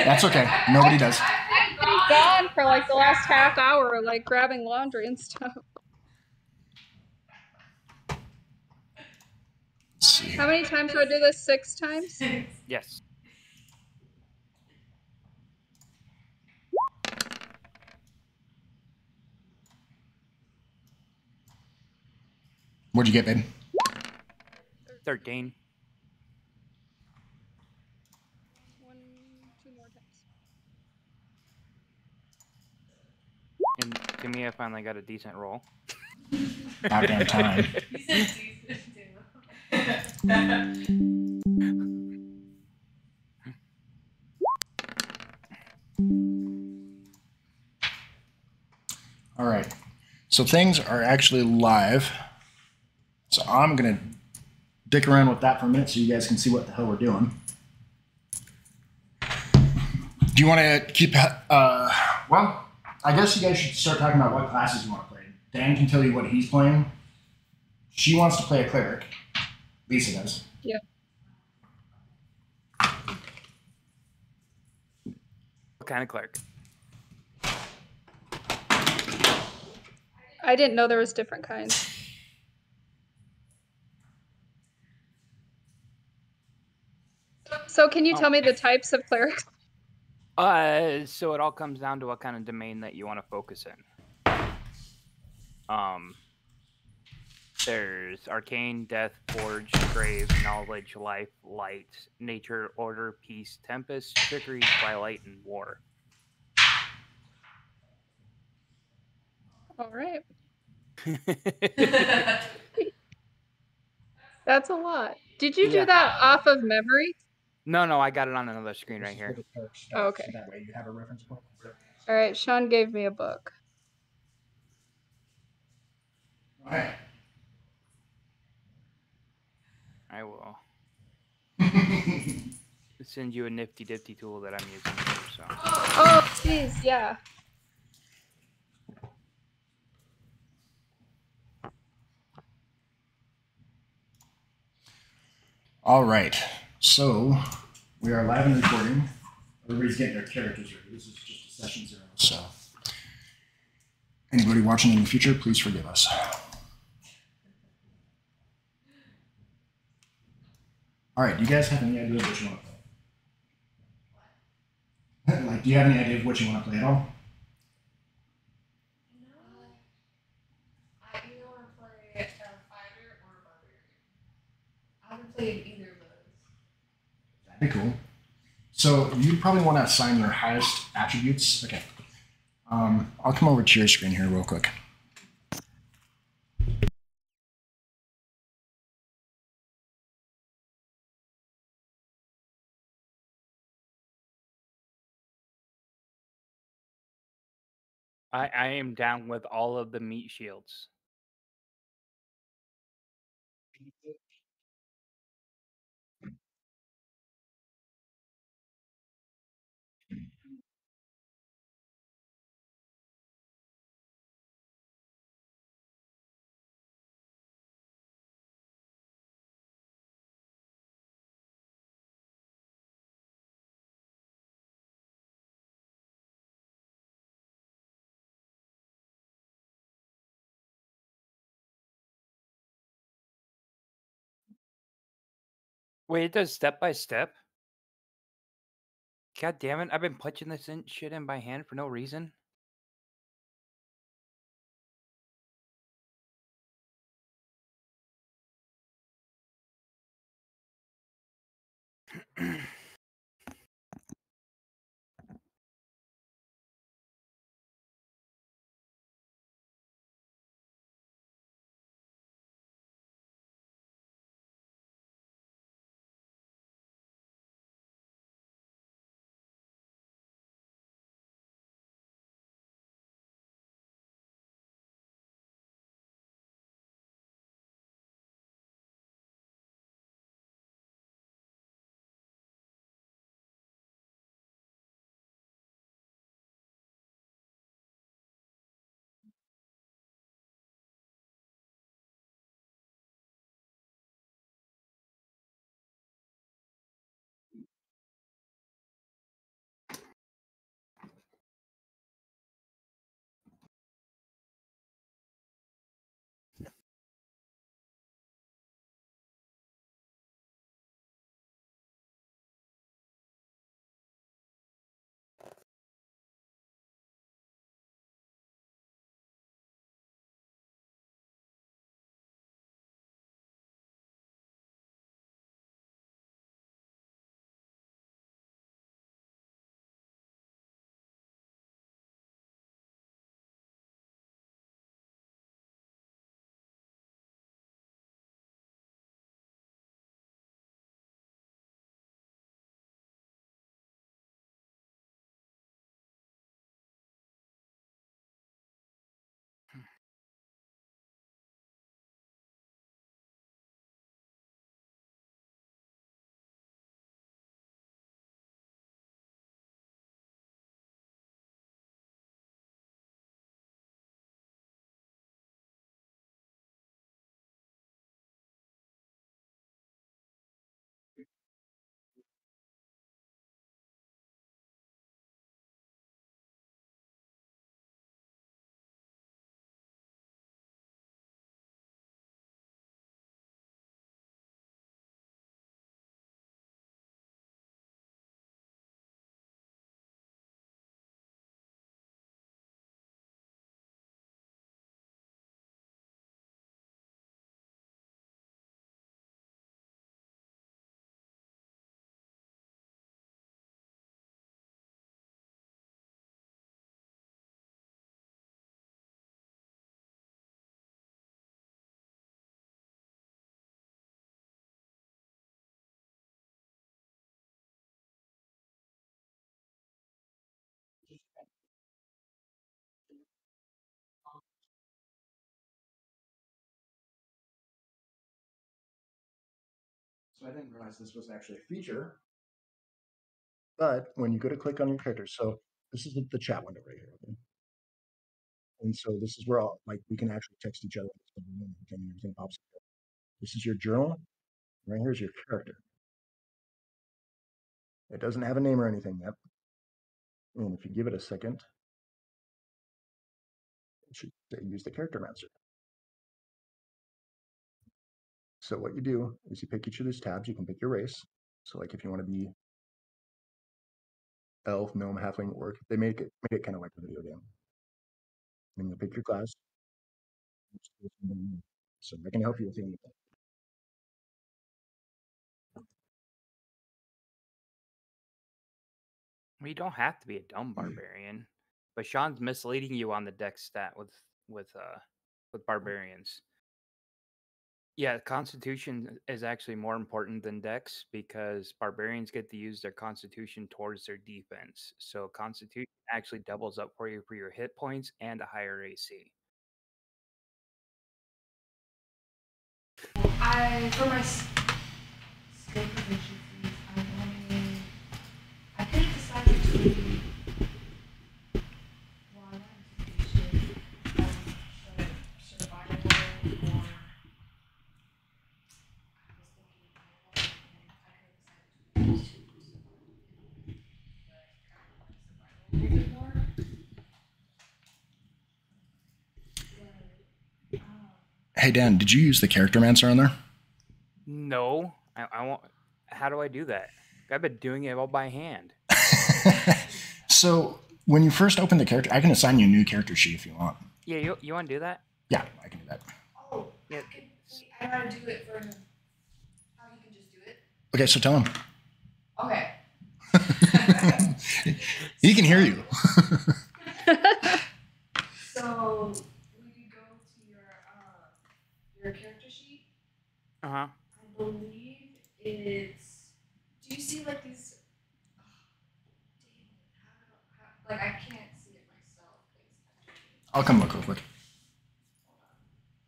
That's okay. Nobody does. I've been gone for like the last half hour, like grabbing laundry and stuff. Let's see here. How many times do I do this? 6 times? Yes. What'd you get, babe? 13. 2 more times. And to me, I finally got a decent roll. About damn time. All right. So things are actually live. So I'm going to dick around with that for a minute so you guys can see what the hell we're doing. Do you want to keep... well, I guess you guys should start talking about what classes you want to play. Dan can tell you what he's playing. She wants to play a cleric. Lisa does. Yeah. What kind of cleric? I didn't know there was different kinds. So can you tell me the types of clerics? So it all comes down to what kind of domain that you want to focus in. There's arcane, death, forge, grave, knowledge, life, light, nature, order, peace, tempest, trickery, twilight, and war. All right. That's a lot. Did you do that off of memory? No, I got it on another screen right here. Oh, okay. That way you have a reference point. All right, Sean gave me a book. All right. I will send you a nifty-difty tool that I'm using here, so. Oh, jeez, yeah. All right. So we are live and recording. Everybody's getting their characters ready. This is just a session 0. So anybody watching in the future, please forgive us. All right. Do you guys have any idea of what you want to play? Like, do you have any idea of what you want to play at all? No. I either want to play a fighter or a barbarian. I haven't played either of those. That'd be cool. So you probably want to assign your highest attributes. Okay. I'll come over to your screen here real quick. I am down with all of the meat shields. Wait, it does step by step? God damn it, I've been punching this shit in by hand for no reason. I didn't realize this was actually a feature. But when you go to click on your character, so this is the chat window right here. Okay? And so this is where all, like we can actually text each other and everything pops up. This is your journal. Right here's your character. It doesn't have a name or anything yet. And if you give it a second, it should say use the character master. So what you do is you pick each of these tabs. You can pick your race. So like if you want to be elf, gnome, halfling, orc, they make it kind of like a video game. And you pick your class. So I can help you with anything. Well, you don't have to be a dumb barbarian, but Sean's misleading you on the dex stat with barbarians. Yeah, Constitution is actually more important than Dex because barbarians get to use their Constitution towards their defense. So Constitution actually doubles up for you for your hit points and a higher AC. For my skill proficiencies, I couldn't decide between investigation, survival, or I was thinking I couldn't decide between those two. But I kind of like survival a little bit more. Hey Dan, did you use the character mancer on there? No, I won't. How do I do that? I've been doing it all by hand. So when you first open the character, I can assign you a new character sheet if you want. Yeah, you want to do that? Yeah, I can do that. Oh, Yeah. I don't know how to do it for him. How you can just do it? Okay, so tell him. Okay. He can hear you. So when you go to your character sheet, Uh-huh. I believe it's. Do you see like these? Like I can't see it myself. I'll come look real quick.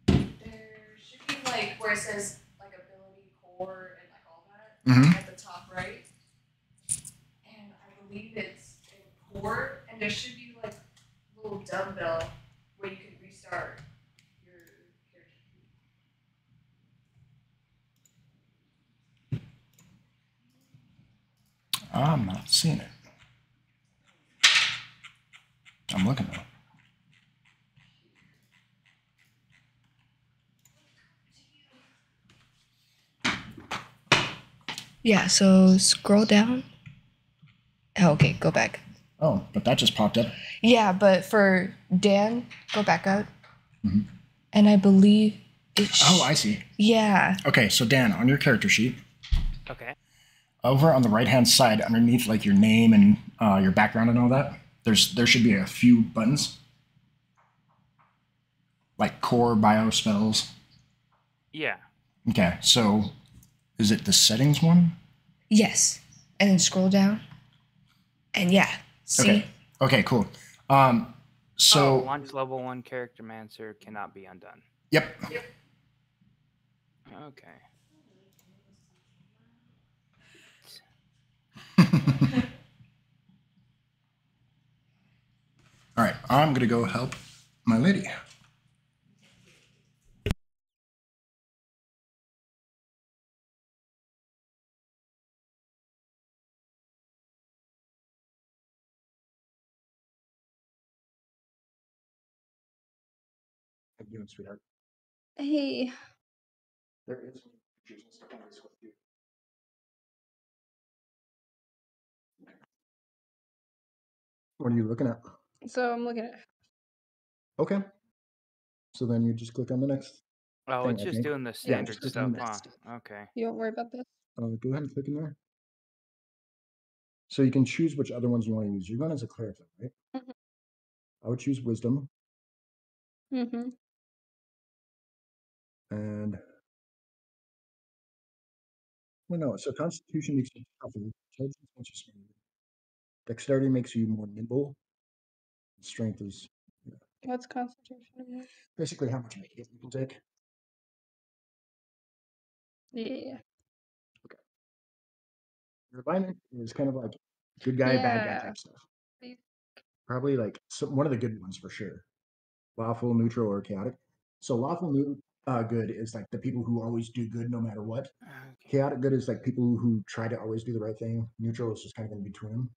There should be like where it says like ability core and like all that at the top right. And I believe it's in core, and there should be like a little dumbbell where you can restart your character sheet. I'm not seeing it. I'm looking though. Yeah, so scroll down. Oh, okay, go back. Oh, but that just popped up. Yeah, but for Dan, go back up. Mm-hmm. And I believe it. Oh, I see. Yeah. Okay, so Dan, on your character sheet, Okay. over on the right-hand side, underneath like your name and your background and all that, there should be a few buttons, like core, bio, spells. Yeah. Okay, so is it the settings one? Yes. And then scroll down. And yeah. See? Okay, cool. So launch level 1 character mancer cannot be undone. Yep. Okay. All right, I'm gonna go help my lady. How you doing, sweetheart? Hey, There is some pictures and stuff on this one too. What are you looking at? so I'm looking at. Okay. So then you just click on the next. Oh, thing, it's I just think. doing the Yeah, standard just click stuff, on huh? this. Okay. You don't worry about this. Go ahead and click in there. So you can choose which other ones you want to use. You're going as a cleric, right? Mhm. I would choose wisdom Mm-hmm. and well, no. So constitution makes you tougher. Intelligence makes you smarter. Dexterity makes you more nimble. Strength is What's Constitution again? basically how much hit you can take. Yeah. Okay. Refinement is kind of like good guy, bad guy Yeah. type stuff. Beef. Probably like one of the good ones for sure. Lawful, neutral, or chaotic. So lawful good is like the people who always do good no matter what. Okay. Chaotic good is like people who try to always do the right thing. Neutral is just kind of in between.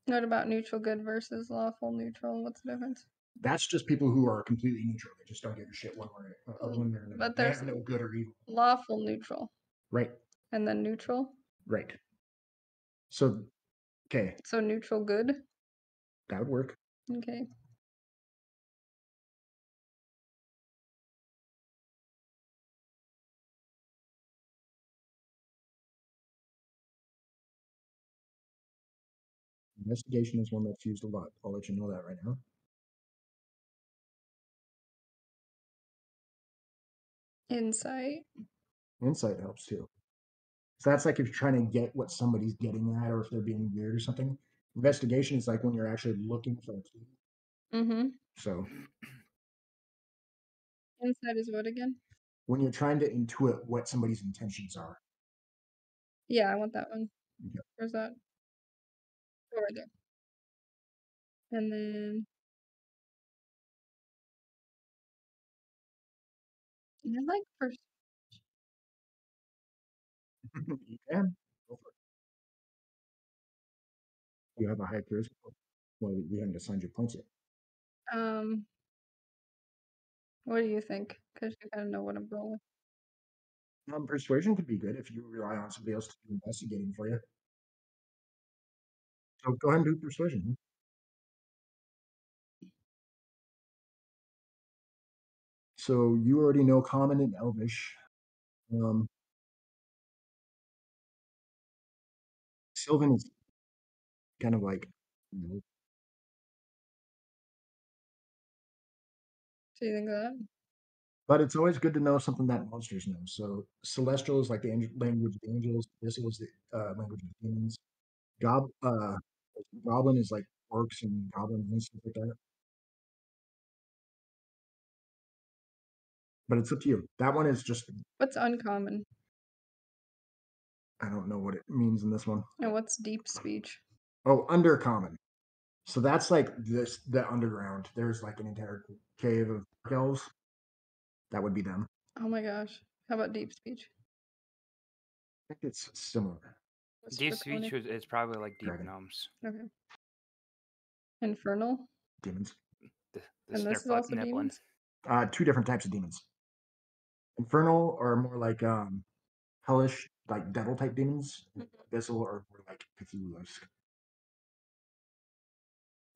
What about neutral good versus lawful neutral? What's the difference? That's just people who are completely neutral. They just don't give a shit one way or another. But They there's have no good or evil. lawful neutral. Right. And then neutral. Right. So, okay. So neutral good. That would work. Okay. Investigation is one that's used a lot. I'll let you know that right now. Insight. Insight helps too. So that's like if you're trying to get what somebody's getting at or if they're being weird or something. Investigation is like when you're actually looking for a clue. Mm-hmm. So Insight is what again? when you're trying to intuit what somebody's intentions are. Yeah, I want that one. Okay. Where's that? Oh, right there. And then I like first. You can. Go for it. You have a high charisma. Well, we haven't assigned your points yet. What do you think? Because you kind of know what I'm going with. Persuasion could be good if you rely on somebody else to do investigating for you. So go ahead and do persuasion. So you already know Common and Elvish. Sylvan is kind of like, So you think of that? but it's always good to know something that monsters know. So Celestial is like the language of the angels. Abyssal is the language of demons. Goblin is like orcs and goblins and stuff like that. But it's up to you. That one is just, What's uncommon? I don't know what it means in this one. And what's deep speech? Oh, undercommon. So that's like the underground. There's like an entire cave of elves. That would be them. Oh my gosh. How about deep speech? I think it's similar. What's Deep draconic? speech is probably like deep Dragon. gnomes. Okay. Infernal. Demons. The And this is also demons. Two different types of demons. Infernal are more like hellish, like devil type demons. Abyssal are more like Cthulhu-esque.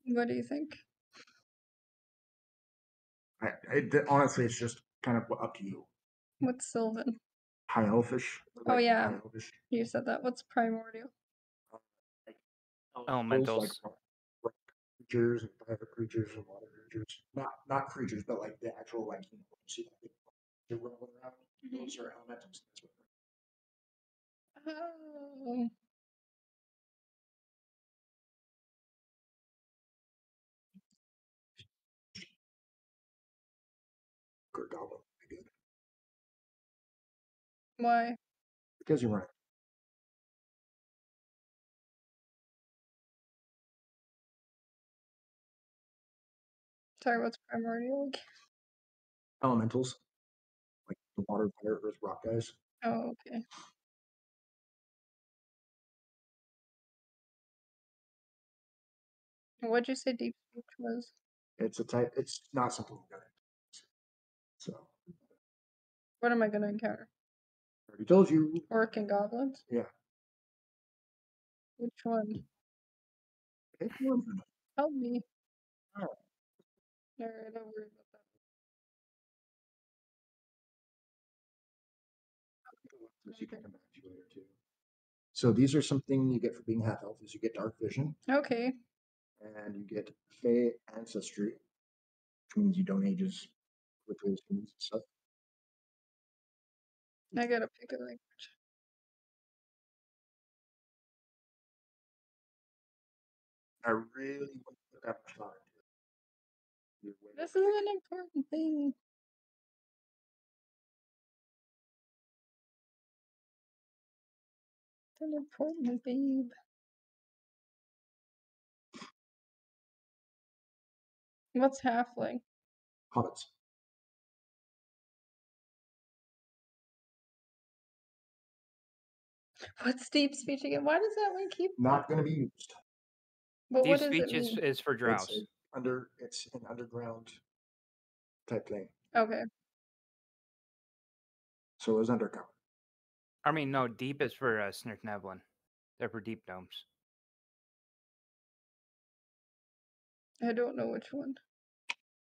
What do you think? Honestly, it's just kind of up to you. What's Sylvan? High elfish. Oh yeah, High elfish. you said that. What's primordial? Elementals. Like rock creatures and fire creatures and water creatures. Not creatures, but like the actual like you see like they're rolling around. Those are elementals. That's what Oh. good goblin would be good. Why? Because you're right. Sorry, what's primordial? Elementals. Like the water, fire, earth, rock guys. Oh, okay. What'd you say deep speech was? It's a type. It's not something you got. So What am I gonna encounter? I already told you. Orc and goblins? Yeah. Which one? Pick one for now. Help me. Alright. Alright, don't worry about that. You can come back to later too. So these are something you get for being half elf. Is you get dark vision Okay. and you get Fey ancestry, which means you don't age as quickly as humans and stuff. I gotta pick a language. I really wouldn't put that much thought into it. This is an important thing. An important babe. What's halfling? Hobbits. What's deep speech again? Why does that one keep? Not going to be used. But Deep what does it speech mean? is for drows. It's an underground type thing. Okay. So it was undercover. I mean, no, deep is for Snirknevlin. They're for deep gnomes. I don't know which one.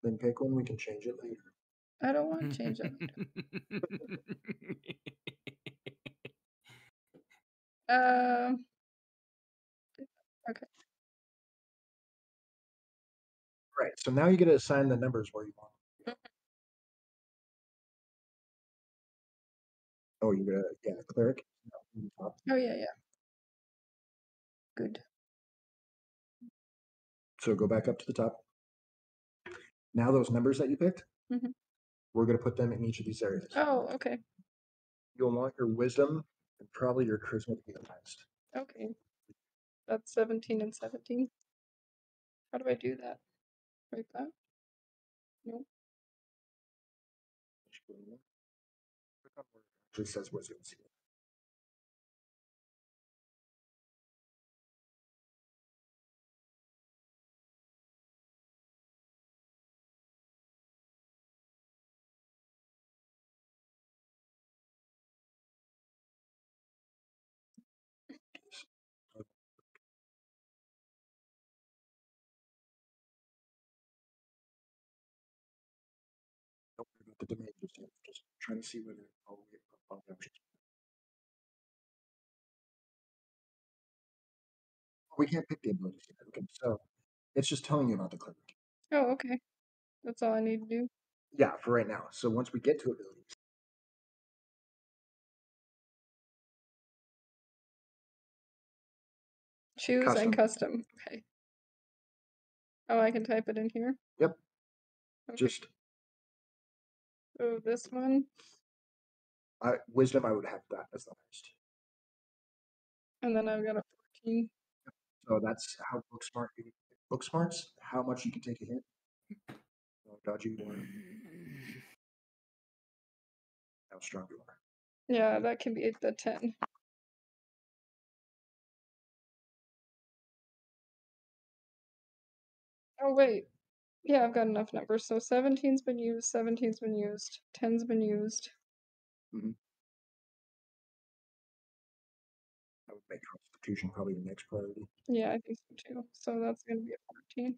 Then pick one. We can change it later. I don't want to change it. Okay. Right. So now you get to assign the numbers where you want. Oh, you're gonna cleric. Oh yeah, yeah. Good. So go back up to the top. Now those numbers that you picked, Mhm. we're gonna put them in each of these areas. Oh, okay. You'll want your wisdom and probably your charisma to be the highest. Okay. That's 17 and 17. How do I do that? Like that? Nope. It says wisdom. Don't worry about the domain just yet. Just trying to see whether all the way above them. We can't pick the abilities yet. Okay, so it's just telling you about the cleric. Oh, okay. That's all I need to do. Yeah, for right now. So once we get to abilities, Choose and custom. Okay. Oh, I can type it in here? Yep. Okay. Just Oh, this one. wisdom, I would have that as the highest. And then I've got a 14. So that's how book smarts, how much you can take a hit. How dodgy you are. How strong you are. Yeah, that can be the 10. Oh, wait. Yeah, I've got enough numbers. So 17's been used, 17's been used, 10's been used. Mm-hmm. I would make Constitution probably the next priority. Yeah, I think so too. So that's going to be a 14.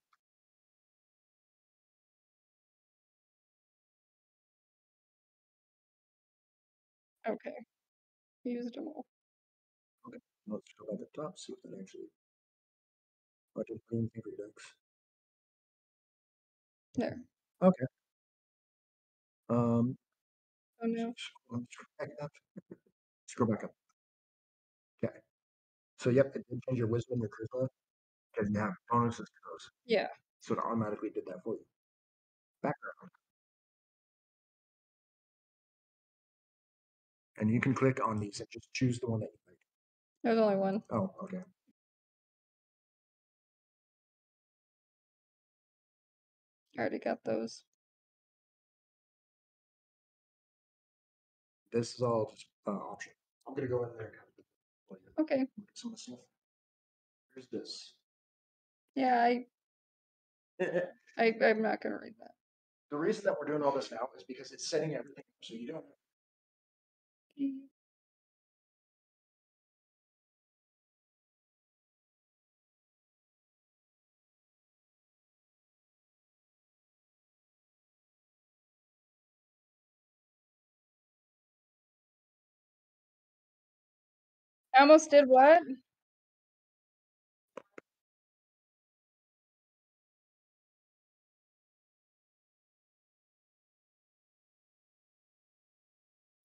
Okay. Used them all. Okay, let's go by the top, see what that actually. What does green think of decks? There. Okay. Oh no. Scroll back up. Okay. So yep, it did change your wisdom, your charisma, because you have bonuses to those. Yeah. So it automatically did that for you. Background. And you can click on these and just choose the one that you like. There's only one. Oh, okay. I already got those. This is all just option. I'm gonna go in there. Okay. Look at some of the stuff. Here's this. Yeah, I'm not gonna read that. The reason that we're doing all this now is because it's setting everything up so you don't. I almost did what?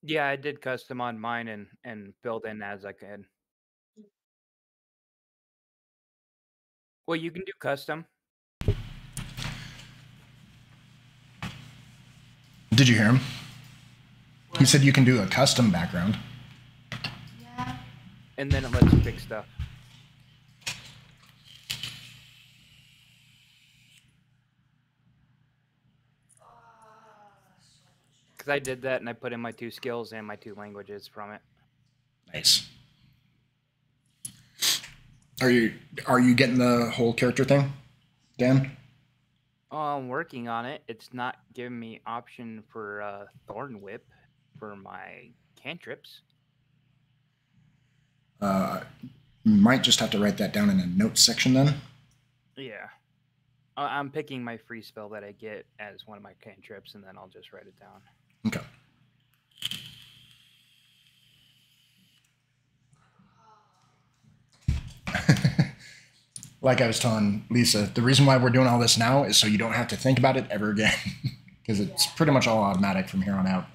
Yeah, I did custom on mine and build in as I could. Well, you can do custom. Did you hear him? He said you can do a custom background. Yeah. And then it lets you pick stuff. Because I did that and I put in my 2 skills and my 2 languages from it. Nice. Are you getting the whole character thing, Dan? I'm working on it. It's not giving me option for Thorn Whip for my cantrips. Might just have to write that down in a notes section then. Yeah. I'm picking my free spell that I get as one of my cantrips, and then I'll just write it down. Okay. Like I was telling Lisa, the reason why we're doing all this now is so you don't have to think about it ever again. Because it's pretty much all automatic from here on out.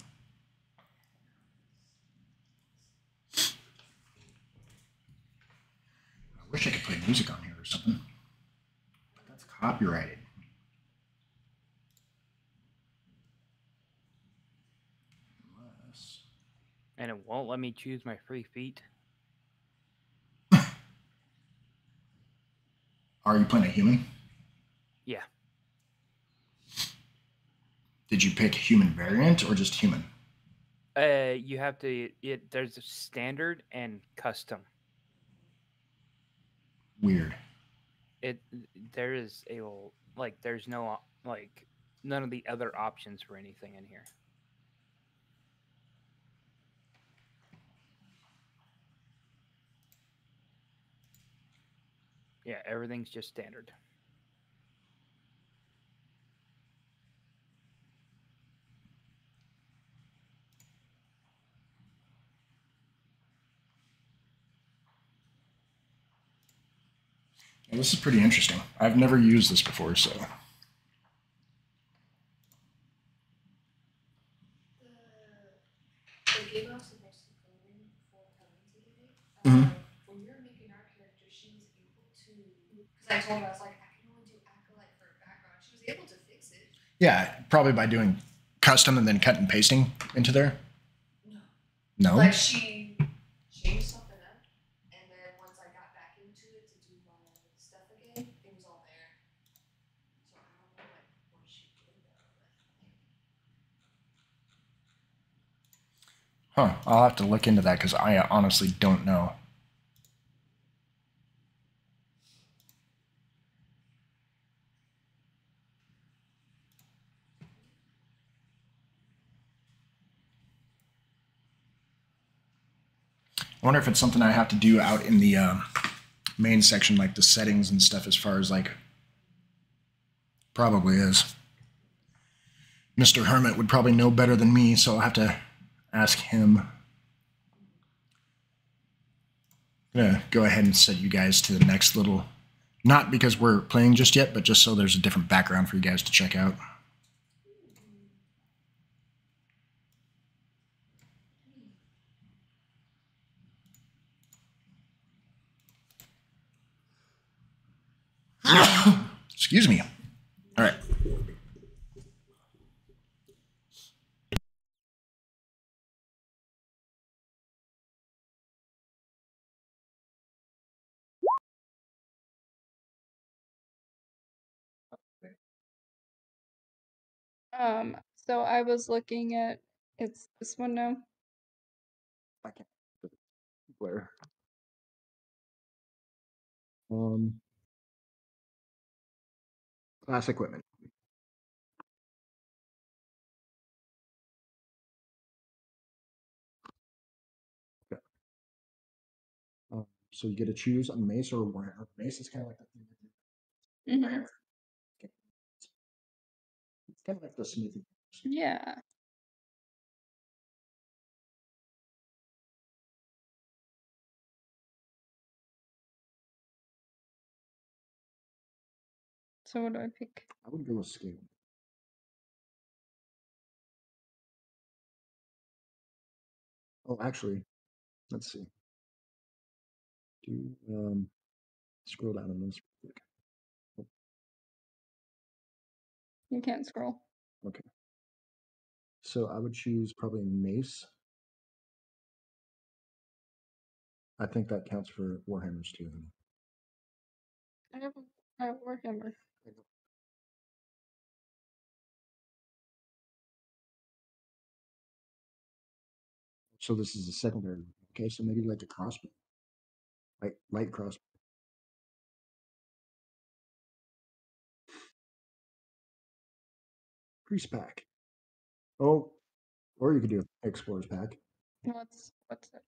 I wish I could play music on here or something. But that's copyrighted. Unless... And it won't let me choose my free feat. Are you playing a human? Yeah. Did you pick human variant or just human? You have to. There's a standard and custom. Weird. There is there's no none of the other options for anything in here. Yeah, everything's just standard. Well, this is pretty interesting. I've never used this before, so. They gave us the most important for coming today. When we were making our character, she was able to. Because I told her, I was like, I can only do acolyte for a background. She was able to fix it. Yeah, probably by doing custom and then cut and pasting into there. No. Like she changed something up, and then once I got back into it to do my stuff again, it was all there. So I don't know what she did though. Huh. I'll have to look into that because I honestly don't know. I wonder if it's something I have to do out in the main section, like the settings and stuff, as far as like. Probably is. Mr. Hermit would probably know better than me, so I'll have to ask him. I'm gonna go ahead and set you guys to the next little. Not because we're playing just yet, but just so there's a different background for you guys to check out. Excuse me. All right. So I was looking at it's this one now. I can't. Where? Class equipment. Okay. So you get to choose a mace or a warhammer. Mace is kind of like the thing. Mm-hmm. It's kind of like the smithing. Yeah. So what do I pick? I would go with scale. Oh, actually, let's see. Do scroll down on this real quick. You can't scroll. Okay. So I would choose probably mace. I think that counts for Warhammers too. I have Warhammer. So this is a secondary. Okay, so maybe like a crossbow. Light crossbow. Priest pack. Oh, or you could do an explorer's pack. What's it?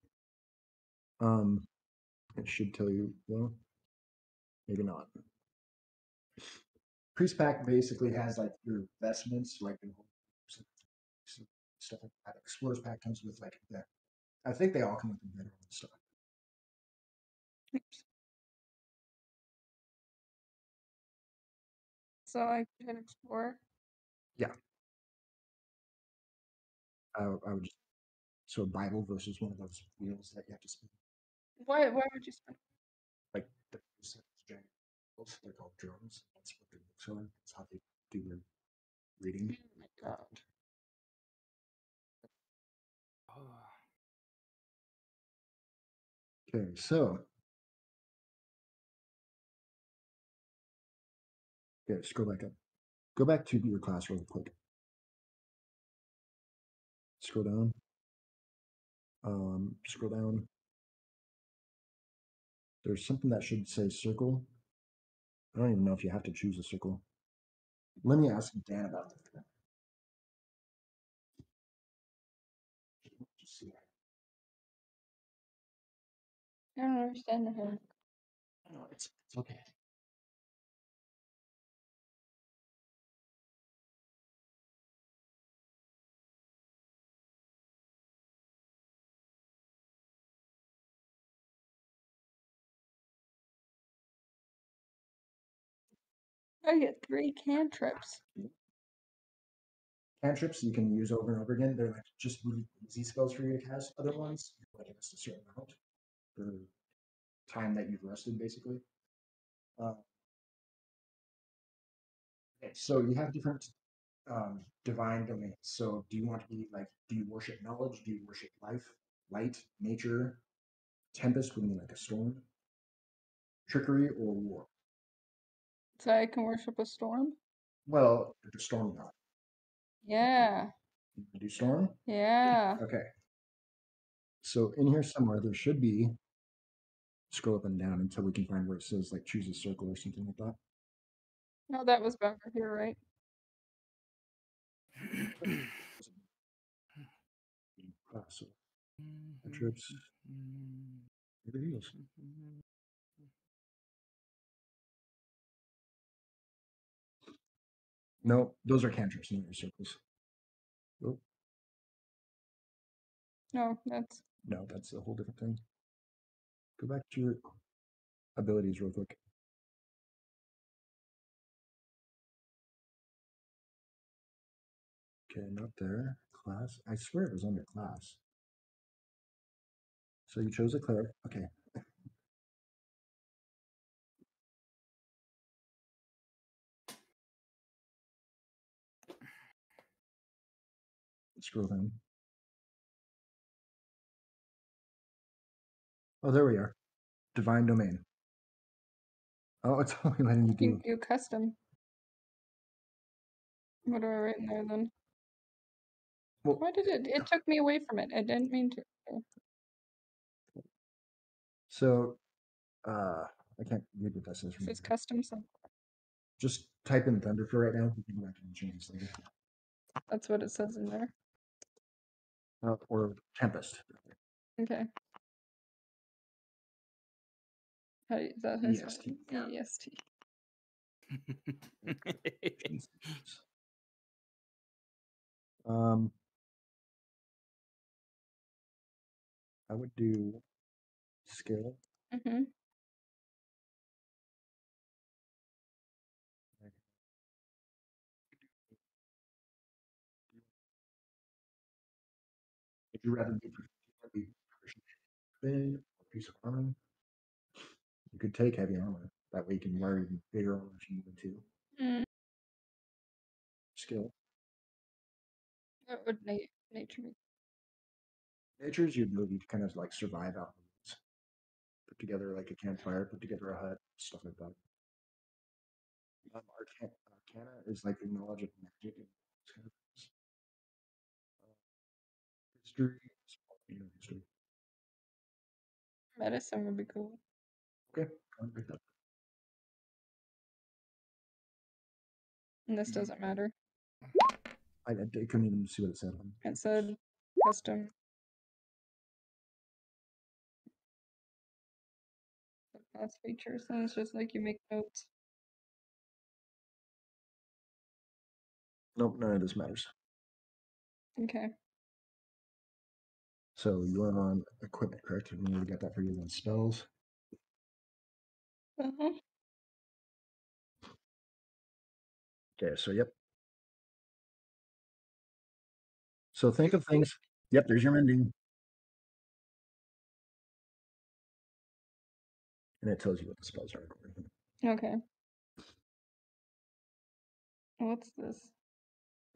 It should tell you. Well, maybe not. Priest pack basically has like your vestments, like stuff like that. Explorer's pack comes with like that. I think they all come with the mineral and stuff. Oops. So I can explore. Yeah. I would just so a Bible versus one of those wheels that you have to spin. Why would you spend? Like the giant wheels, they're called drones. That's what the books are. That's how they do their reading. Oh my god. Okay, so yeah, scroll back up. Go back to your class real quick. Scroll down. Scroll down. There's something that should say circle. I don't even know if you have to choose a circle. Let me ask Dan about that. I don't understand him. No, it's okay. I get 3 cantrips. Cantrips you can use over and over again. They're like just really easy spells for you to cast. Other ones, like it's a certain amount for time that you've rested, basically. Okay, so you have different divine domains. So do you want to be like, do you worship knowledge? Do you worship life, light, nature? Tempest would mean like a storm, trickery, or war. So I can worship a storm? Well, the storm god. Yeah. You can do storm? Yeah. Okay. So in here somewhere, there should be, scroll up and down until we can find where it says like choose a circle or something like that. No, that was back here, right? So, trips. There it is. No, those are cantrips, not your circles. Oh, No, that's no, that's a whole different thing. Go back to your abilities real quick. Okay, not there. Class. I swear it was under class. So you chose a cleric. Okay. Scroll down. Oh, there we are. Divine domain. Oh, it's only letting you you do. do custom. What do I write in there then? Well, Why did it took me away from it? I didn't mean to. so I can't read what that says. This is custom something. Just type in Thunder for right now. You can go back and change this later. That's what it says in there. Or Tempest. Okay. How do you, is that how you spell EST. it? EST. I would do skill. Mm-hmm. If you rather be proficient or piece of armor, you could take heavy armor. That way you can wear even bigger armor if you need to. Mm. Skill. What would nature be? Nature is your ability to kind of like survive out. put together like a campfire, put together a hut, stuff like that. Arcana is like the knowledge of magic and kind of things. History, history. Medicine would be cool. Okay, I'll pick that. And this doesn't matter. I couldn't even see what it said. It said custom. Class features, and it's just like you make notes. Nope, none of this matters. Okay. So you are on equipment, correct? We need to get that for you on spells. Uh-huh. Okay, so yep. So think of things. Yep, there's your mending. And it tells you what the spells are. Okay. What's this?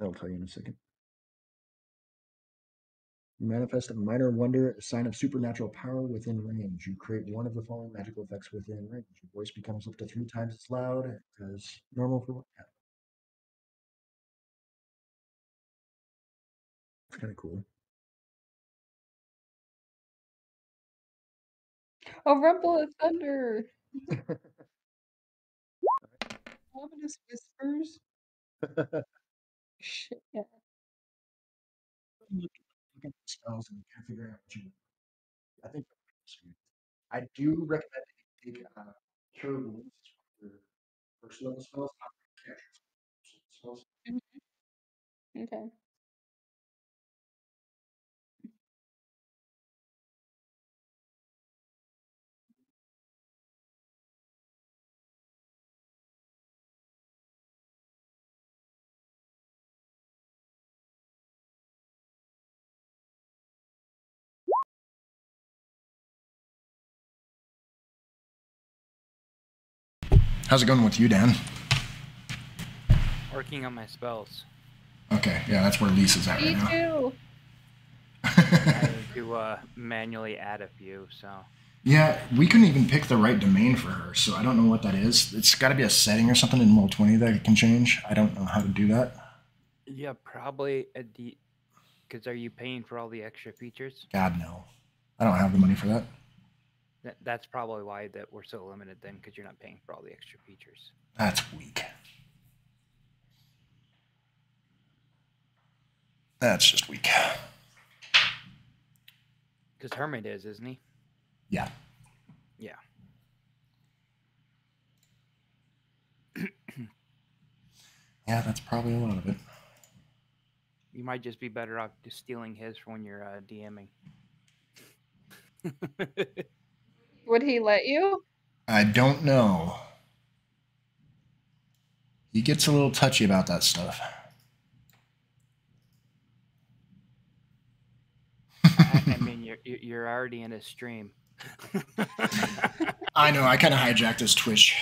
I'll tell you in a second. You manifest a minor wonder, a sign of supernatural power within range. You create one of the following magical effects within range. Your voice becomes up to 3 times as loud as normal for one. It's kind of cool. Oh, Rumble of Thunder! Ominous whispers. Shit, yeah. Look at the spells and kind of figure out what you. I think I do recommend that you take Cure Wounds for your first level spells, not for cantrips. Spells. Okay. How's it going with you, Dan? Working on my spells. Okay, yeah, that's where Lisa's at Me right now. too! I need to manually add a few, so. Yeah, we couldn't even pick the right domain for her, so I don't know what that is. It's got to be a setting or something in roll20 that it can change. I don't know how to do that. Yeah, probably because are you paying for all the extra features? God, no. I don't have the money for that. That's probably why that we're so limited then, because you're not paying for all the extra features. That's weak. That's just weak. Because Hermit is, isn't he? Yeah. Yeah. Yeah, that's probably a lot of it. You might just be better off just stealing his for when you're DMing. Would he let you? I don't know. He gets a little touchy about that stuff. I mean, you're already in his stream. I know. I kind of hijacked his Twitch.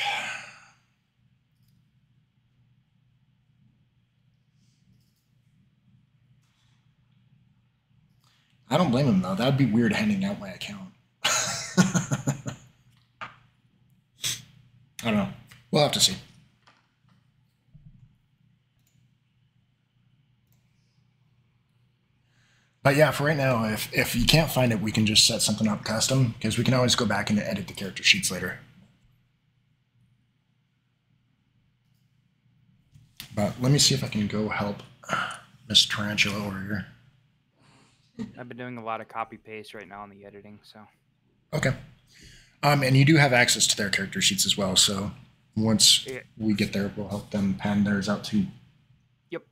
I don't blame him, though. That would be weird handing out my account. I don't know. We'll have to see. But yeah, for right now, if you can't find it, we can just set something up custom, because we can always go back and edit the character sheets later. But let me see if I can go help Miss Tarantula over here. I've been doing a lot of copy paste right now on the editing, so. Okay. And you do have access to their character sheets as well, so once we get there, we'll help them pan theirs out too. Yep.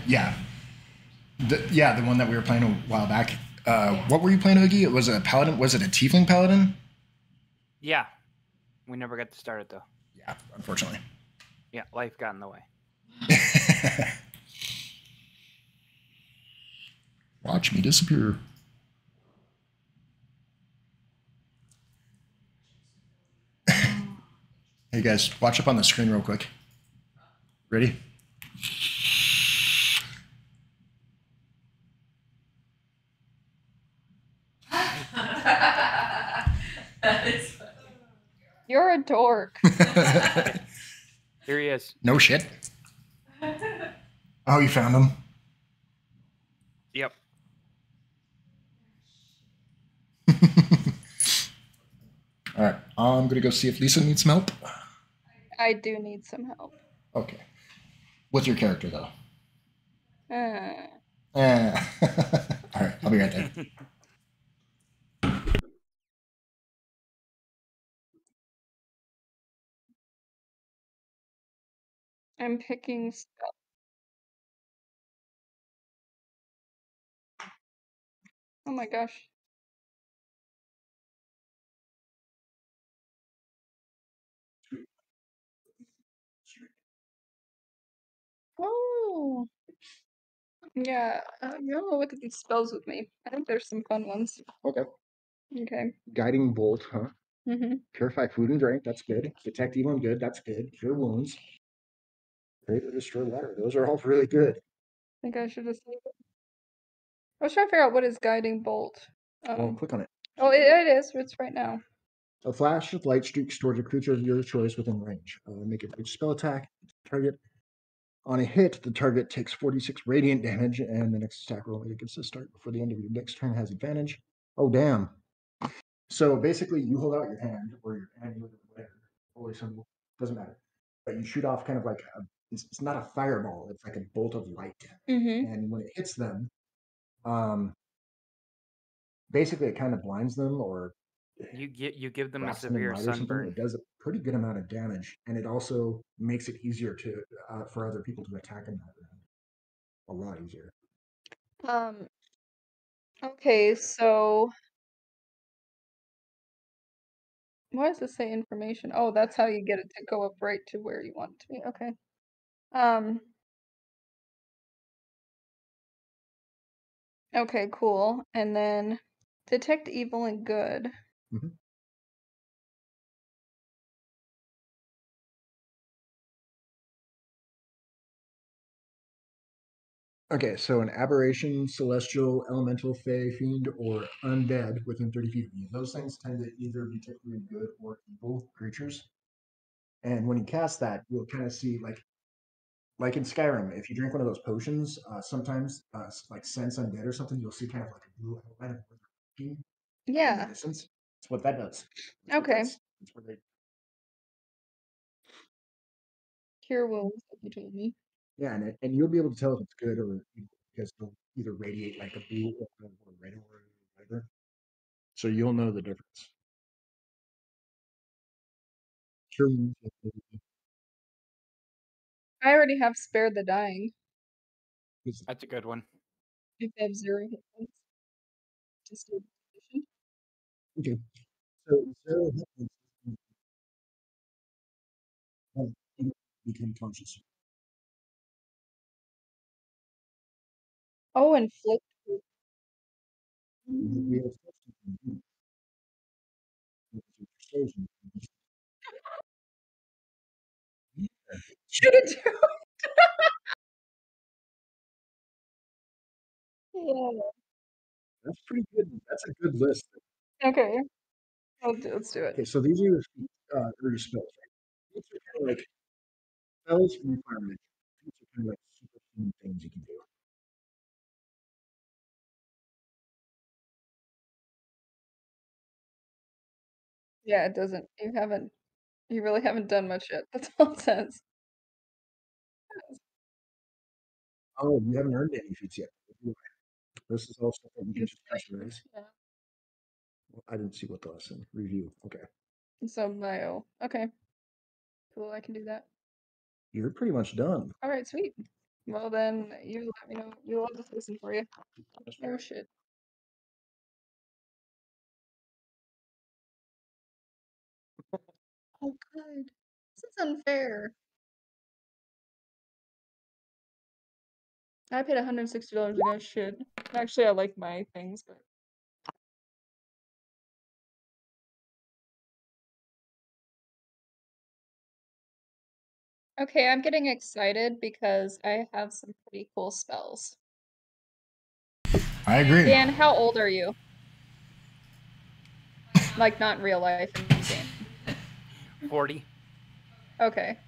Yeah. The one that we were playing a while back. What were you playing, Oogie? It was a paladin. Was it a tiefling paladin? Yeah. We never got to start it, though. Yeah, unfortunately. Yeah, life got in the way. Watch me disappear. Hey guys, watch up on the screen real quick. Ready? That is funny. You're a dork. Here he is. No shit. Oh, you found him? Yep. All right, I'm gonna go see if Lisa needs some help. I do need some help. Okay. With your character, though. Uh, All right, I'll be right there. I'm picking stuff. Oh my gosh. Oh. Yeah, you want to look at these spells with me. I think there's some fun ones. Okay. Okay. Guiding bolt, huh? Mm-hmm. Purify food and drink, that's good. Detect evil and good, that's good. Cure wounds. Create or destroy water, those are all really good. I think I should just leave it. I was trying to figure out what is guiding bolt. Well, click on it. Oh, it is. It's right now. A flash of light streaks towards a creature of your choice within range. Make a big spell attack. Target. On a hit, the target takes 46 radiant damage, and the next attack roll against the start before the end of your next turn has advantage. Oh, damn. So basically, you hold out your hand, or your hand, whatever, holy symbol, doesn't matter. But you shoot off kind of like it's not a fireball, it's like a bolt of light. Mm-hmm. And when it hits them, basically it kind of blinds them or You give them a blasts them in severe light or something. sunburn. It does a pretty good amount of damage, and it also makes it easier to for other people to attack in that round. A lot easier. Okay, so why does this say information? Oh, that's how you get it to go up right to where you want it to be. Okay. Okay, cool. And then detect evil and good. Mm-hmm. Okay, so an aberration, celestial, elemental, fey, fiend, or undead within 30 feet of you. Those things tend to either be technically good or evil creatures. And when you cast that, you'll kind of see like in Skyrim, if you drink one of those potions, sometimes like sense undead or something, you'll see kind of like a blue outline of where they're looking in the Yeah. distance. That's what that does. Okay. That's where they. Cure wounds, like you told me. Yeah, and you'll be able to tell if it's good or evil because they'll either radiate like a blue or red or whatever. So you'll know the difference. Cure wounds. I already have spared the dying. That's a good one. If they have 0 hit points. Just do position. Okay. So 0 hit points become conscious. Oh, inflict. We have persuasion. Should it do? Yeah. That's pretty good. That's a good list. Okay. Let's do it. Okay, so these are your spells. Right? These are kind of like spells and requirements. These are kind of like super fun things you can do. Yeah, it doesn't. You really haven't done much yet. That's all it says. Oh, you haven't earned any feats yet. This is all stuff that you can just customize. Yeah. Well, I didn't see what the lesson review. Okay. So bio. Okay. Cool, I can do that. You're pretty much done. All right, sweet. Well then, you let me know. You'll just listen for you. Oh shit. Oh good. This is unfair. I paid $160 to go shit. Actually, I like my things, but. Okay, I'm getting excited because I have some pretty cool spells. I agree. Dan, how old are you? Like, not in real life, in game. 40. Okay.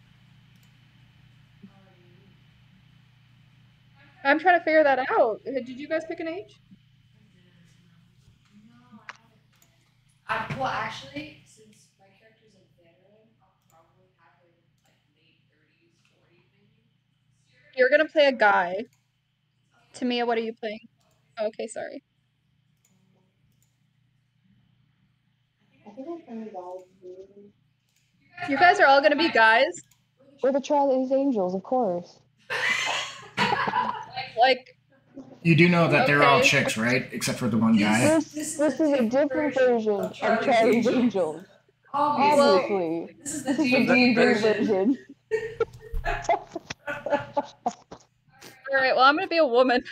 I'm trying to figure that out. Did you guys pick an age? Well, actually, since my character's a veteran, I'll probably have him like late 30s, 40s, maybe. You're gonna play a guy. Tamia, what are you playing? Oh, okay, sorry. You guys are all gonna be guys? We're the Charlie's Angels, of course. Like, You do know that they're all Okay. chicks, right? Except for the one guy. This is a different version of Charlie's Angels. Obviously. This is This the is the D&D D&D version. alright, well, I'm gonna be a woman.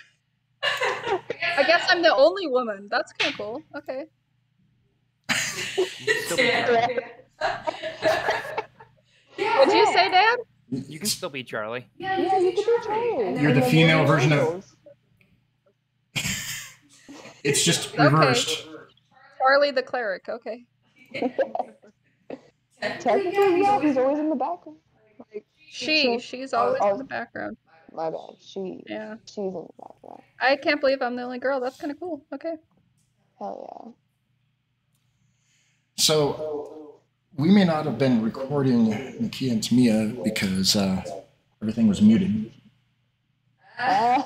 I guess I'm the only woman. That's kind of cool. Okay. Still be Charlie. What'd you say, Dad? You can still be Charlie. Yeah, you could be Charlie. You're the And female then version of- Angels. It's just reversed. Charlie the cleric. Okay. Technically, yeah, he's always in the background. She's always in the background. My bad. She's Yeah. in the background. I can't believe I'm the only girl. That's kind of cool. Okay. Hell So we may not have been recording Nakia and Tamia because everything was muted. yeah.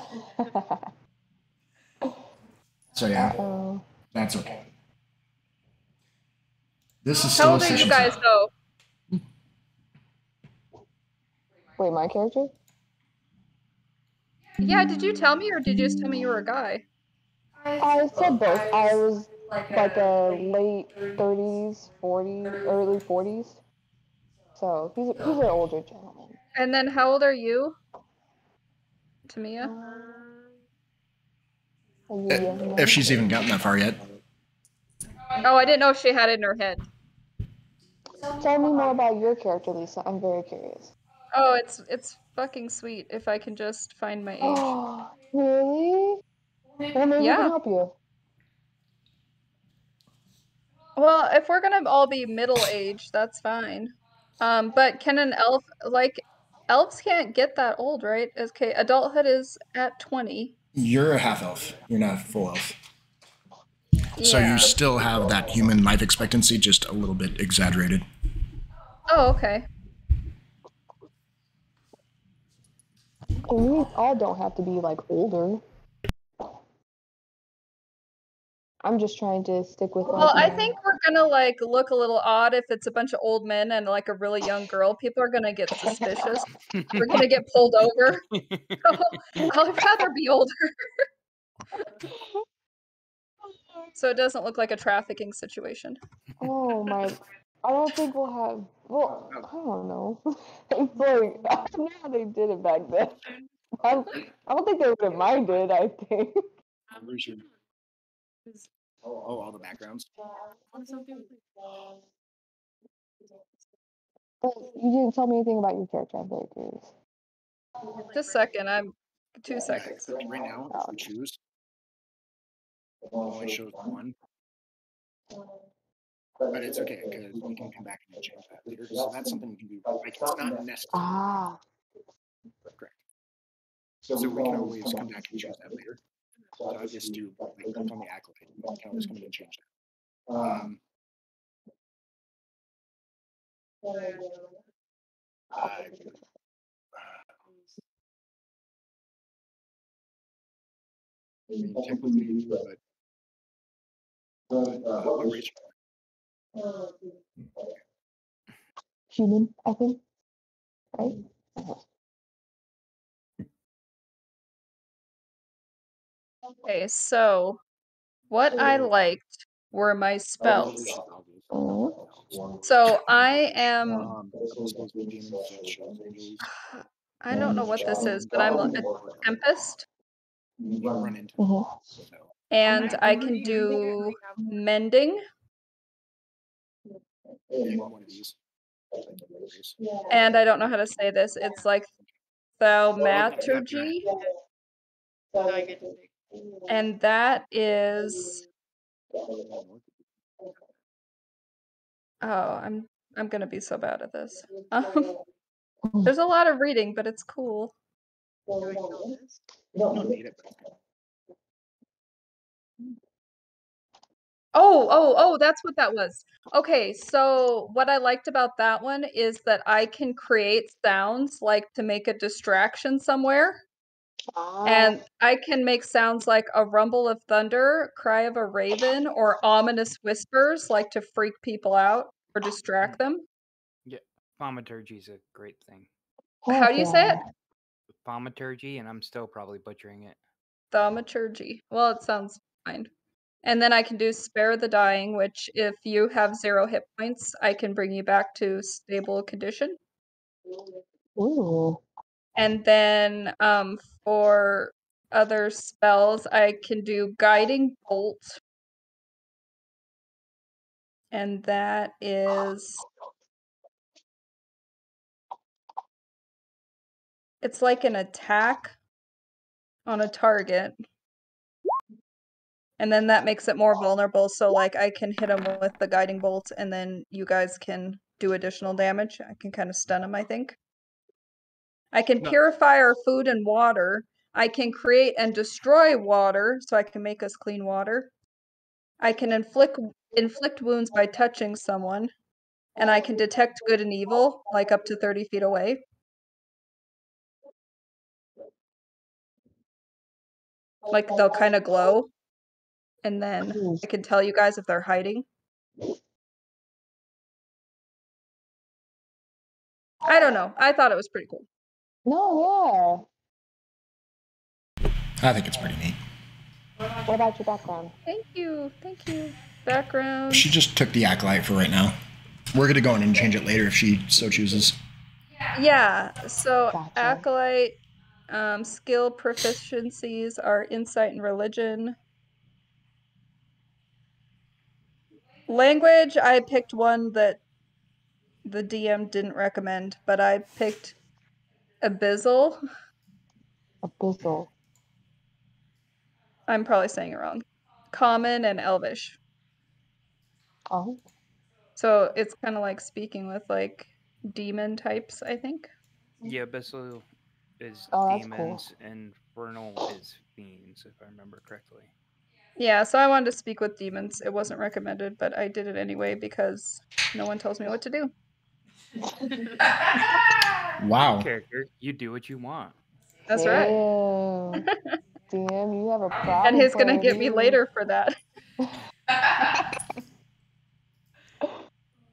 So yeah, Uh-oh. that's okay. This is How still old a are you session. guys, though? Wait, my character? Yeah, did you tell me, or did you just tell me you were a guy? I said both. I was like a late 30s, 40s, early 40s. So he's an older gentleman. And then how old are you? Tamia? If she's even gotten that far yet. Oh, I didn't know if she had it in her head. Tell me more about your character, Lisa. I'm very curious. Oh, it's fucking sweet if I can just find my age. Oh, really? Well, maybe we can help you. Well, if we're gonna all be middle-aged, that's fine. But can an elf, like, elves can't get that old, right? Okay, adulthood is at 20. You're a half elf. You're not a full elf. So Yeah. you still have that human life expectancy, just a little bit exaggerated. Oh, okay. We all don't have to be like older. I'm just trying to stick with. Well, I think we're gonna like look a little odd if it's a bunch of old men and like a really young girl. People are gonna get suspicious. We're gonna get pulled over. I'd rather be older. So it doesn't look like a trafficking situation. Oh my! I don't think we'll have. Well, I don't know. It's like I don't know how they did it back then. I don't think they would have minded. I think. All the backgrounds. But you didn't tell me anything about your character. I'm very curious. Just a second. I'm 2 seconds. Right now, if we choose, it only shows one. But it's okay because we can come back and change that later. So that's something we can do. Like it's not necessary. Ah. Correct. So we can always come back and choose that later. So I just do like click on the acolyte. We can always come in and change that. I mean, technically you do, but what race? Human, I think. Right. Okay, so what I liked were my spells. So I am. I don't know what this is, but I'm a Tempest. And I can do mending. And I don't know how to say this. It's like thaumaturgy. And that is. Oh, I'm gonna be so bad at this. There's a lot of reading, but it's cool. Oh, that's what that was. Okay, so what I liked about that one is that I can create sounds like to make a distraction somewhere. And I can make sounds like a rumble of thunder, cry of a raven, or ominous whispers like to freak people out or distract them. Yeah, thaumaturgy is a great thing. How do you say it? Thaumaturgy, and I'm still probably butchering it. Thaumaturgy. Well, it sounds fine. And then I can do Spare the Dying, which if you have 0 hit points, I can bring you back to stable condition. Ooh. And then for other spells, I can do Guiding Bolt. And that is... It's like an attack on a target. And then that makes it more vulnerable, so like I can hit him with the Guiding Bolt, and then you guys can do additional damage. I can kind of stun him, I think. I can purify our food and water. I can create and destroy water, so I can make us clean water. I can inflict wounds by touching someone. And I can detect good and evil, like up to 30 feet away. Like they'll kind of glow. And then I can tell you guys if they're hiding. I don't know. I thought it was pretty cool. No, I think it's pretty neat. yeah. What about your background? Thank you. Thank you. Background. She just took the Acolyte for right now. We're going to go in and change it later if she so chooses. Yeah. So Gotcha. Acolyte skill proficiencies are Insight and Religion. Language, I picked one that the DM didn't recommend, but I picked Abyssal. Abyssal. I'm probably saying it wrong. Common and Elvish. Oh. So it's kind of like speaking with like demon types, I think. Yeah, Abyssal is That's demons, cool. and Vernal is fiends, if I remember correctly. Yeah, so I wanted to speak with demons. It wasn't recommended, but I did it anyway because no one tells me what to do. Wow. Character, you do what you want. That's right. DM, you have a problem. And he's gonna get me later for that.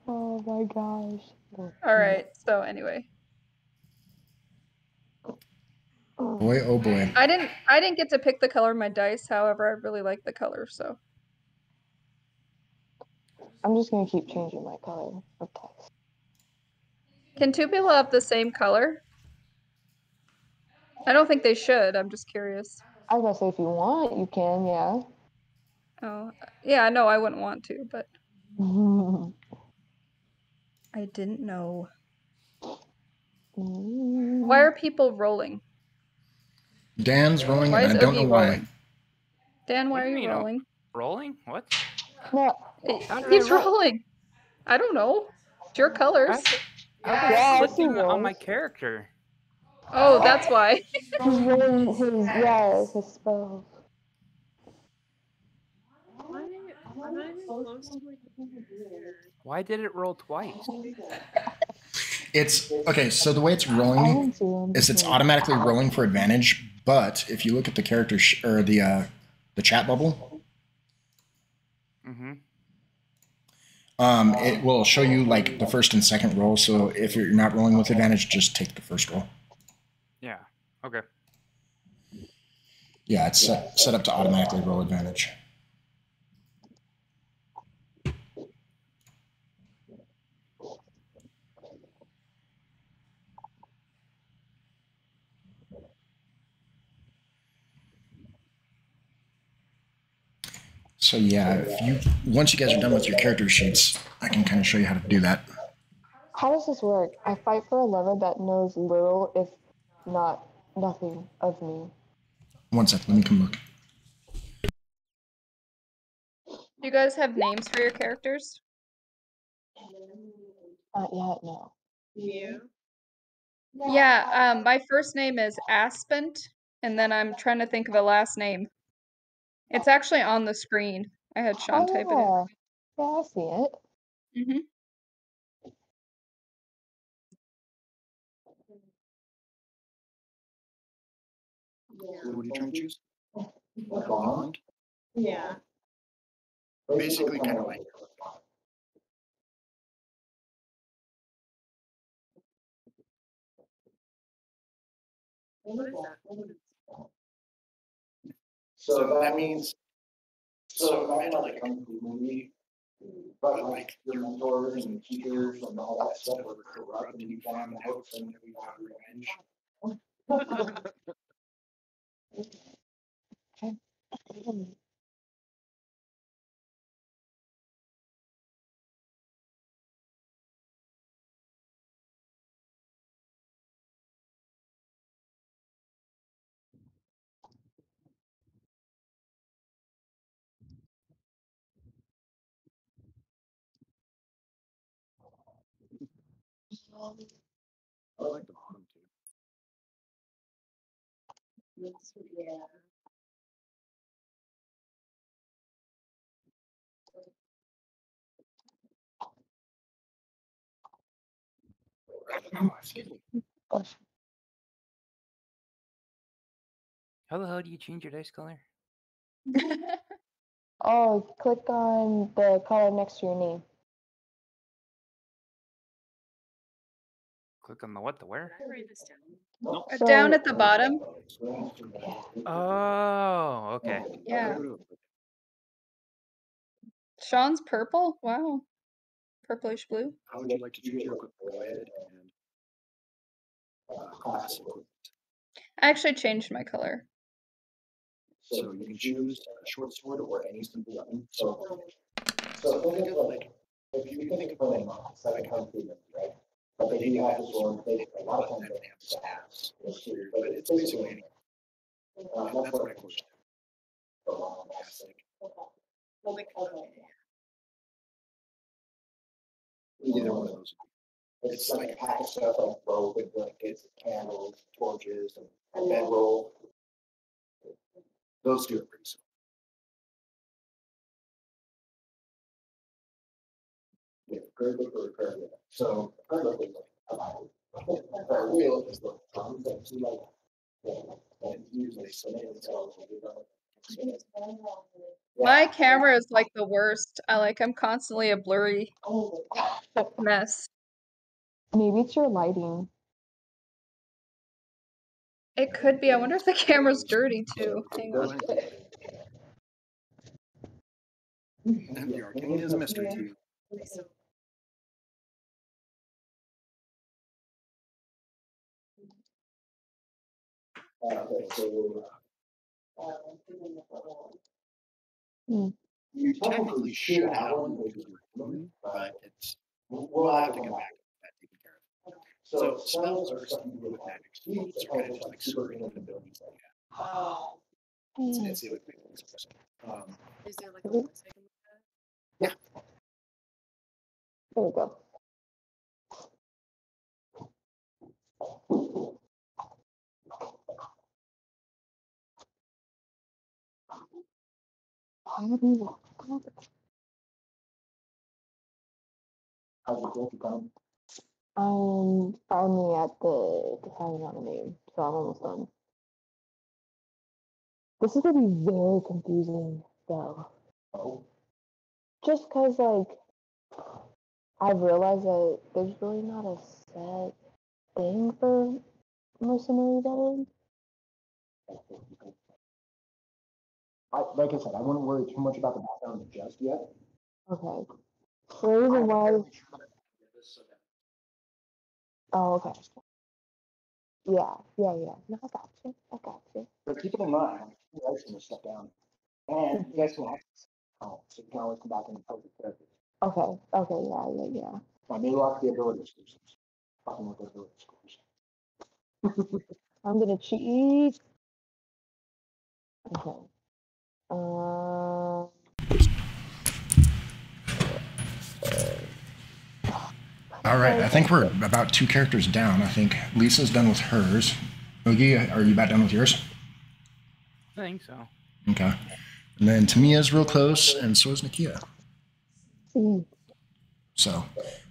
Oh my gosh. All right. So anyway, Boy, oh boy. I didn't get to pick the color of my dice. However, I really like the color, so I'm just gonna keep changing my color of text. can 2 people have the same color? I don't think they should. I'm just curious. I was gonna say if you want, you can, yeah. Oh, yeah. No, I wouldn't want to, but I didn't know. Why are people rolling? Dan's rolling, Why and is I don't Oogie know why. rolling? Dan, why What are do you you mean, rolling? Rolling? What? No. How did He's I roll? rolling. I don't know. It's your colors. I Yeah, I was see clicking on rolls. my character. Oh, that's why. He's rolling his spells. Why did it roll twice? It's okay. So the way it's rolling is it's automatically rolling for advantage. But if you look at the character or the chat bubble, it will show you like the first and second roll. So if you're not rolling with advantage, just take the first roll. Yeah. Okay. Yeah, it's set up to automatically roll advantage. So yeah, once you guys are done with your character sheets, I can kind of show you how to do that. How does this work? I fight for a lover that knows little, if not nothing, of me. One sec, let me come look. Do you guys have names for your characters? Not yet, no. Yeah, my first name is Aspent, and then I'm trying to think of a last name. It's actually on the screen. I had Sean type it in. Yeah, I see it. Mm-hmm. What are you trying to choose? Like bond? Yeah. Basically, kind of like. What is that? So that means, so I know like a movie, but like your mentors and teachers and all that stuff were corrupt, and you found out, and we got revenge. I like the bottom too. Yeah. Oh, excuse me. How the hell do you change your dice color? Oh, click on the color next to your name. Click on the what, the where? I write this down. Nope. Down at the bottom. Oh, okay. Yeah. Sean's purple? Wow. Purplish blue. How would you like to choose your red and class equipment? I actually changed my color. So you can choose a short sword or any simple weapon. So think of like, if you think of like like how you right? But they do have the sword, they a lot of times they have staffs. But it's basically anything. That's what I call it. Either one of those. It's like a pack of stuff like rope and blankets, candles, torches, and bedroll. Those two are pretty simple. Yeah, curve look or curve look. So curve look is like a wheel is the drums that you like. And usually My camera is like the worst. I'm constantly a blurry mess. Maybe it's your lighting. It could be. I wonder if the camera's dirty too. Hang on. And the arcane is a mystery to you. You technically should have one, which is room, but we'll have to come back to that taken care of. So spells are stuff you do with magic. Feats are kind of just like superhuman abilities that you have. Oh. It's the other thing. Is there like a voice I can look at? Yeah. There we go. How's it going? I'm finally at the deciding on a name, so I'm almost done. This is gonna be very confusing, though. Oh. Just cause like I've realized that there's really not a set thing for mercenary veterans. like I said, I wouldn't worry too much about the background just yet. Okay. The reason why. Oh, okay. Yeah. No, I got you. But keep it in mind, you guys can just step down. And you guys can access. Oh, so you can always come back and help the characters. Okay. Yeah. Now, maybe we'll have the ability scores. Fucking with the ability scores. I'm gonna cheat. Okay. All right, I think we're about 2 characters down. I think Lisa's done with hers. Oogie, are you about done with yours? I think so. Okay. And then Tamiya's real close, and so is Nakia. So,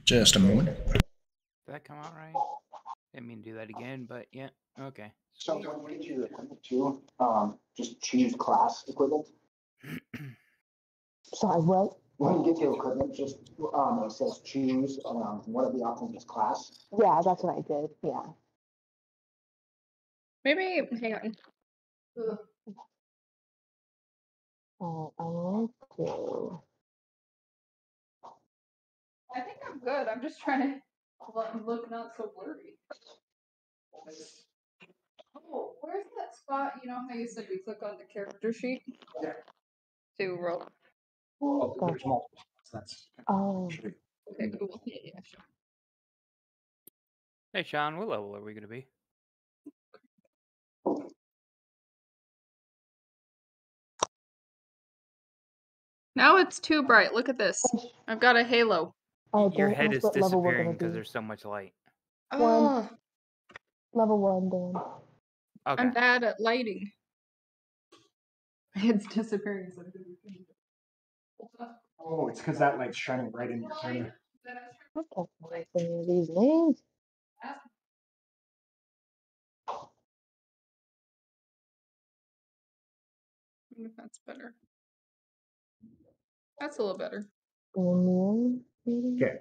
just a moment. Did that come out right? Didn't mean to do that again, but yeah, okay. So when you get to your equipment too, just choose class equipment. Sorry, what? When you get to equipment, just it says choose one of the options is class. Yeah, that's what I did. Yeah. Maybe hang on. I want to. I think I'm good. I'm just trying to look not so blurry. Oh, where's that spot? You know how you said you click on the character sheet? Yeah. To roll. Oh, there's multiple. That's Okay, cool. Yeah, sure. Hey, Sean, what level are we going to be? Now it's too bright. Look at this. I've got a halo. Your head is what level we're disappearing gonna because be. there's so much light. Oh, Level 1, Dan. Okay. I'm bad at lighting. It's disappearing. Oh, it's because that light's shining right in your camera. I can't remember any of these names. That's better. That's a little better. Okay.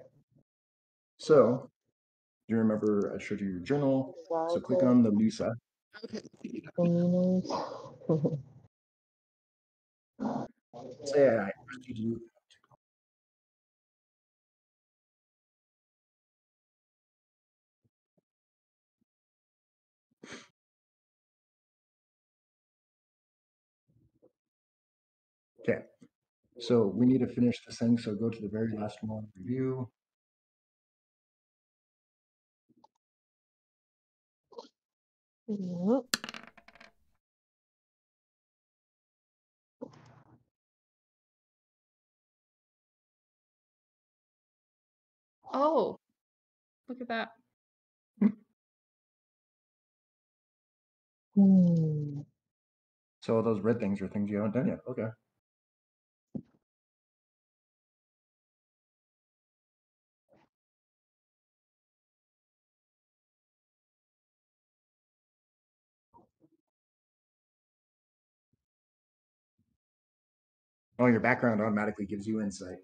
So, do you remember I showed you your journal? So click on the Musa. Say I asked you to do. Okay. So we need to finish this thing. So go to the very last one, review. Oh, look at that. So those red things are things you haven't done yet. Okay. Oh, your background automatically gives you insight.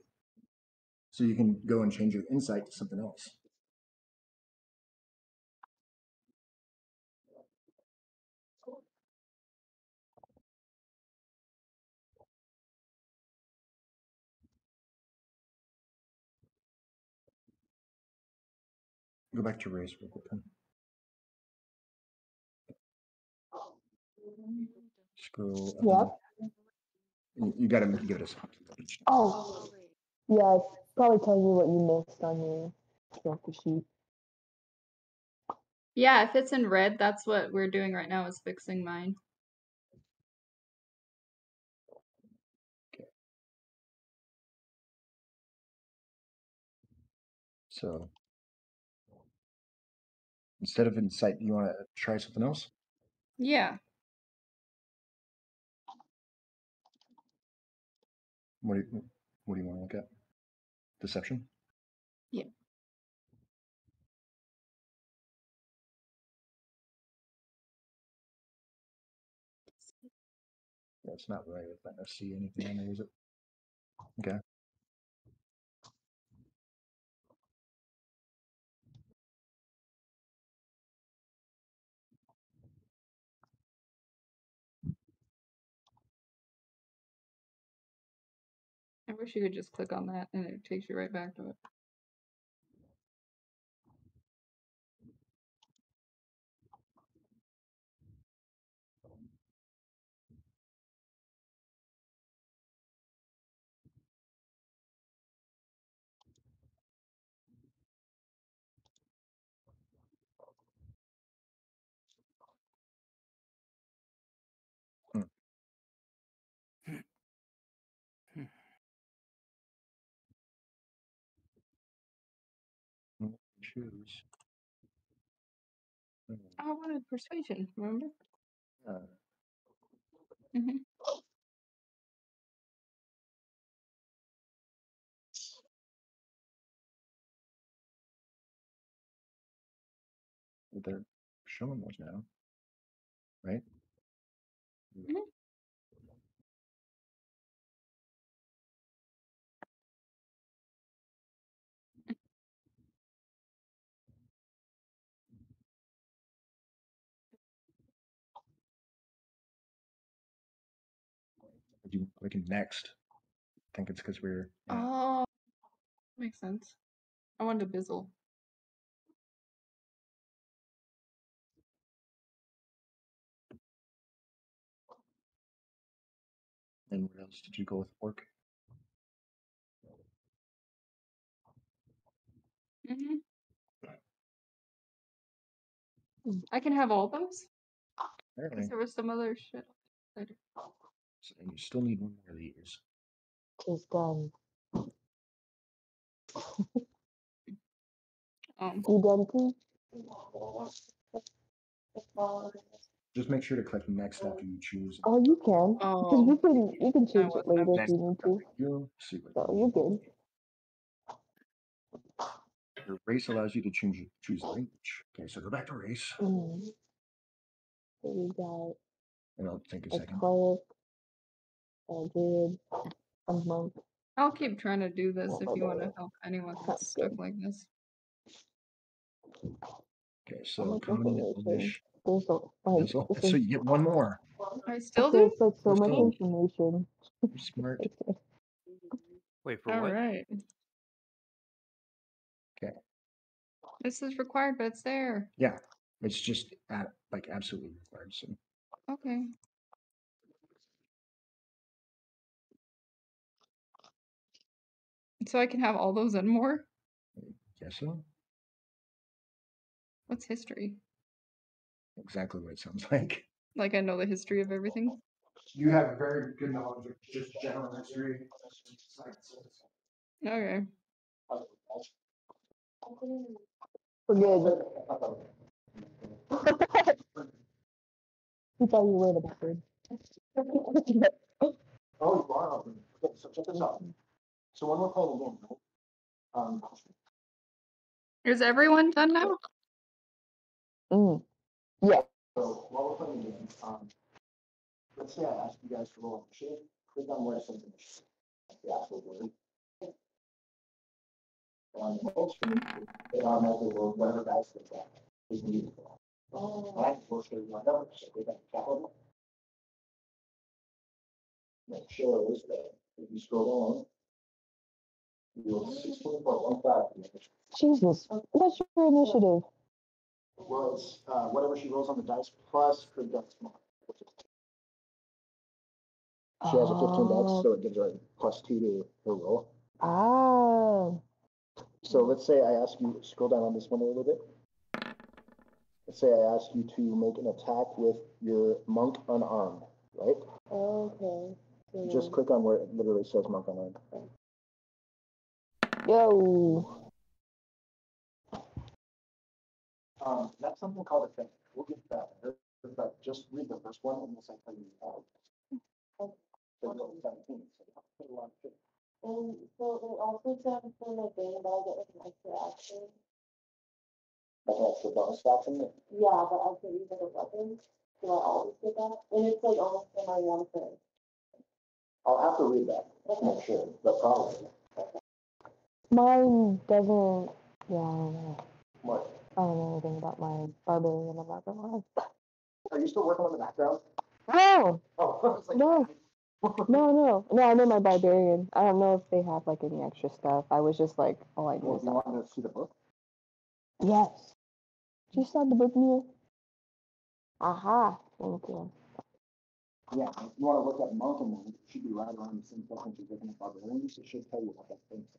So you can go and change your insight to something else. Go back to race real quick. Scroll. Yep. You got to give it a second. Oh, yeah, it's probably telling you what you missed on your character sheet. Yeah, if it's in red, that's what we're doing right now is fixing mine. So instead of insight, you want to try something else? Yeah. What do you want to look at? Deception? Yeah. That's not right. If I see anything on there, is it? Okay. wish you could just click on that and it takes you right back to it. Choose. I wanted persuasion, remember? Uh, Mm-hmm. they're showing those now, right? Mhm. If you click next, I think it's because we're. Yeah. Oh, makes sense. I wanted a bizzle. And where else did you go with work? Mm-hmm. I can have all those? Apparently. Because there was some other shit later. So you still need one more of these. Tis done. You done too? Just make sure to click next after you choose. Oh, you can. Because Oh. you can change it later if Next you need to. after you see what. So you're good. Your race allows you to choose language. Okay, so go back to race. Mm. So we got And I'll take a a second. cleric, a druid, a monk. I'll keep trying to do this if you want to Okay. help anyone Sounds that's stuck good. like this. Okay, How so much common information? English. There's like So this you is, get one more. I still okay, do? it's like so You're much still- information. You're smart. Wait, for All what? right. Okay. This is required, but it's there. Yeah, it's just like absolutely required. So Okay. So I can have all those and more? guess so. What's history? Exactly what it sounds like. Like I know the history of everything? You have very good knowledge of just general history. Okay. We're good. He thought you were the bastard. Oh, wow. Okay, so check this out. So when we're playing a game, Is everyone done now? Mm. Yeah. so while we're playing a game, let's say I ask you guys to roll initiative. Click on where it says initiative. The actual word. On the whole screen, it automatically will whatever dice that's that is needed. Alright, we'll show you one number, so click on capital. Make sure it is there. If you scroll down, you'll see 16.15. Jesus. What's your initiative? Well, it's whatever she rolls on the dice plus her dex mark. She has a 15 dex, so it gives her a +2 to her roll. Ah. So let's say I ask you, scroll down on this one a little bit. Let's say I ask you to make an attack with your monk unarmed, right? Okay. Just click on where it literally says monk unarmed. Yo. That's something called a thing. We'll get that. But just read the first one and we'll say how you And so it also sounds for my game, but I get like an extra action. Like an extra bonus action? Yeah, but I can use like a weapon. Do I always get that? And it's like almost in my one thing. I'll have to read that to make sure, but probably. Mine doesn't. Yeah, I don't know. What? I don't know anything about my barbarian. I'm not gonna lie. Are you still working on the background? No. Oh, I was like, No. No, I know my barbarian. I don't know if they have like any extra stuff. I was just like, oh, I do. You want to see the book? Yes. Do you start the book, Mia? Aha. Thank you. Yeah, if you want to look at mountain land, it should be right around the same second you're looking at barbarians. It should tell you what that thing is.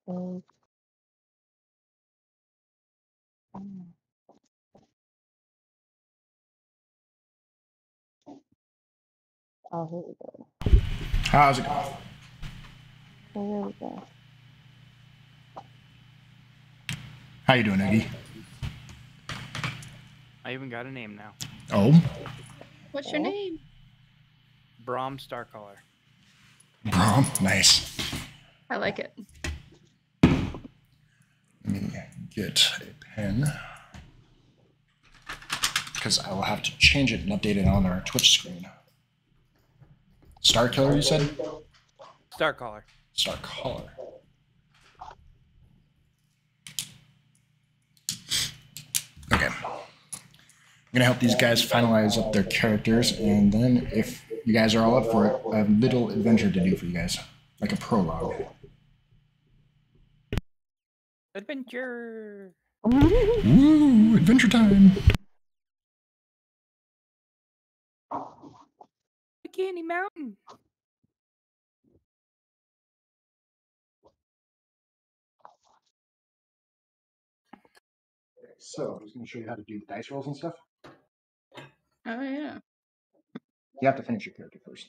Um, oh, here we go. How's it going? Oh, there we go. How you doing, Iggy? I even got a name now. Oh, What's your name? Brahm Starcaller. bro, nice. I like it. Let me get a pen because I will have to change it and update it on our Twitch screen. Star Killer, you said? Starcaller. Star Caller. Okay. I'm going to help these guys finalize up their characters, and then if you guys are all up for it, I have a little adventure to do for you guys, like a prologue. Adventure. Woo! Adventure time! The Candy Mountain. So, I'm just going to show you how to do the dice rolls and stuff. Oh yeah. You have to finish your character first.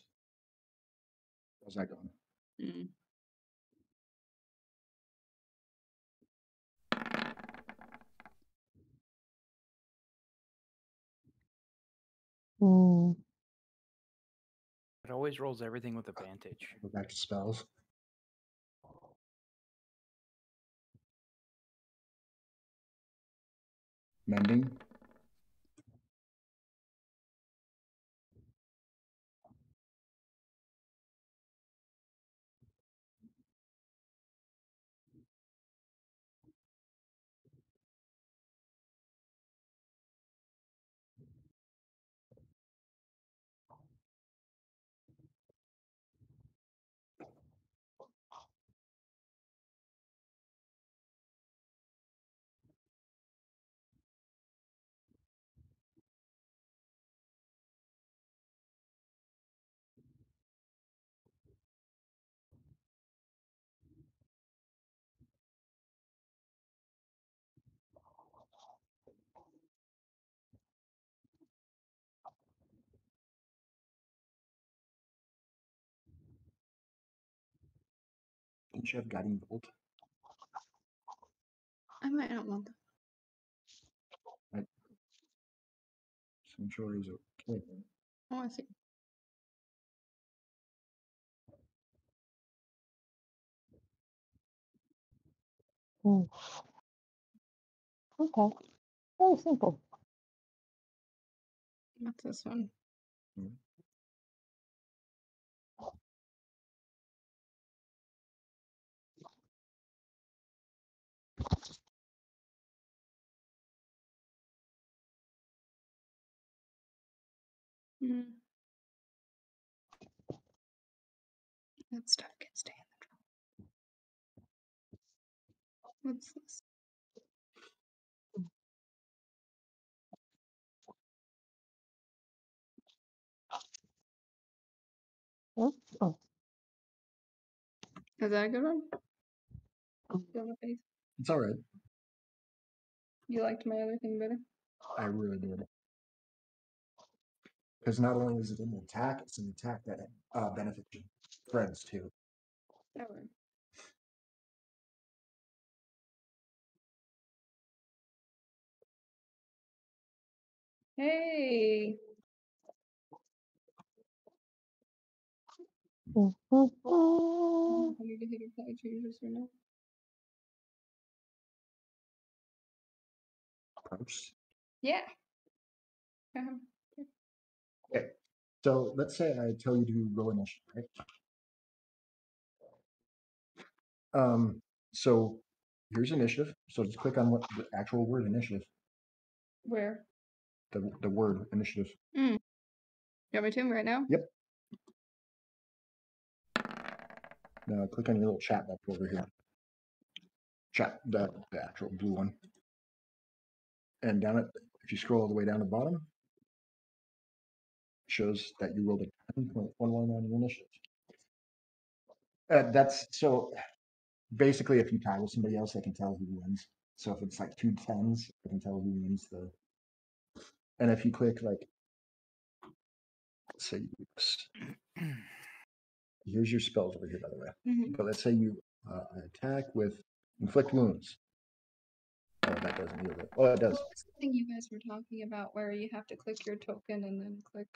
How's that going? Mm. Hmm. It always rolls everything with advantage. Go back to spells. Mending. Didn't you have Guiding Bolt? I might not want that. So I'm sure he's okay. Oh, I see. Hmm. Okay. Very simple. What's this one? Mm. That stuff can stay in the drawer. What's this? Hmm? Oh. Is that a good one? Go on the face. It's all right. You liked my other thing better? I really did. Because not only is it an attack, it's an attack that benefits your friends too. That one. Hey. Hmm. I need to hit apply changes or not. Approach. Yeah. Okay. So let's say I tell you to roll initiative, right? So here's initiative. So just click on what the actual word initiative. Where? The word initiative. Mm. You want me to right now? Yep. Now click on your little chat box over here. Chat, the actual blue one. And down at, if you scroll all the way down to the bottom, it shows that you rolled a 10.11 on your initiative. That's so basically if you tie with somebody else, they can tell who wins. So if it's like 2 10s, they can tell who wins the. And if you click like, let's say you do this. Here's your spells over here, by the way. Mhm. But let's say you attack with inflict wounds. Oh, that doesn't either. Oh, it does. What was the thing you guys were talking about where you have to click your token and then click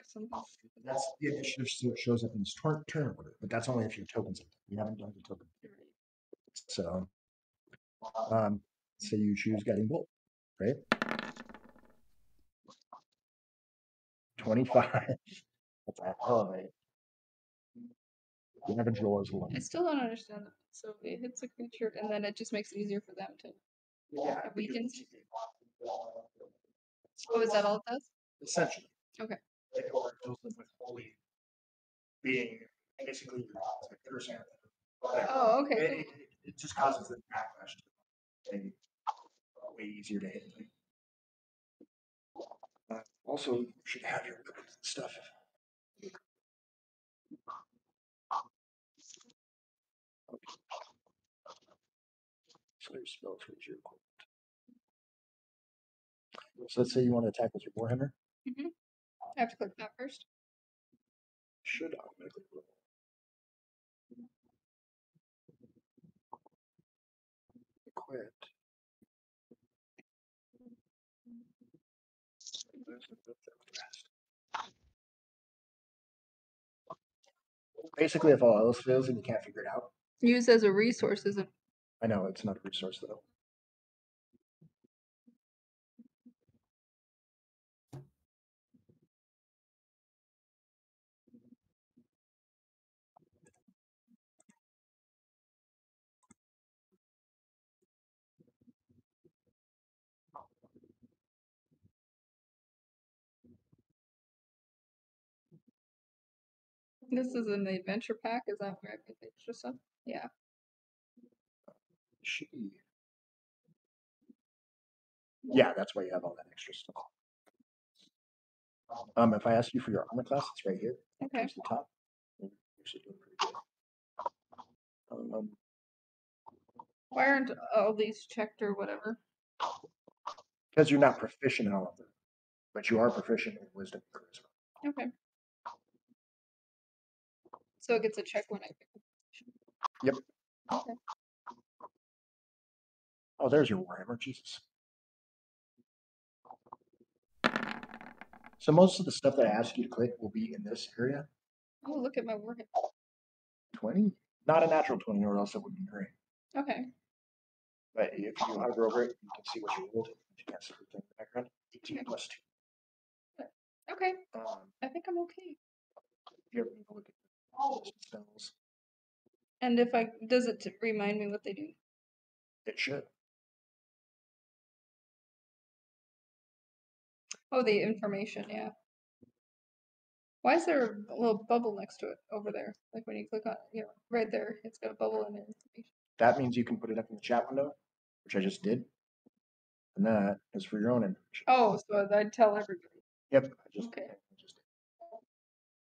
something? That's the initiative, so it shows up in this turn order, but that's only if your token's up. We haven't done the token. So, say you choose Guiding Bolt, right? 25. That's a hell of a. You have a draw as well. I still don't understand that. So it hits a creature and then it just makes it easier for them to. Yeah, It weakens. Oh, is that all it does? essentially. Okay. It fills them with holy being basically your person. Oh, okay. It just causes them backlash to be way easier to hit. Also, you should have your stuff. So your spell trees your equipment. So let's say you want to attack with your Warhammer. Mm-hmm. I have to click that first. Should automatically roll. Equipped. Basically, if all else fails and you can't figure it out. Use as a resource, isn't. I know it's not a resource though. This is in the adventure pack. Is that where I put the extra stuff? Yeah. Should be. Yeah, that's why you have all that extra stuff. If I ask you for your armor class, it's right here. Okay. Towards the top. You're actually doing pretty good. Why aren't all these checked or whatever? Because you're not proficient in all of them, but you are proficient in wisdom and charisma. Okay. So it gets a check when I pick it. Yep. Okay. Oh, there's your Warhammer, Jesus. So most of the stuff that I ask you to click will be in this area. Oh, look at my warhead. 20? Not a natural 20, or else it would be green. Okay. But if you hover over it, you can see what you rolled. If you can't see everything in the background, 18 plus 2. Okay. I think I'm okay. If you ever need to look at spells, And if I does it remind me what they do? it should. Oh, the information, yeah. Why is there a little bubble next to it over there? Like when you click on it, yeah, right there, it's got a bubble in the information. That means you can put it up in the chat window, which I just did. And that is for your own information. Oh, so I'd tell everybody. Yep. I just Okay. did.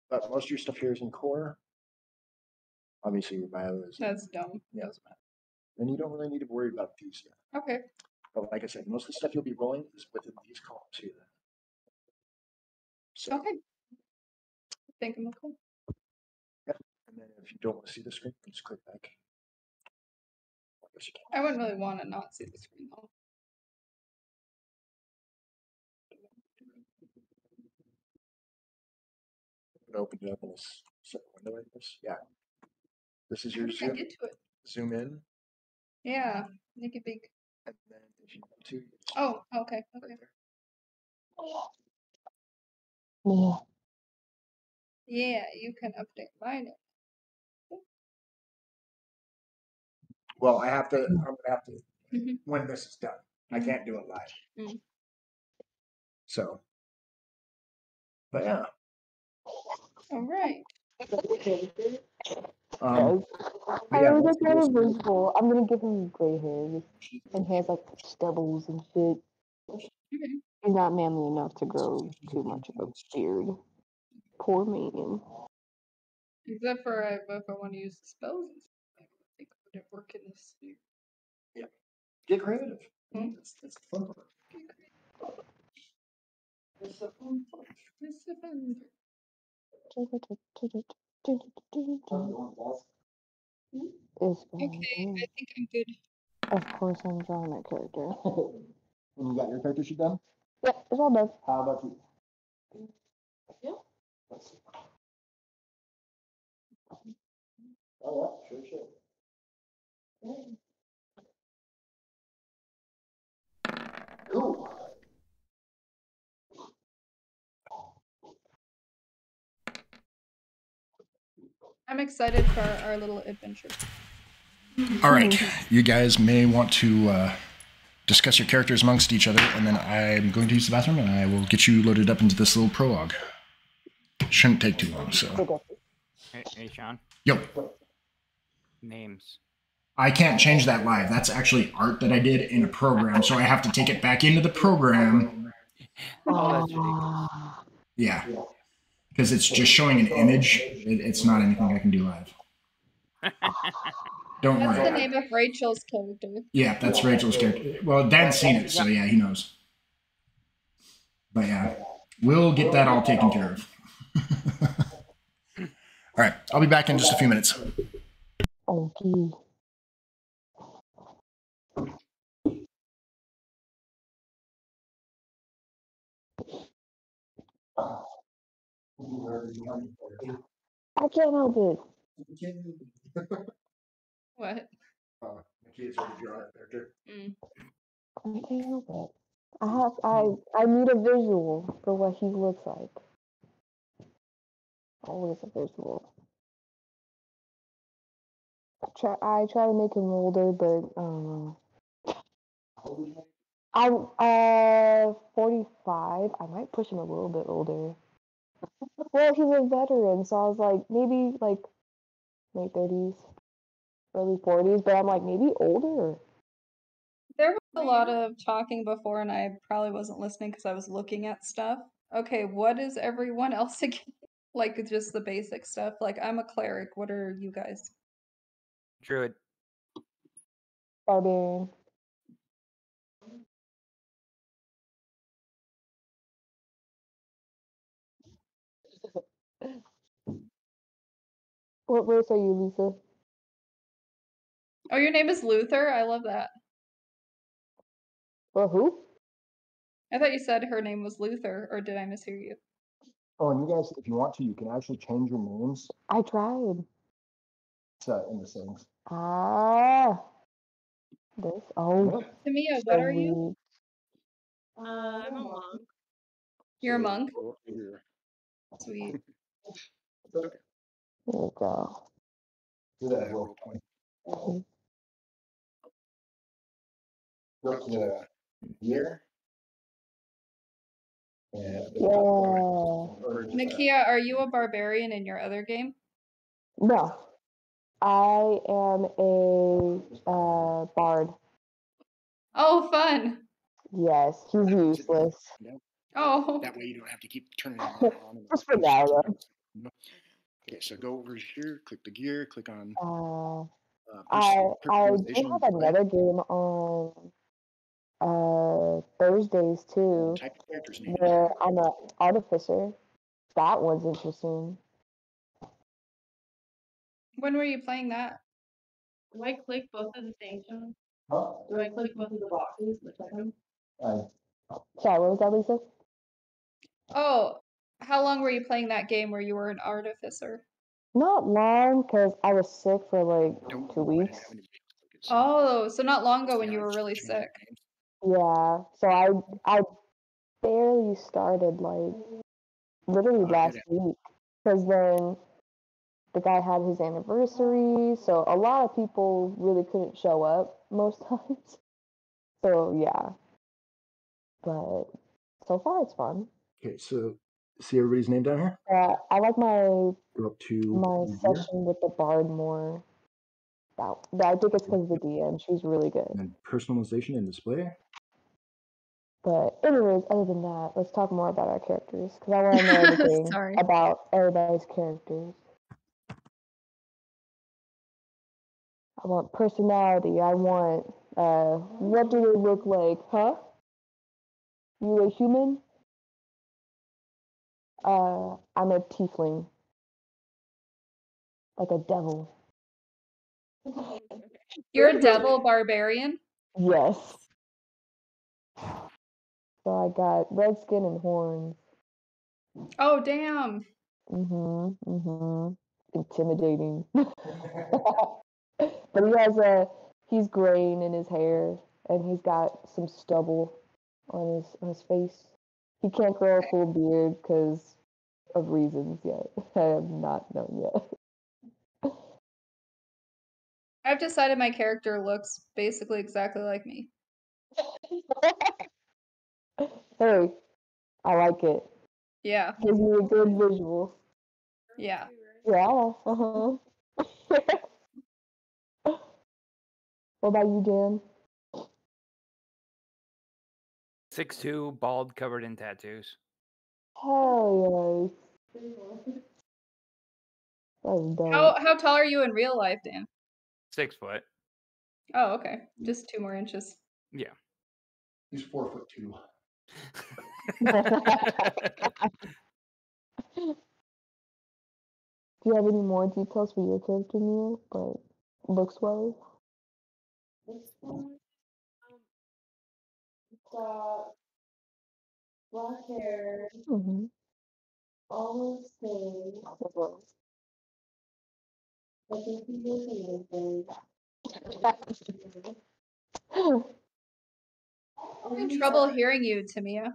But most of your stuff here is in core. Obviously, your bio is. That's dumb. Yeah. And you don't really need to worry about these yet. Okay. But like I said, most of the stuff you'll be rolling is within these columns here. So, Okay. I think I'm okay. yep. And then if you don't want to see the screen, just click back. I guess you I wouldn't really want to not see the screen though. can open it up in a separate window like this. Yeah. This is How your did I zoom. get to it? Zoom in. Yeah. Make it big. And then if you want to, you just Oh, okay. right Okay. there. Yeah. Yeah, you can update mine. Well, I'm gonna have to Mhm. when this is done. I Mhm. can't do it live. Mm. So But yeah. All right. Um, I yeah, was that's like kind of vengeful. I'm gonna give him gray hairs, and he has like stubbles and shit. Okay. He's not manly enough to grow too much of a beard. Poor man. Except for if I want to use the spells, I don't think it would work in this sphere. get creative. Hmm? That's the fun part. It's the fun part. It's the fun part. It's Okay, I think I'm good. Of course, I'm drawing my character. And you got your character sheet done? Yep, it's all done. How about you? Oh, yeah, sure. Cool. I'm excited for our little adventure. All right, you guys may want to discuss your characters amongst each other, and then I'm going to use the bathroom, and I will get you loaded up into this little prologue. Shouldn't take too long, so. Hey, Sean. Yo, Names. I can't change that live. That's actually art that I did in a program, so I have to take it back into the program. Oh, that's ridiculous. Yeah, because it's just showing an image. It's not anything I can do live. Don't That's worry. the name of Rachel's character. Yeah, that's Rachel's character. Well, Dan's seen it, so yeah, he knows. But yeah, we'll get that all taken care of. All right, I'll be back in just a few minutes. Okay. I can't help it. What? My kids already drawn that character. I can't help it. I need a visual for what he looks like. Always a visual. I try to make him older, but I'm 45. I might push him a little bit older. Well, he's a veteran, so I was like maybe like late 30s, early 40s, but I'm like maybe older. There was a lot of talking before, and I probably wasn't listening because I was looking at stuff. Okay, what is everyone else again? Like just the basic stuff. Like I'm a cleric. What are you guys? Druid. Barbarian. What race are you, Lisa? Oh, your name is Luther? I love that. Well, who? I thought you said her name was Luther, or did I mishear you? Oh, and you guys, if you want to, you can actually change your names I tried. in the settings. Ah. This. Oh. Tamia, what are you? I'm a monk. You're a monk? Here. Sweet. There you go. Do that roll 20. Go to the year. And Yeah. Nakia, are you a barbarian in your other game? No. I am a bard. Oh, fun. Yes, he's useless. Oh. That way you don't have to keep turning it on and Just for now, though. Okay, so go over here, click the gear, click on I did personalization, have another game on Thursdays too, type your character's name. where I'm an artificer. That one's interesting. When were you playing that? Do I click both of the things, Sean? Huh? Do I click both of the boxes? Which I can? Sorry, what was that, Lisa? Oh, how long were you playing that game where you were an artificer? Not long, because I was sick for like 2 weeks. Oh, so not long ago when you were really sick. Yeah, so I barely started like literally last week, because then the guy had his anniversary, so a lot of people really couldn't show up most times. So yeah, but so far it's fun. Okay, so see everybody's name down here? I like my Go up to my Vindara. session with the bard more. I think it's because of the DM. She's really good. And then personalization and display. But anyways, other than that, let's talk more about our characters because I want to know everything Sorry. about everybody's characters. I want personality. I want what do they look like? Huh? You a human? I'm a tiefling. Like a devil. You're a devil barbarian? Yes. So I got red skin and horns. Oh, damn. Intimidating. But he's graying in his hair and he's got some stubble on his face. He can't grow a full beard because of reasons yet. I have not known yet. I've decided my character looks basically exactly like me. Hey, I like it. Yeah. Gives me a good visual. Yeah. Yeah. What about you, Dan? 6'2", bald, covered in tattoos. Hell yes. That's dope. How tall are you in real life, Dan? 6 foot. Oh, okay. Just 2 more inches. Yeah. He's 4'2". Do you have any more details for your character, Mia? Like, looks-wise? Got black hair, Mm-hmm. almost same. I think he was amazing. I'm having trouble hearing you, Tamia.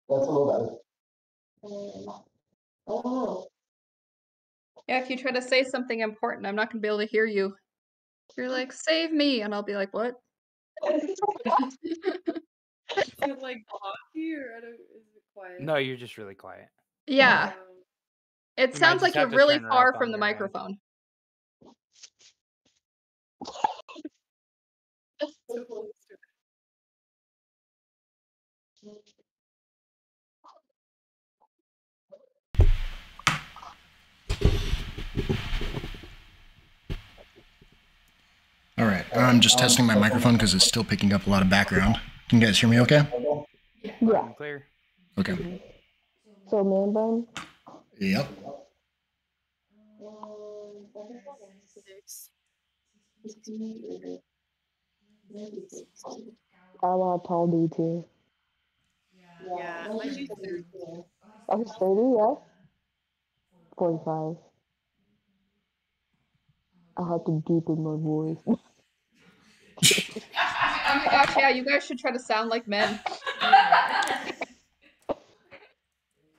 That's a little Oh, Yeah, if you try to say something important, I'm not going to be able to hear you. You're like, save me. And I'll be like, what? is it like blocky or is it quiet? No, you're just really quiet. Yeah. It You might sounds like just have you're to really turn her far up on from the your end. microphone. So close to All right, I'm just testing my microphone because it's still picking up a lot of background. Can you guys hear me okay? Yeah. Clear. Okay. So, man bun? Yep. I want a tall dude too. Yeah, might be 30. I was 30, yeah? 45. I'll have to deepen my voice. Oh my gosh, yeah, you guys should try to sound like men.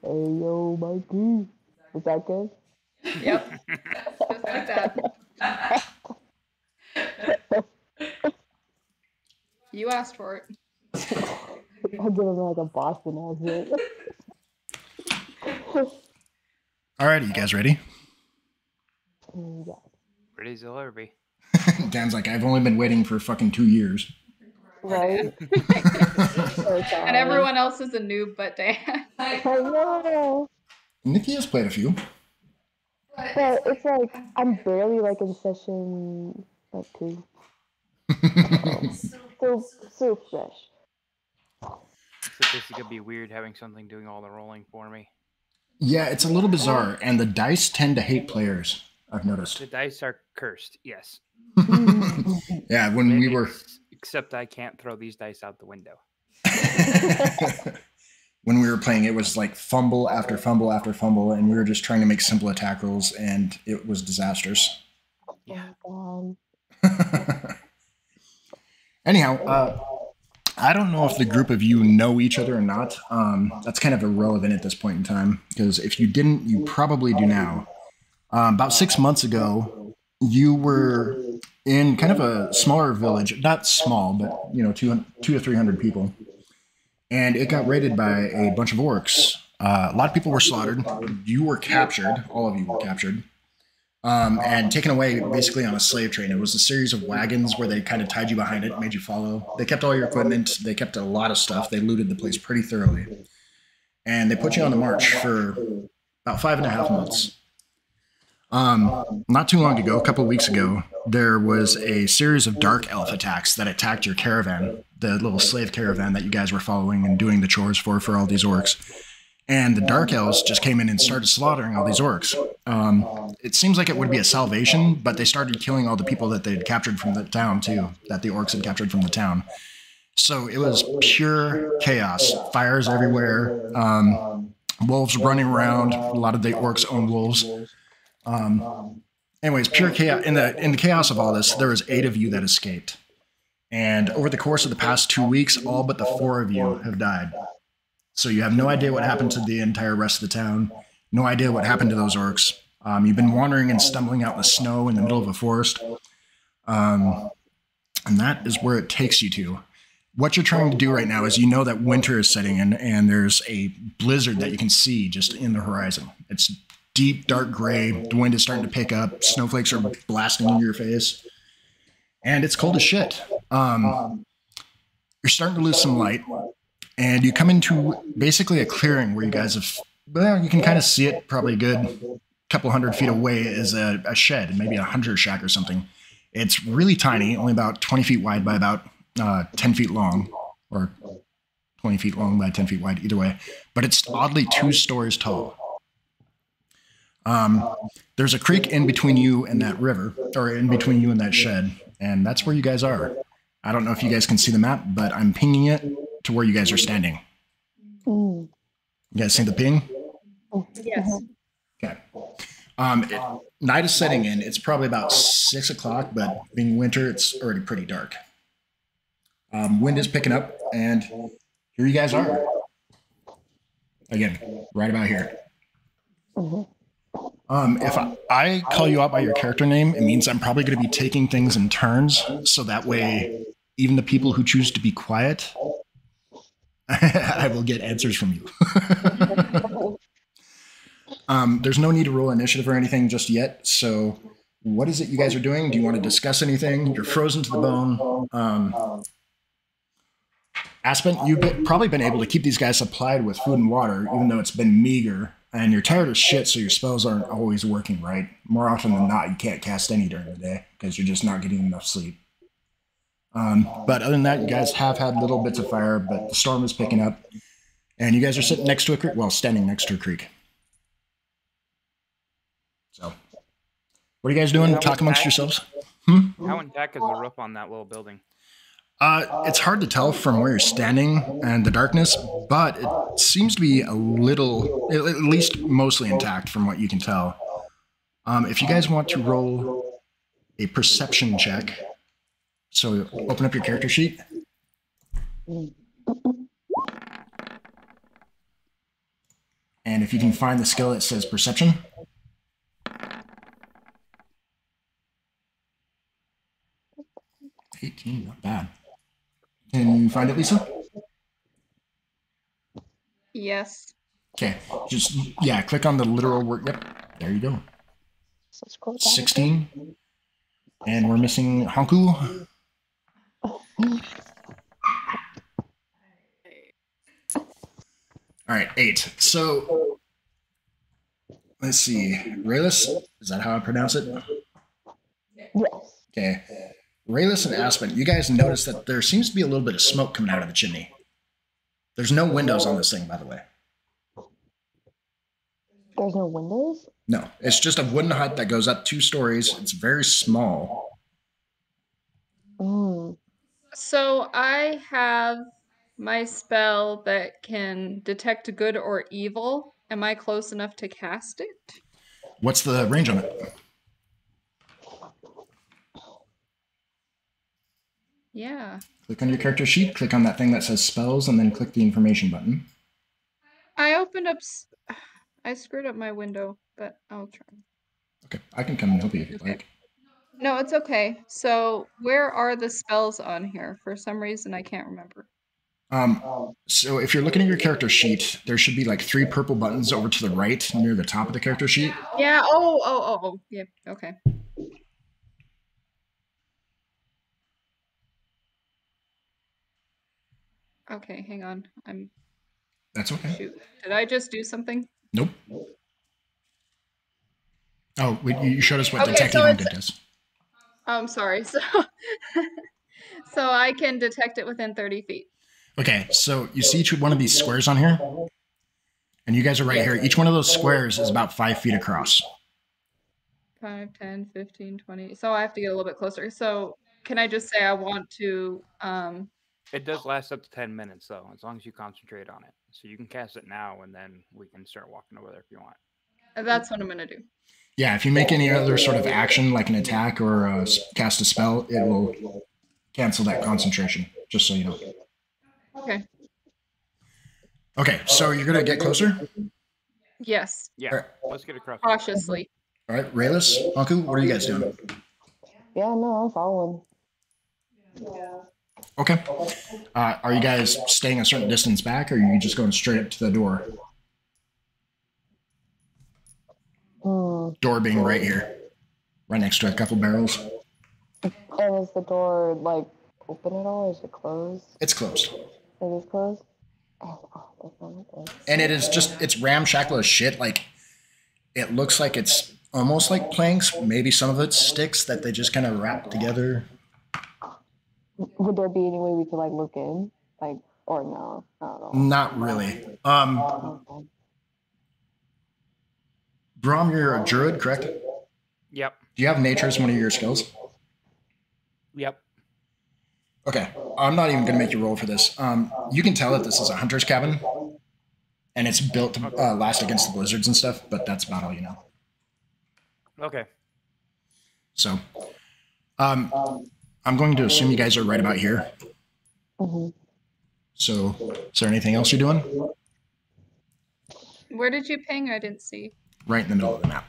Hey, yo, Mikey. Is that good? Yep. Just like that. You asked for it. I'll give him like a Boston accent. All right, you guys ready? Yeah. Ready as they'll ever be. Dan's like, I've only been waiting for fucking 2 years. Right? And everyone else is a noob but Dan. I know. Nikki has played a few. But it's like, I'm barely like in session like 2. So fresh. Except this is gonna be weird having something doing all the rolling for me. Yeah, it's a little bizarre, and the dice tend to hate players, I've noticed. The dice are cursed, yes. Yeah, when we were... Except I can't throw these dice out the window. When we were playing, it was like fumble after fumble after fumble, and we were just trying to make simple attack rolls, and it was disastrous. Yeah. Anyhow, I don't know if the group of you know each other or not. That's kind of irrelevant at this point in time, because if you didn't, you probably do now. About 6 months ago, you were in kind of a smaller village, not small, but 200 to 300 people, and it got raided by a bunch of orcs. A lot of people were slaughtered. You were captured. All of you were captured. And taken away basically on a slave train. It was a series of wagons where they kind of tied you behind it, made you follow. They kept all your equipment. They kept a lot of stuff. They looted the place pretty thoroughly. And they put you on the march for about 5.5 months. Not too long ago, a couple of weeks ago, there was a series of dark elf attacks that attacked your caravan, the little slave caravan that you guys were following and doing the chores for all these orcs. And the dark elves just came in and started slaughtering all these orcs. It seems like it would be a salvation, but they started killing all the people that they had captured from the town too, that the orcs had captured from the town. So it was pure chaos. Fires everywhere. Wolves running around. A lot of the orcs own wolves. Anyways, pure chaos. In the chaos of all this, there was 8 of you that escaped. And over the course of the past 2 weeks, all but the 4 of you have died. So you have no idea what happened to the entire rest of the town. No idea what happened to those orcs. You've been wandering and stumbling out in the snow in the middle of a forest. And that is where it takes you to. What you're trying to do right now is you know that winter is setting in and there's a blizzard that you can see just in the horizon. It's deep, dark gray. The wind is starting to pick up. Snowflakes are blasting into your face. And it's cold as shit. You're starting to lose some light. And you come into basically a clearing where you guys have, well, you can kind of see it probably a good couple hundred feet away is a shed, maybe a hunter shack or something. It's really tiny, only about 20 feet wide by about 10 feet long, or 20 feet long by 10 feet wide, either way. But it's oddly 2 stories tall. There's a creek in between you and that river, or in between you and that shed, and that's where you guys are. I don't know if you guys can see the map, but I'm pinging it to where you guys are standing. You guys see the ping? Yes. Okay. Night is setting in. It's probably about 6 o'clock, but being winter, it's already pretty dark. Wind is picking up, and here you guys are. Again, right about here. If I call you out by your character name, it means I'm probably going to be taking things in turns, so that way even the people who choose to be quiet, I will get answers from you. There's no need to roll initiative or anything just yet, so what is it you guys are doing? Do you want to discuss anything? You're frozen to the bone. Aspen, you've probably been able to keep these guys supplied with food and water, even though it's been meager, and you're tired as shit, so your spells aren't always working right. More often than not, you can't cast any during the day, because you're just not getting enough sleep. But other than that, you guys have had little bits of fire, but the storm is picking up, and you guys are sitting next to a creek, well, standing next to a creek. So, what are you guys doing? Talk amongst yourselves. How intact is the roof on that little building? It's hard to tell from where you're standing and the darkness, but it seems to be a little, at least mostly intact from what you can tell. If you guys want to roll a perception check, so open up your character sheet. And if you can find the skill that says perception. $18, not bad. Can you find it, Lisa? Yes. Okay, just, yeah, click on the literal word. Yep, there you go. So scroll down. 16. And we're missing Hanku. All right, 8. So, let's see. Rayless, is that how I pronounce it? Yes. Okay. Rayless and Aspen, you guys notice that there seems to be a little bit of smoke coming out of the chimney. There's no windows on this thing, by the way. There's no windows? No, it's just a wooden hut that goes up 2 stories. It's very small. So I have my spell that can detect good or evil. Am I close enough to cast it? What's the range on it? Yeah. Click on your character sheet, click on that thing that says spells, and then click the information button. I opened up... I screwed up my window, but I'll try. Okay, I can come and help you if you'd like. No, it's okay. So where are the spells on here? For some reason, I can't remember. So if you're looking at your character sheet, there should be like 3 purple buttons over to the right near the top of the character sheet. Yeah. Oh. Yep. Okay. Okay. Hang on. That's okay. Shoot. Did I just do something? Nope. Oh, you showed us what Okay, detect so evil good does. I'm sorry. So, so I can detect it within 30 feet. Okay, so you see each one of these squares on here? And you guys are right here. Each one of those squares is about 5 feet across. 5, 10, 15, 20. So I have to get a little bit closer. So can I just say I want to... It does last up to 10 minutes, though, as long as you concentrate on it. So you can cast it now, and then we can start walking over there if you want. That's what I'm going to do. Yeah, if you make any other sort of action, like an attack or cast a spell, it will cancel that concentration, just so you know. Okay. Okay, so you're going to get closer? Yes. Yeah, let's get across. Cautiously. All right, Rayless, Anku, what are you guys doing? Yeah, no, I'm following. Okay. Are you guys staying a certain distance back, or are you just going straight up to the door? Door being right here, right next to a couple barrels. And is the door, like, open at all, or is it closed? It's closed. It is closed? And it is just, it's ramshackle as shit. Like, it looks like it's almost like planks. Maybe some of it's sticks that they just kind of wrap together. Would there be any way we could, like, look in? Like, or no? I don't know. Not really. Brom, you're a druid, correct? Yep. Do you have nature as one of your skills? Yep. Okay, I'm not even going to make you roll for this. You can tell that this is a hunter's cabin, and it's built to last against the blizzards and stuff, but that's about all you know. Okay. So, I'm going to assume you guys are right about here. Mm-hmm. So, is there anything else you're doing? Where did you ping? I didn't see. Right in the middle of the map.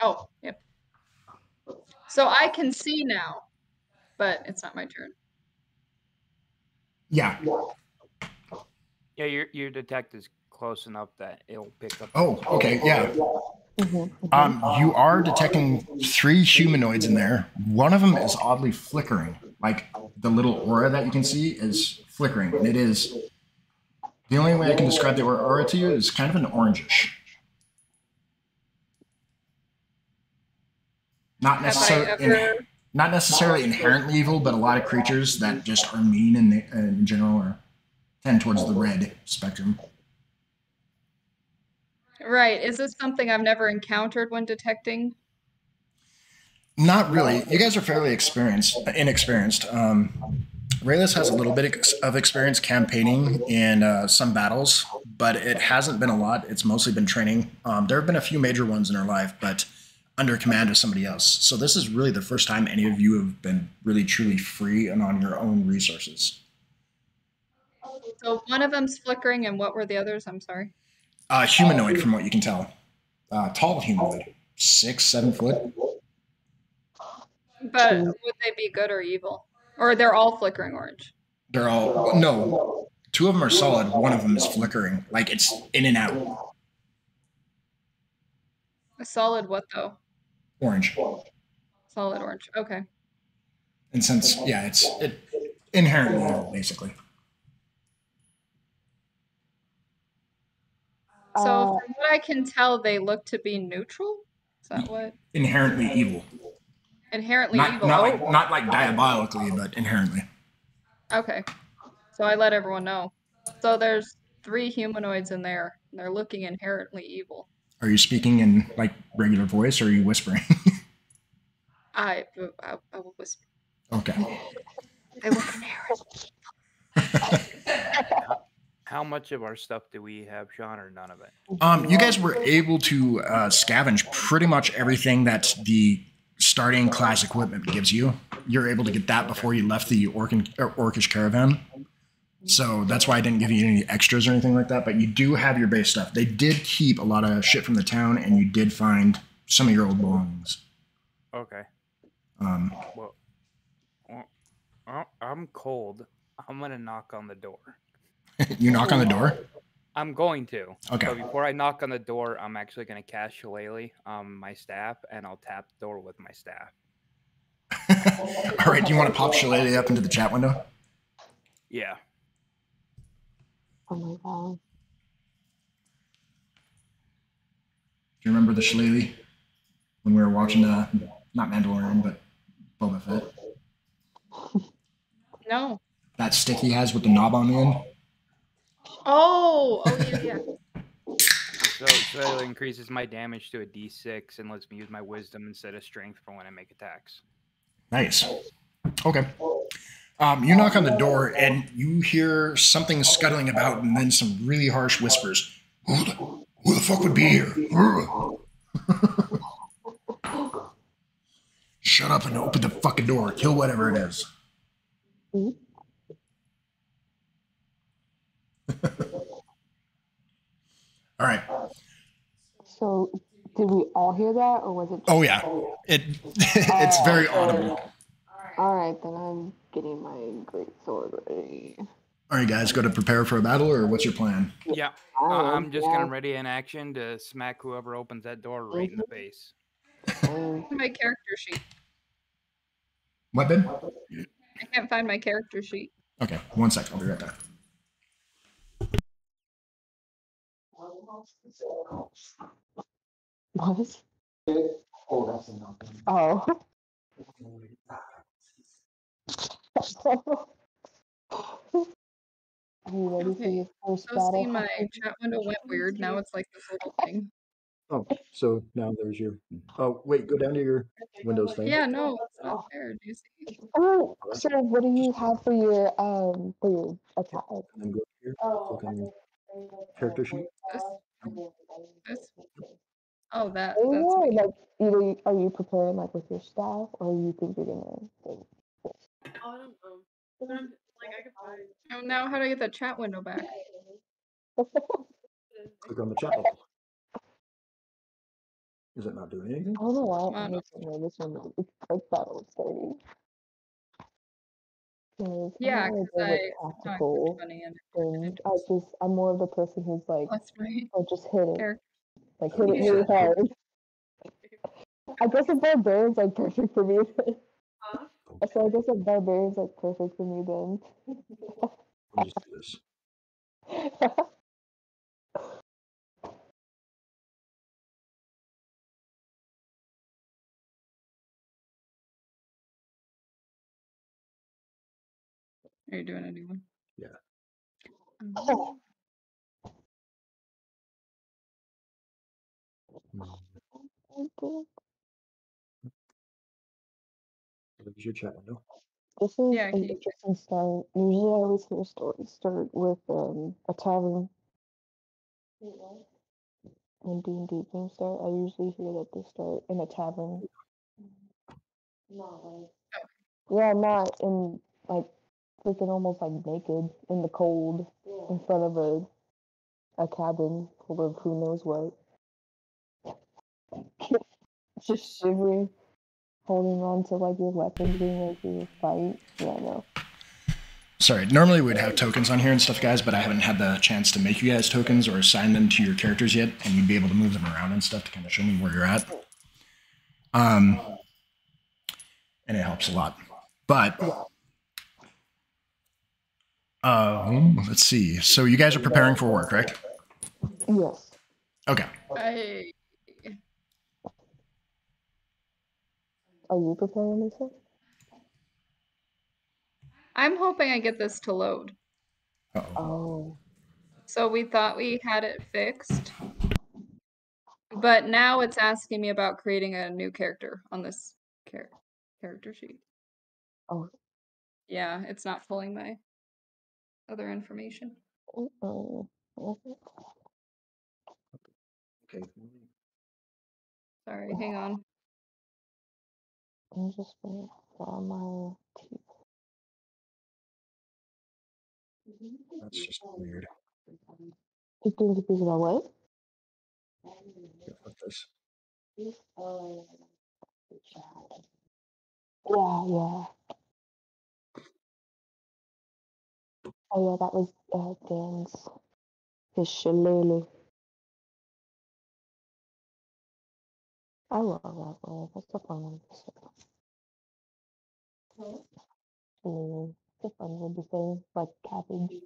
Oh, yep. So I can see now, but it's not my turn. Yeah. Yeah, your detect is close enough that it'll pick up. Oh, okay, yeah. You are detecting 3 humanoids in there. One of them is oddly flickering. Like, the little aura that you can see is flickering. And it is... The only way I can describe the aura to you is kind of an orangish. Not necessarily inherently evil, but a lot of creatures that just are mean in general tend towards the red spectrum. Right. Is this something I've never encountered when detecting? Not really. You guys are fairly inexperienced. Rayless has a little bit of experience campaigning in some battles, but it hasn't been a lot. It's mostly been training. There have been a few major ones in her life, but under command of somebody else. So this is really the first time any of you have been really truly free and on your own resources. So one of them's flickering, and what were the others? I'm sorry. Humanoid, from what you can tell. Tall humanoid. 6, 7 foot. But would they be good or evil? Or they're all flickering orange? They're all... No. 2 of them are solid. One of them is flickering. Like, it's in and out. A solid what, though? Orange. Solid orange. Okay. And since, yeah, it's inherently evil, basically. So from what I can tell, they look to be neutral? Is that what? Inherently evil. Inherently evil. Not like diabolically, but inherently. Okay. So I let everyone know. So there's 3 humanoids in there, and they're looking inherently evil. Are you speaking in, like, regular voice, or are you whispering? I will whisper. Okay. They look inherently. How much of our stuff do we have, Sean, or none of it? You guys were able to scavenge pretty much everything that the starting class equipment gives you. You're able to get that before you left the Orcish caravan. So that's why I didn't give you any extras or anything like that, but you do have your base stuff. They did keep a lot of shit from the town, and you did find some of your old belongings. Okay. Well, I'm cold. I'm gonna knock on the door. You knock on the door? I'm going to. Okay. But before I knock on the door, I'm actually gonna cast Shillelagh on my staff, and I'll tap the door with my staff. All right, do you want to pop Shillelagh up into the chat window? Yeah. Oh my god. Do you remember the Shillelagh when we were watching not Mandalorian, but Boba Fett? No. That stick he has with the knob on the end? Oh, yeah. So Shillelagh increases my damage to a D6 and lets me use my wisdom instead of strength for when I make attacks. Nice. Okay. You knock on the door and you hear something scuttling about and then some really harsh whispers. Who the fuck would be here? Shut up and open the fucking door. Kill whatever it is. All right. So, did we all hear that, or was it? Oh yeah, it's very audible. All right, then I'm getting my great sword ready. All right, guys, go to prepare for a battle, or what's your plan? Yeah. I'm just gonna ready an action to smack whoever opens that door right in the face. My character sheet. What, Ben? I can't find my character sheet. Okay, 1 second. I'll be right back. What? Oh. Are you ready for your first So battle? see, my chat window went weird. Now it's like this little thing. Oh, so now there's your. Oh, wait, go down to your Windows thing. Yeah, no, it's not there. Do you see? Oh, so what do you have for your attack? And then go here, click on your character sheet. This? Oh, that's Oh, me. like either are you preparing like with your staff, or you think you're gonna? Oh, I don't know. But I'm like I could find. Oh, now how do I get the chat window back? Click on the chat bubble. Is it not doing anything? I don't know why Come on. this one it's like battle starting. Yeah, I'm not because a I tactical funny and thing. I'm more of the person who's like, plus my oh, just hit it, character. like hit it really hard. I guess a barbarian's like perfect for me. Huh? So I guess a barbarian's like perfect for me then. Let me just do this. Are you doing a new one? Yeah. Oh. There's your chat window. This is Yeah, an can you- interesting start. Usually I always hear stories start with a tavern. When D&D games start, I usually hear that they start in a tavern. Yeah, not in like freaking almost like naked in the cold in front of a cabin full of who knows what. Just shivering, holding on to like your weapons, being ready to fight. Yeah, no. Sorry, normally we'd have tokens on here and stuff, guys, but I haven't had the chance to make you guys tokens or assign them to your characters yet, and you'd be able to move them around and stuff to kind of show me where you're at. And it helps a lot. But let's see. So you guys are preparing for work, correct? Yes. Okay. Are you preparing, Lisa? I'm hoping I get this to load. Oh. So we thought we had it fixed, but now it's asking me about creating a new character on this character sheet. Oh. Yeah, it's not pulling my other information. Oh. Okay. Sorry, hang on. I'm just gonna draw my teeth. That's just weird. He's doing confused about what? Yeah, fuck this. Yeah. Oh yeah, that was Dan's. His shillelagh. I love that word. That's a fun one to say. Shillelagh. It's a fun word to say, like cabbage.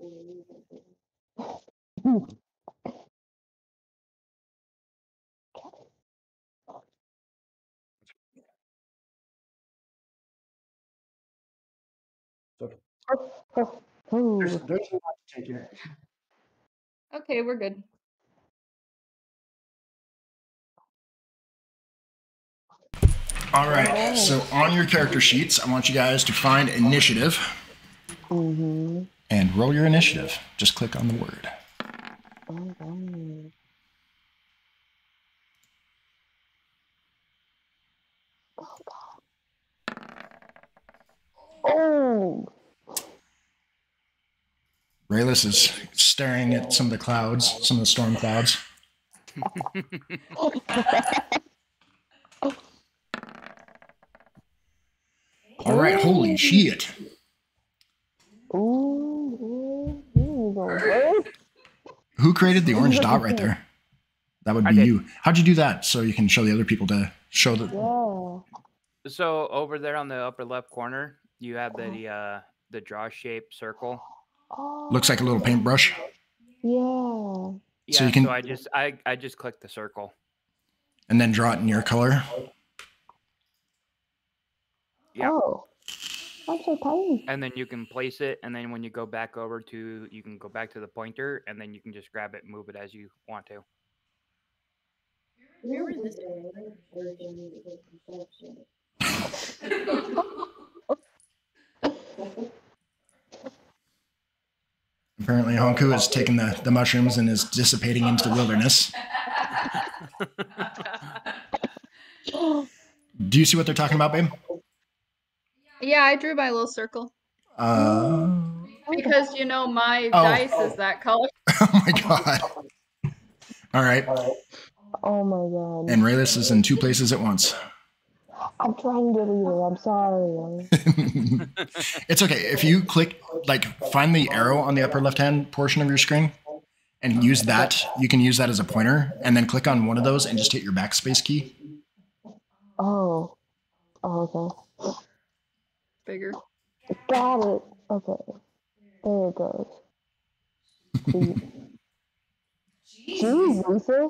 There's a lot to take here. Okay, we're good. All right. So on your character sheets, I want you guys to find initiative and roll your initiative. Just click on the word. Oh. Rayless is staring at some of the clouds, some of the storm clouds. All right, holy shit. Ooh. Who created the orange dot right there? That would be did. you. How'd you do that? So you can show the other people to show the. Yeah. So over there on the upper left corner, you have the draw shape circle. Looks like a little paintbrush. Yeah. Yeah, So you can- I just click the circle. And then draw it in your color. Yeah. Oh. That's so tiny. And then you can place it, and then when you go back over to, you can go back to the pointer, and then you can just grab it and move it as you want to. Where was this? Apparently, Honku has taken the mushrooms and is dissipating into the wilderness. Do you see what they're talking about, babe? Yeah, I drew my little circle. Because, you know, my dice is that color. Oh my god. All right. Oh my god. And Rayless is in two places at once. I'm trying to read it. I'm sorry. It's okay. If you click, like, find the arrow on the upper left-hand portion of your screen and use that, you can use that as a pointer, and then click on one of those and just hit your backspace key. Oh. Oh, okay. Bigger. Got it. Okay. There it goes. Jeez, Lisa.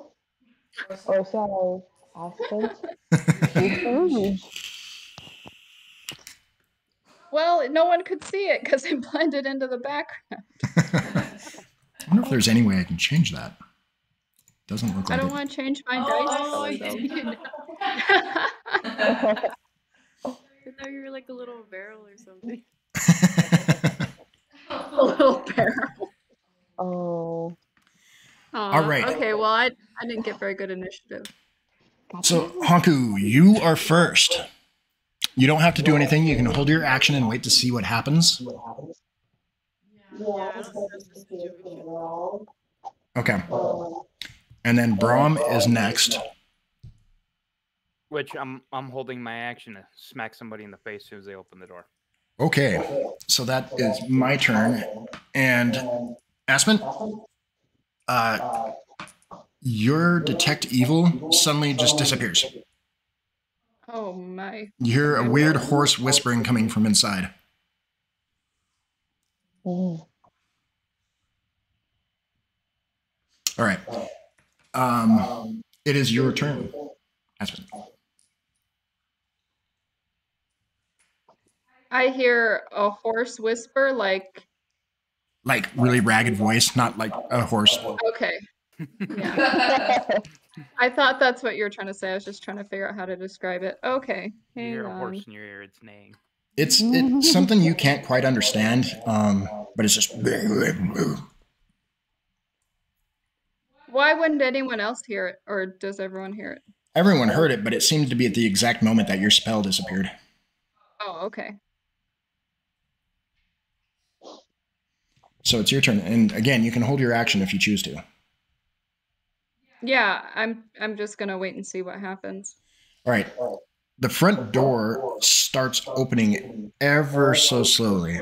Or sorry, Aspen. Well, no one could see it because it blended into the background. I wonder if there's any way I can change that. Doesn't look I like don't it. want to change my dice color, though. I thought you were like a little barrel or something. A little barrel. Oh. All right. Okay, well, I didn't get very good initiative. So, Honku, you are first. You don't have to do anything. You can hold your action and wait to see what happens. Yeah, I don't trust the situation. Okay. And then Brahm is next. Which I'm holding my action to smack somebody in the face as soon as they open the door. Okay. So that is my turn. And Aspen, your detect evil suddenly just disappears. Oh, my. You hear a weird hoarse whispering coming from inside. All right. It is your turn, Aspen. I hear a hoarse whisper, like... Like really ragged voice, not like a horse. Okay. Yeah. I thought that's what you were trying to say. I was just trying to figure out how to describe it. Okay. You hear a Hang horse on. in your ear, it's neighing. It's something you can't quite understand, but it's just... Why wouldn't anyone else hear it? Or does everyone hear it? Everyone heard it, but it seemed to be at the exact moment that your spell disappeared. Oh, okay. So it's your turn. And again, you can hold your action if you choose to. Yeah, I'm just gonna wait and see what happens. All right. The front door starts opening ever so slowly.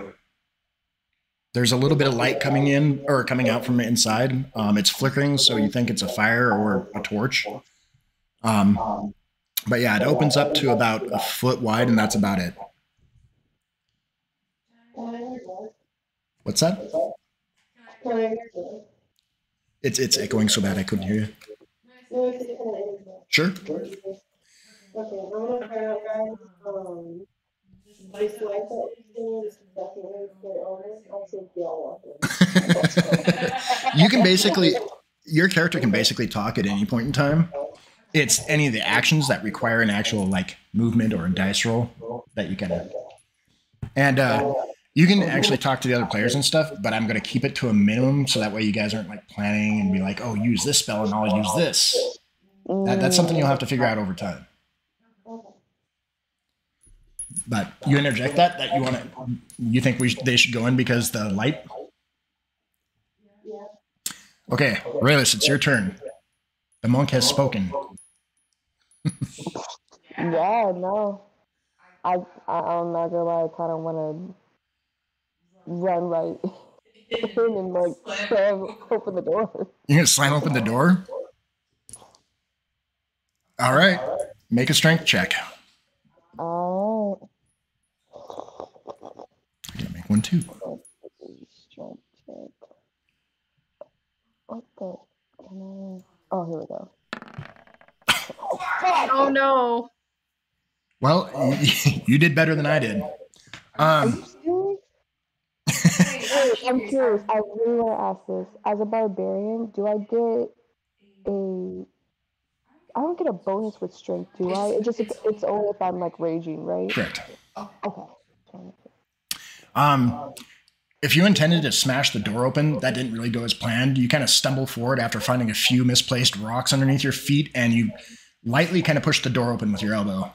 There's a little bit of light coming in or coming out from the inside. It's flickering, so you think it's a fire or a torch. But yeah, it opens up to about a foot wide, and that's about it. What's that? It's echoing so bad I couldn't hear you. Sure. Okay, I'm gonna try out, guys. This light that we're seeing is definitely stay on it. I'll see if y'all want it. You can basically, your character can basically talk at any point in time. It's any of the actions that require an actual like movement or a dice roll that you can. And you can actually talk to the other players and stuff, but I'm going to keep it to a minimum so that way you guys aren't like planning and be like, oh, use this spell and I'll use this. That's something you'll have to figure out over time. But you interject that you want to, you think they should go in because the light? Okay, Raylis, it's your turn. The monk has spoken. Yeah, no. I'm not gonna lie, I kind of want to run right in and like slam open the door. You're gonna slam open the door? All right, make a strength check. Oh. I'm gonna make one too. Strength check. What the? Oh, here we go. Oh no. Well, you did better than I did. Are you serious? Wait, I'm curious. I really want to ask this. As a barbarian, do I get a? I don't get a bonus with strength, do I? It's only if I'm like raging, right? Correct. Okay. If you intended to smash the door open, that didn't really go as planned. You kind of stumble forward after finding a few misplaced rocks underneath your feet, and you lightly kind of push the door open with your elbow.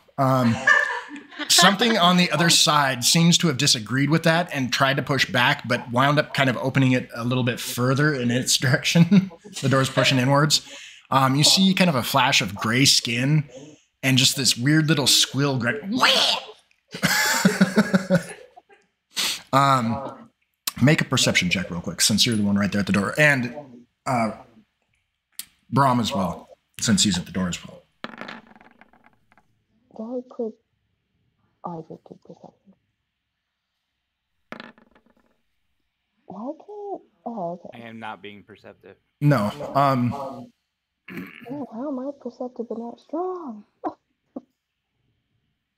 Something on the other side seems to have disagreed with that and tried to push back, but wound up kind of opening it a little bit further in its direction. The door's pushing inwards. You see kind of a flash of gray skin and just this weird little squeal. Make a perception check real quick, since you're the one right there at the door. And Brahm as well, since he's at the door as well. Do I click? Oh, I just click perception. Why can't? Oh, okay. I am not being perceptive. No. Oh, how am I perceptive and not strong?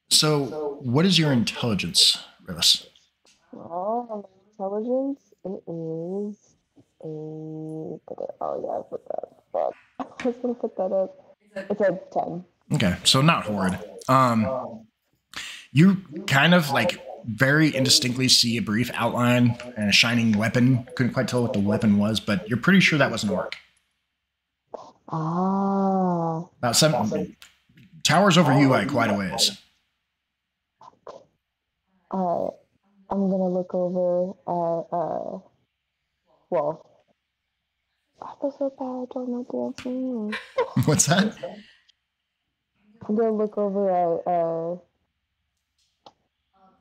So, what is your intelligence, Rivas? Oh, intelligence. It is a. Oh yeah, I put that. Fuck. I was gonna put that up. It's a 10. Okay, so not horrid. You kind of like very indistinctly see a brief outline and a shining weapon. Couldn't quite tell what the weapon was, but you're pretty sure that was an orc. Ah. About 7 towers over you like quite a ways. I'm gonna look over well, I feel so bad, I don't know what that's mean. What's that? I'm gonna look over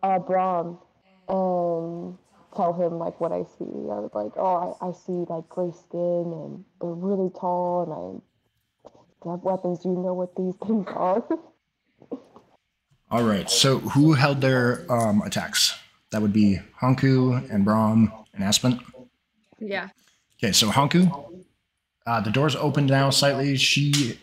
at Brahm and tell him like what I see. I was like, oh, I see like gray skin and they're really tall and they have weapons. Do you know what these things are? All right, so who held their attacks? That would be Hanku and Brahm and Aspen. Yeah. Okay, so Hanku, the door's open now slightly. He,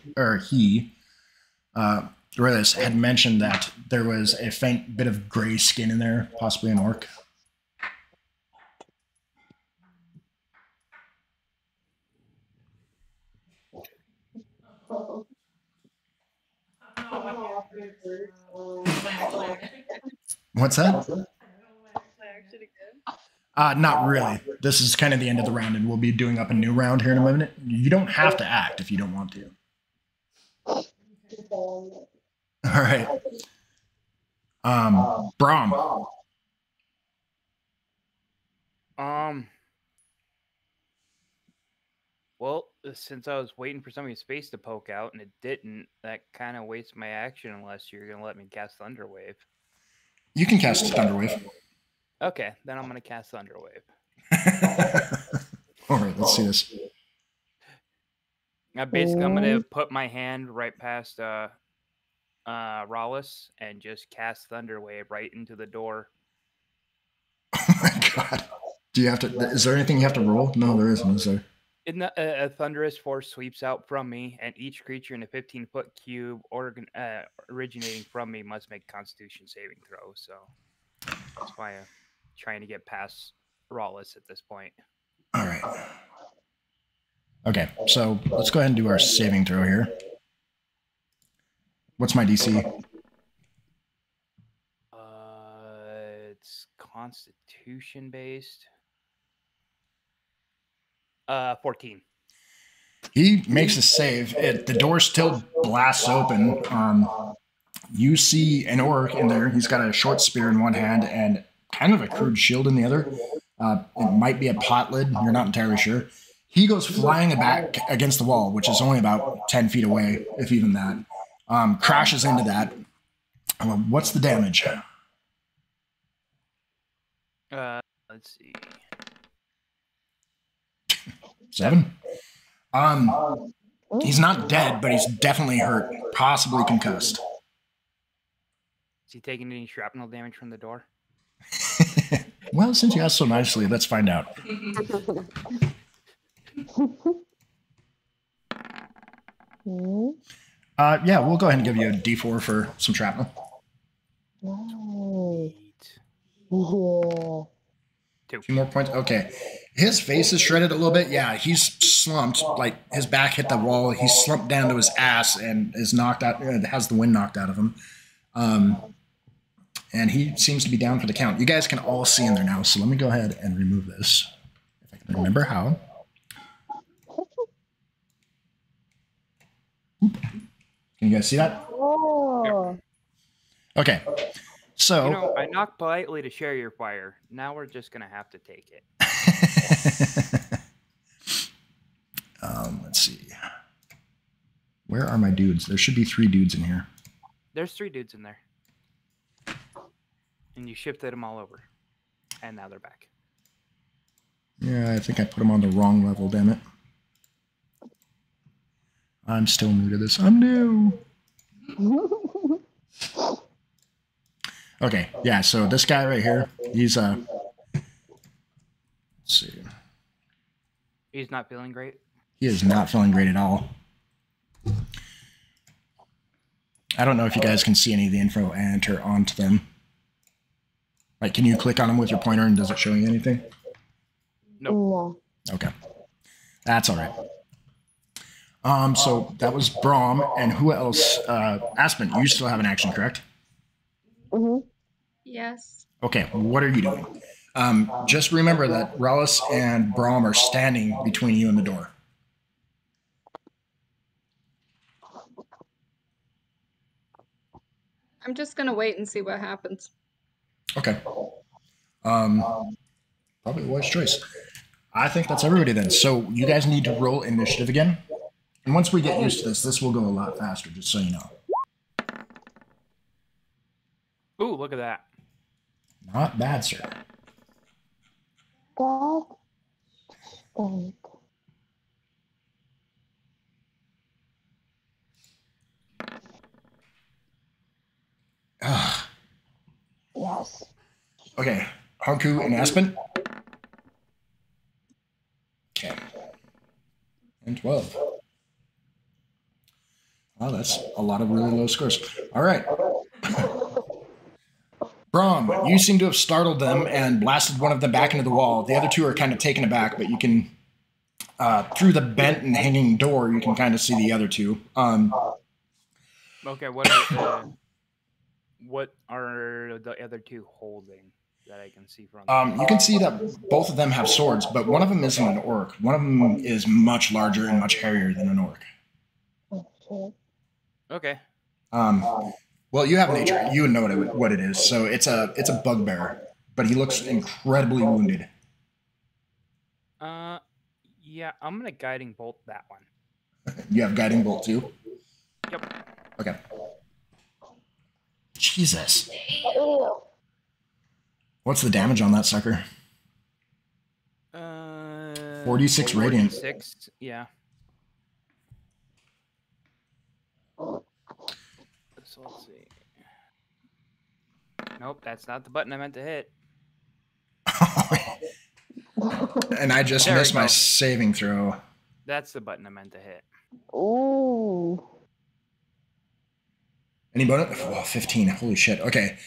Reyes had mentioned that there was a faint bit of gray skin in there, possibly an orc. What's that? Not really. This is kind of the end of the round, and we'll be doing up a new round here in a minute. You don't have to act if you don't want to. All right. Brahm. Well, since I was waiting for somebody's face to poke out and it didn't, that kind of wastes my action unless you're gonna let me cast Thunderwave. You can cast Thunderwave. Okay, then I'm gonna cast Thunderwave. All right, let's see this. I'm gonna put my hand right past Rollis and just cast Thunderwave right into the door. Oh my god. Do you have to? Is there anything you have to roll? No, there isn't, is there? A thunderous force sweeps out from me, and each creature in a 15-foot cube originating from me must make Constitution saving throw. So that's why I'm trying to get past Rollis at this point. All right. Okay, so let's go ahead and do our saving throw here. What's my DC? It's Constitution based. 14. He makes a save. The door still blasts open. You see an orc in there. He's got a short spear in one hand and kind of a crude shield in the other. It might be a pot lid. You're not entirely sure. He goes flying back against the wall, which is only about 10 feet away, if even that. Crashes into that. What's the damage? Let's see. 7. He's not dead, but he's definitely hurt, possibly concussed. Is he taking any shrapnel damage from the door? Well, since you asked so nicely, let's find out. Yeah, we'll go ahead and give you a D4 for some shrapnel. Nice. Yeah. 2 more points. Okay. His face is shredded a little bit. Yeah, he's slumped. Like, his back hit the wall. He's slumped down to his ass and is knocked out, has the wind knocked out of him. And he seems to be down for the count. You guys can all see in there now, so let me go ahead and remove this. If I can remember how. Can you guys see that? Oh. Okay. So, You know, I knocked politely to share your fire. Now we're just going to have to take it. let's see. Where are my dudes? There should be 3 dudes in here. There's 3 dudes in there. And you shifted them all over. And now they're back. Yeah, I think I put them on the wrong level, damn it. I'm still new to this. I'm new. Okay, yeah, so this guy right here, he's, let's see. He's not feeling great? He is not feeling great at all. I don't know if you guys can see any of the info enter onto them. Like, can you click on them with your pointer and does it show you anything? No. Okay. That's all right. So that was Braum, and who else? Aspen, you still have an action, correct? Mm-hmm. Yes. Okay, what are you doing? Just remember that Rollis and Braum are standing between you and the door. I'm just gonna wait and see what happens. Okay. Probably a wise choice. I think that's everybody then. So you guys need to roll initiative again. And once we get used to this, this will go a lot faster, just so you know. Ooh, look at that. Not bad, sir. God. Thank. Yes. Okay, Hanku and Aspen. Okay. And 12. Wow, that's a lot of really low scores. All right. Braum, you seem to have startled them and blasted one of them back into the wall. The other 2 are kind of taken aback, but you can, through the bent and hanging door, you can kind of see the other 2. Okay, what are the other 2 holding that I can see from? You can see that both of them have swords, but one of them isn't an orc. One of them is much larger and much hairier than an orc. Okay. Well, you have nature. You would know what it is. So it's a bugbear, but he looks incredibly wounded. Yeah, I'm gonna guiding bolt that one. You have guiding bolt too? Yep. Okay. Jesus. What's the damage on that sucker? 46 radiant. 46, yeah. So let's see. Nope, that's not the button I meant to hit. And I just missed my saving throw. That's the button I meant to hit. Ooh. Any bonus? Oh, 15. Holy shit. Okay.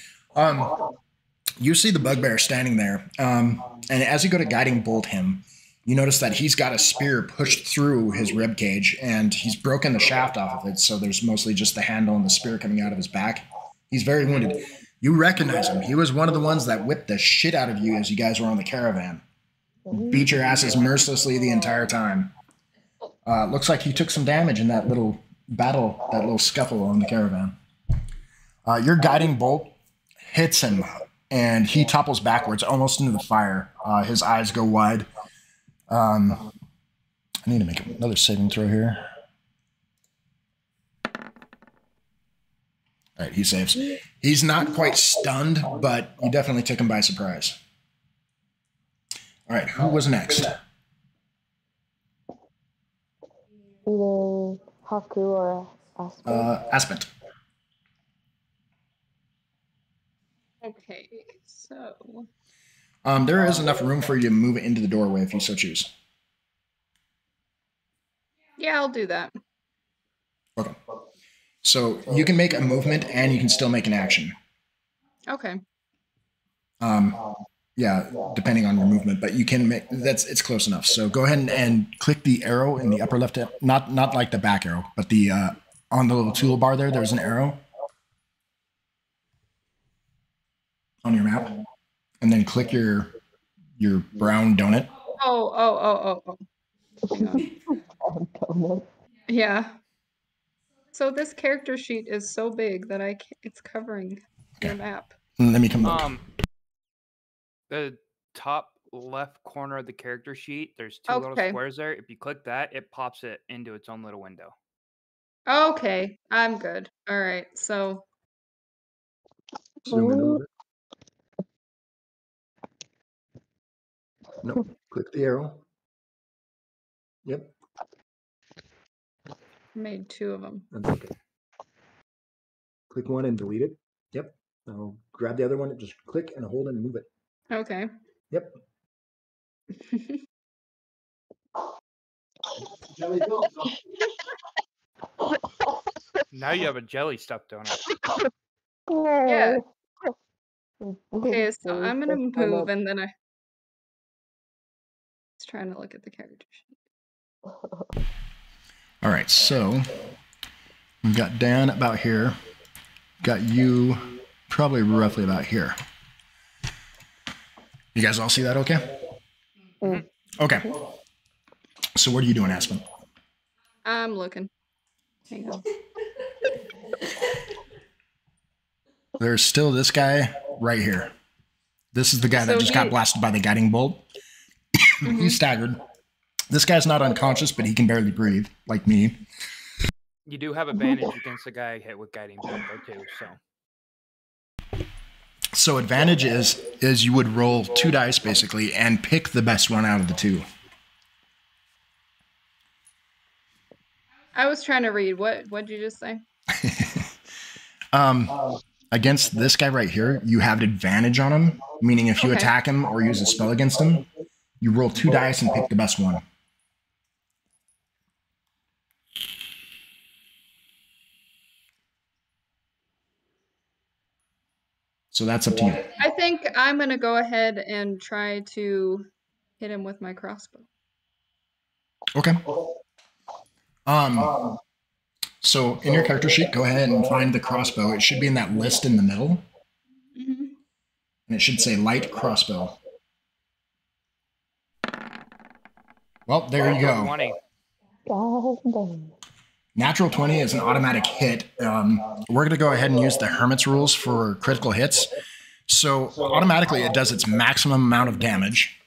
You see the bugbear standing there. And as you go to guiding bolt him, you notice that he's got a spear pushed through his rib cage, and he's broken the shaft off of it, so there's mostly just the handle and the spear coming out of his back. He's very wounded. You recognize him. He was one of the ones that whipped the shit out of you as you guys were on the caravan. Beat your asses mercilessly the entire time. Looks like he took some damage in that little battle, that little scuffle on the caravan. Your guiding bolt hits him, and he topples backwards, almost into the fire. His eyes go wide. I need to make another saving throw here. All right, he saves. He's not quite stunned, but you definitely took him by surprise. All right, who was next? Either Haku or Aspen. Aspent. Okay, so There is enough room for you to move it into the doorway if you so choose. yeah, I'll do that. Okay. So you can make a movement and you can still make an action. Okay. Yeah, depending on your movement, but you can make it's close enough. So go ahead and click the arrow in the upper left, not like the back arrow, but the on the little toolbar there's an arrow on your map, and then click your brown donut. Oh. Hang on. Yeah. So this character sheet is so big that it's covering your map. Let me come look. The top left corner of the character sheet, there's two little squares there. If you click that, it pops it into its own little window. Okay, I'm good. All right, so Zoom in a little bit. No, click the arrow. Yep. made 2 of them. That's okay. Click one and delete it. Yep. Now grab the other one and just click and hold it and move it. Okay. Yep. Now you have a jelly stuffed donut. Yeah. Okay, so I'm gonna move and then I was trying to look at the character sheet. All right, so we've got Dan about here. Got you probably roughly about here. You guys all see that okay? Okay. So what are you doing, Aspen? I'm looking. Hang on. There's still this guy right here. This is the guy that just got blasted by the guiding bolt. He's staggered. This guy's not unconscious, but he can barely breathe, like me. You do have advantage against the guy hit with guiding bolt though too, so. So advantage is you would roll 2 dice basically and pick the best one out of the 2. I was trying to read. What'd you just say? Against this guy right here, you have advantage on him, meaning if you attack him or use a spell against him, you roll 2 dice and pick the best one. So that's up to you. I think I'm gonna go ahead and try to hit him with my crossbow. Okay. So in your character sheet, go ahead and find the crossbow. It should be in that list in the middle. And it should say light crossbow. Well, there you go. 20. Natural 20 is an automatic hit. We're going to go ahead and use the Hermit's rules for critical hits. So automatically it does its maximum amount of damage.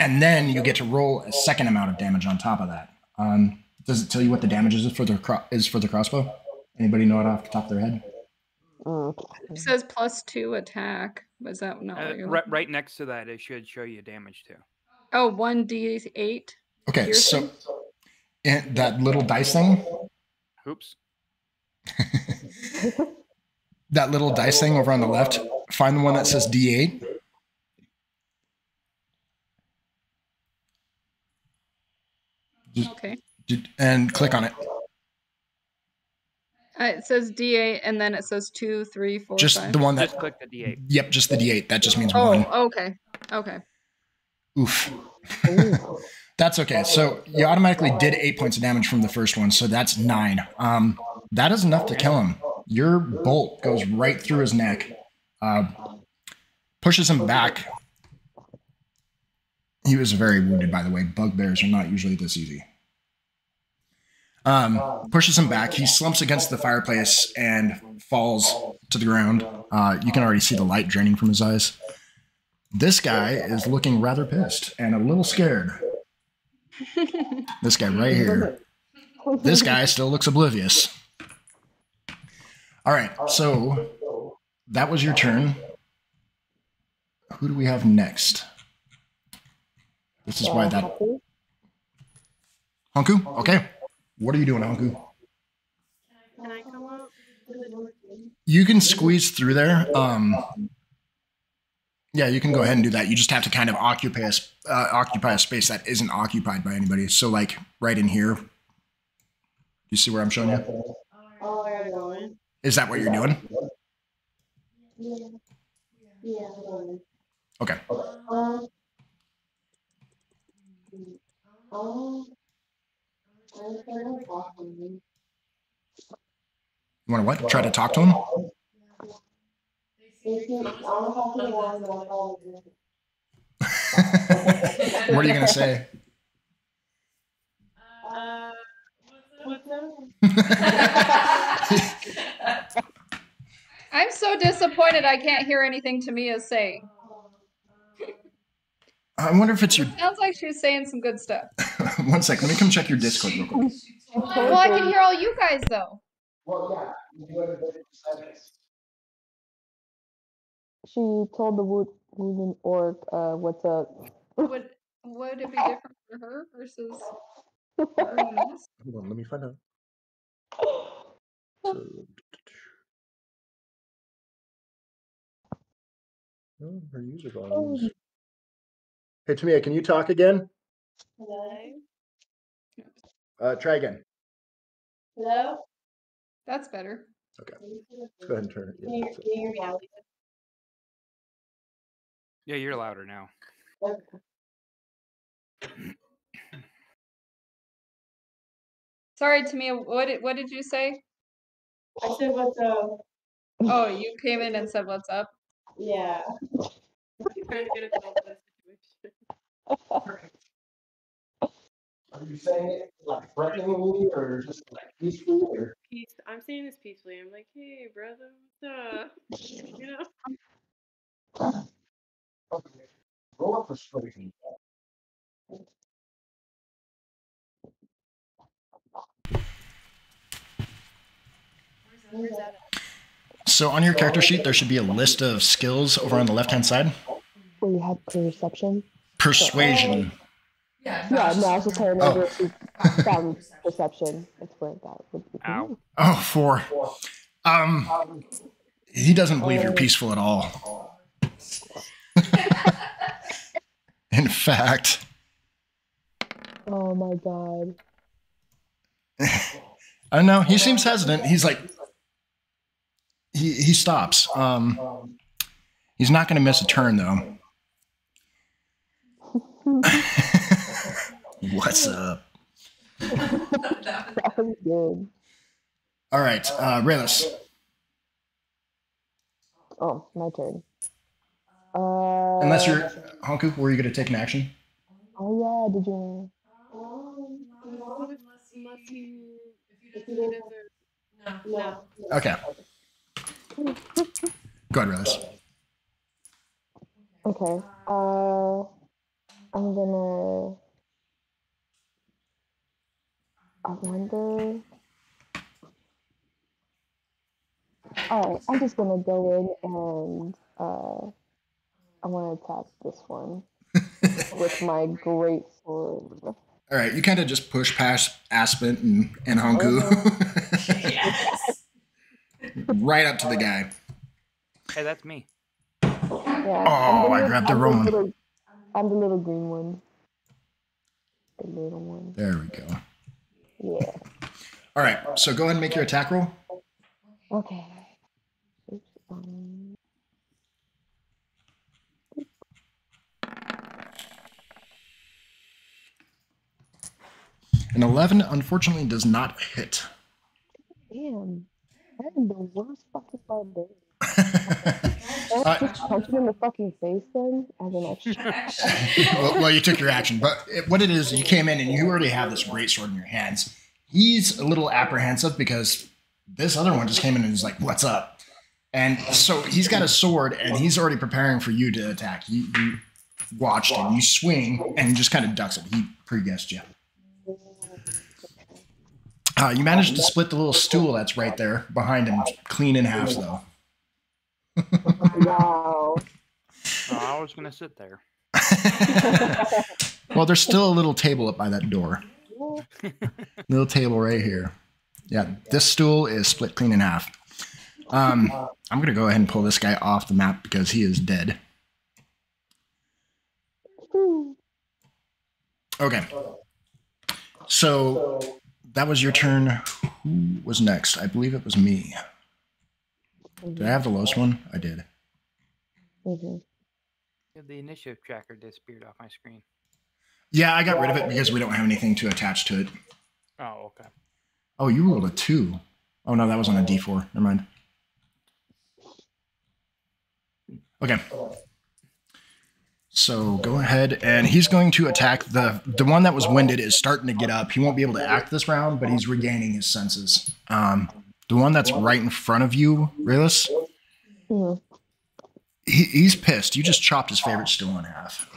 And then you get to roll a second amount of damage on top of that. Does it tell you what the damage is for the crossbow? Anybody know it off the top of their head? It says +2 attack. Was that not what you're looking right next to that, it should show you damage too. Oh, 1d8. Okay, piercing? so that little dice thing. Oops. That little dice thing over on the left. Find the one that says D8. Okay. And click on it. It says D8, and then it says 2, 3, 4, Just 5. the one that. Just click the D8. Yep, just the D8. That just means Oh, one. okay. Okay. Oof. That's okay. So you automatically did 8 points of damage from the first one, so that's 9. That is enough to kill him. Your bolt goes right through his neck, pushes him back. He was very wounded, by the way. Bugbears are not usually this easy. Pushes him back. He slumps against the fireplace and falls to the ground. You can already see the light draining from his eyes. This guy is looking rather pissed and a little scared. This guy right here. This guy still looks oblivious. All right, so that was your turn. Who do we have next? This is why that... Honku? Okay. What are you doing, Honku? Can I come up to the door? You can squeeze through there. Yeah, you can go ahead and do that. You just have to kind of occupy a space that isn't occupied by anybody. So, like, right in here. You see where I'm showing you? Oh, where are you going? Is that what you're doing? Yeah. Okay. You want to what? Try to talk to him? What are you going to say? What's up? I'm so disappointed I can't hear anything Tamia's saying. I wonder if it's your... Sounds like she's saying some good stuff. 1 second. Let me come check your Discord real quick. Well, I can hear all you guys, though. She told the wounded orc, what's up? Would it be different for her versus her and us? Hold on, let me find out. Oh, her user volumes. Hey, Tamia, can you talk again? Hello? Try again. Hello? That's better. Okay. Let's go ahead and turn it. Can you hear me now? Yeah, you're louder now. Sorry, Tamia. What did you say? I said, what's up? Oh, you came in and said, "What's up?" Yeah. I'm trying to get a feel for the situation. Are you saying it like threateningly or just like peacefully? Or? I'm saying this peacefully. I'm like, hey, brother, what's up? You know? Okay. Roll up frustration. Where's that at? So on your character sheet, there should be a list of skills over on the left-hand side. Where you have perception? Persuasion. Yeah, no, I was just trying to remember if you found perception. It's where that would be. Ow. Oh, 4. He doesn't believe you're peaceful at all. In fact. Oh my god. I don't know. He seems hesitant. He's like, he stops. He's not going to miss a turn though. What's up? That was good. All right, Raylis. Oh, my turn. Unless you're Honku, were you going to take an action? Oh yeah, did you? Unless you, if he doesn't. No. Okay. Go ahead, Raylis. Okay. I'm gonna. I wonder. Alright, I'm just gonna go in and I want to attack this one with my great sword. All right, you kind of just push past Aspen and Hanku. Yes. Right up to the guy. Hey, that's me. Yeah, Oh, I grabbed the wrong one. I'm the little green one. The little one. There we go. Yeah. All right, so go ahead and make your attack roll. Okay. Oops, An 11, unfortunately, does not hit. Damn. I'm the worst fucking barbarian. Just punch him in the fucking face then, as an extra. well, you took your action, but what it is, you came in and you already have this great sword in your hands. He's a little apprehensive because this other one just came in and was like, "What's up?" And so he's got a sword and he's already preparing for you to attack. You watched him, you swing, and he just kind of ducks it. He pre-guessed you. You managed to split the little stool that's right there behind him, clean in half, though. Wow. Oh, I was gonna sit there. Well, there's still a little table up by that door. Little table right here. Yeah, this stool is split clean in half. I'm going to go ahead and pull this guy off the map because he is dead. Okay. So that was your turn. Who was next? I believe it was me. Did I have the lowest one? I did. Mm-hmm. The initiative tracker disappeared off my screen. Yeah, I got rid of it because we don't have anything to attach to it. Oh, okay. Oh, you rolled a 2. Oh, no, that was on a D4. Never mind. Okay. So go ahead, and he's going to attack the one that was winded is starting to get up. He won't be able to act this round, but he's regaining his senses. The one that's right in front of you, Raylis, he's pissed. You just chopped his favorite stool in half.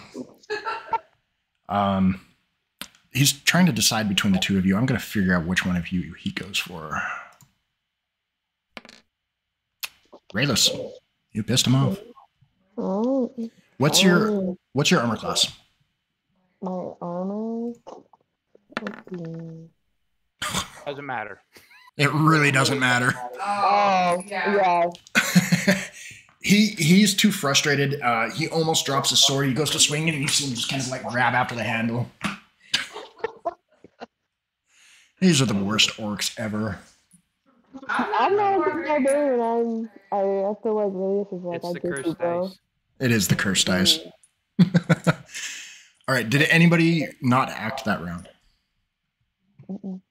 He's trying to decide between the two of you. I'm going to figure out which one of you he goes for. Raylis, you pissed him off. Oh. What's your armor class? My armor? Doesn't matter. It really doesn't matter. Oh, yeah. He's too frustrated. He almost drops his sword. He goes to swing it, and you see him just kind of like grab after the handle. These are the worst orcs ever. I'm not a barbarian. I feel like Lilius is like, It's I the get you, cursed bro. dice. It is the cursed dice. All right. Did anybody not act that round? Mm-mm.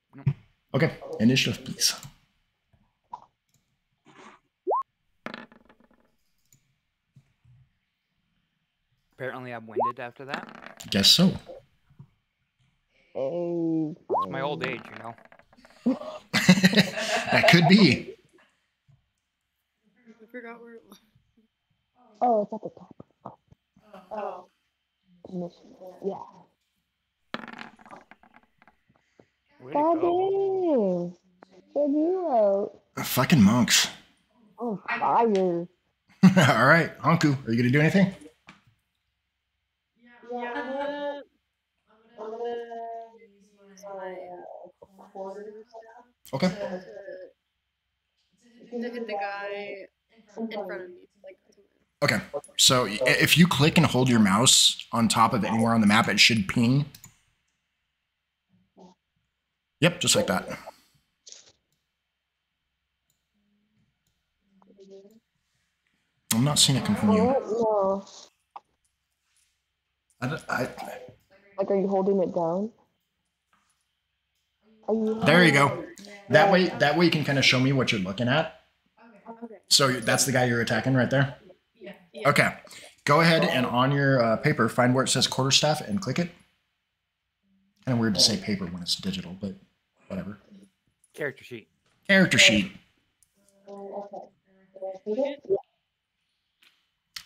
Okay. Initiative, please. Apparently, I'm winded after that. Guess so. Hey. It's my old age, you know. That could be. I forgot where it was. Oh, it's at the top. Oh. Mission. Yeah. Way to God go. dang. Check you out. Fucking monks. On fire. All right. Hanku, are you going to do anything? Yeah, I'm gonna use my quarter staff Okay. to hit the guy in front of me. Like, Okay. So if you click and hold your mouse on top of anywhere on the map, it should ping. Yep, just like that. I'm not seeing it come from you. No. Like, are you holding it down? There you go. That way you can kind of show me what you're looking at. okay. So that's the guy you're attacking right there? Yeah. Okay. Go ahead and on your paper, find where it says quarterstaff and click it. Kind of weird to say paper when it's digital, but whatever. Character sheet. Character sheet.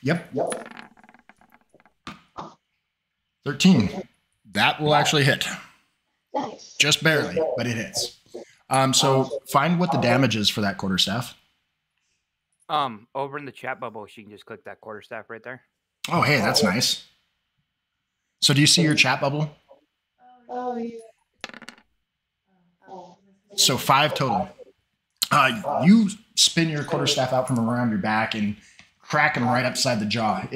Yep. 13. That will actually hit. Nice. Just barely, but it hits. So find what the damage is for that quarterstaff. Over in the chat bubble, she can just click that quarterstaff right there. Oh, hey, that's nice. So do you see your chat bubble? Oh, yeah. So 5 total. You spin your quarterstaff out from around your back and crack him right upside the jaw.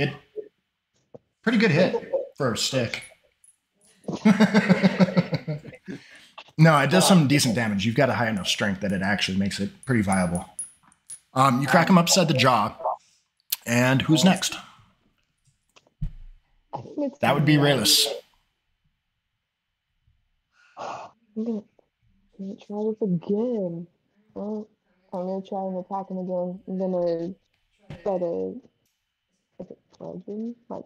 Pretty good hit for a stick. No, it does some decent damage. You've got a high enough strength that it actually makes it pretty viable. You crack him upside the jaw. And who's next? That would be Rayless. I'm gonna try this again. Well, I'm gonna try and attack him again. I'm gonna try to bludgeon my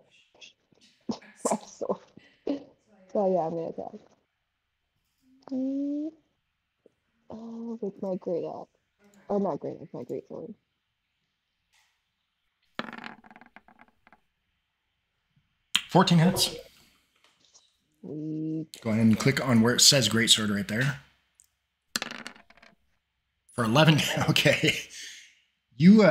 sword. So yeah, I'm gonna attack. With my great axe. Or not great axe, my great sword. $14 hits. Sweet. Go ahead and click on where it says greatsword right there. For 11, okay. You,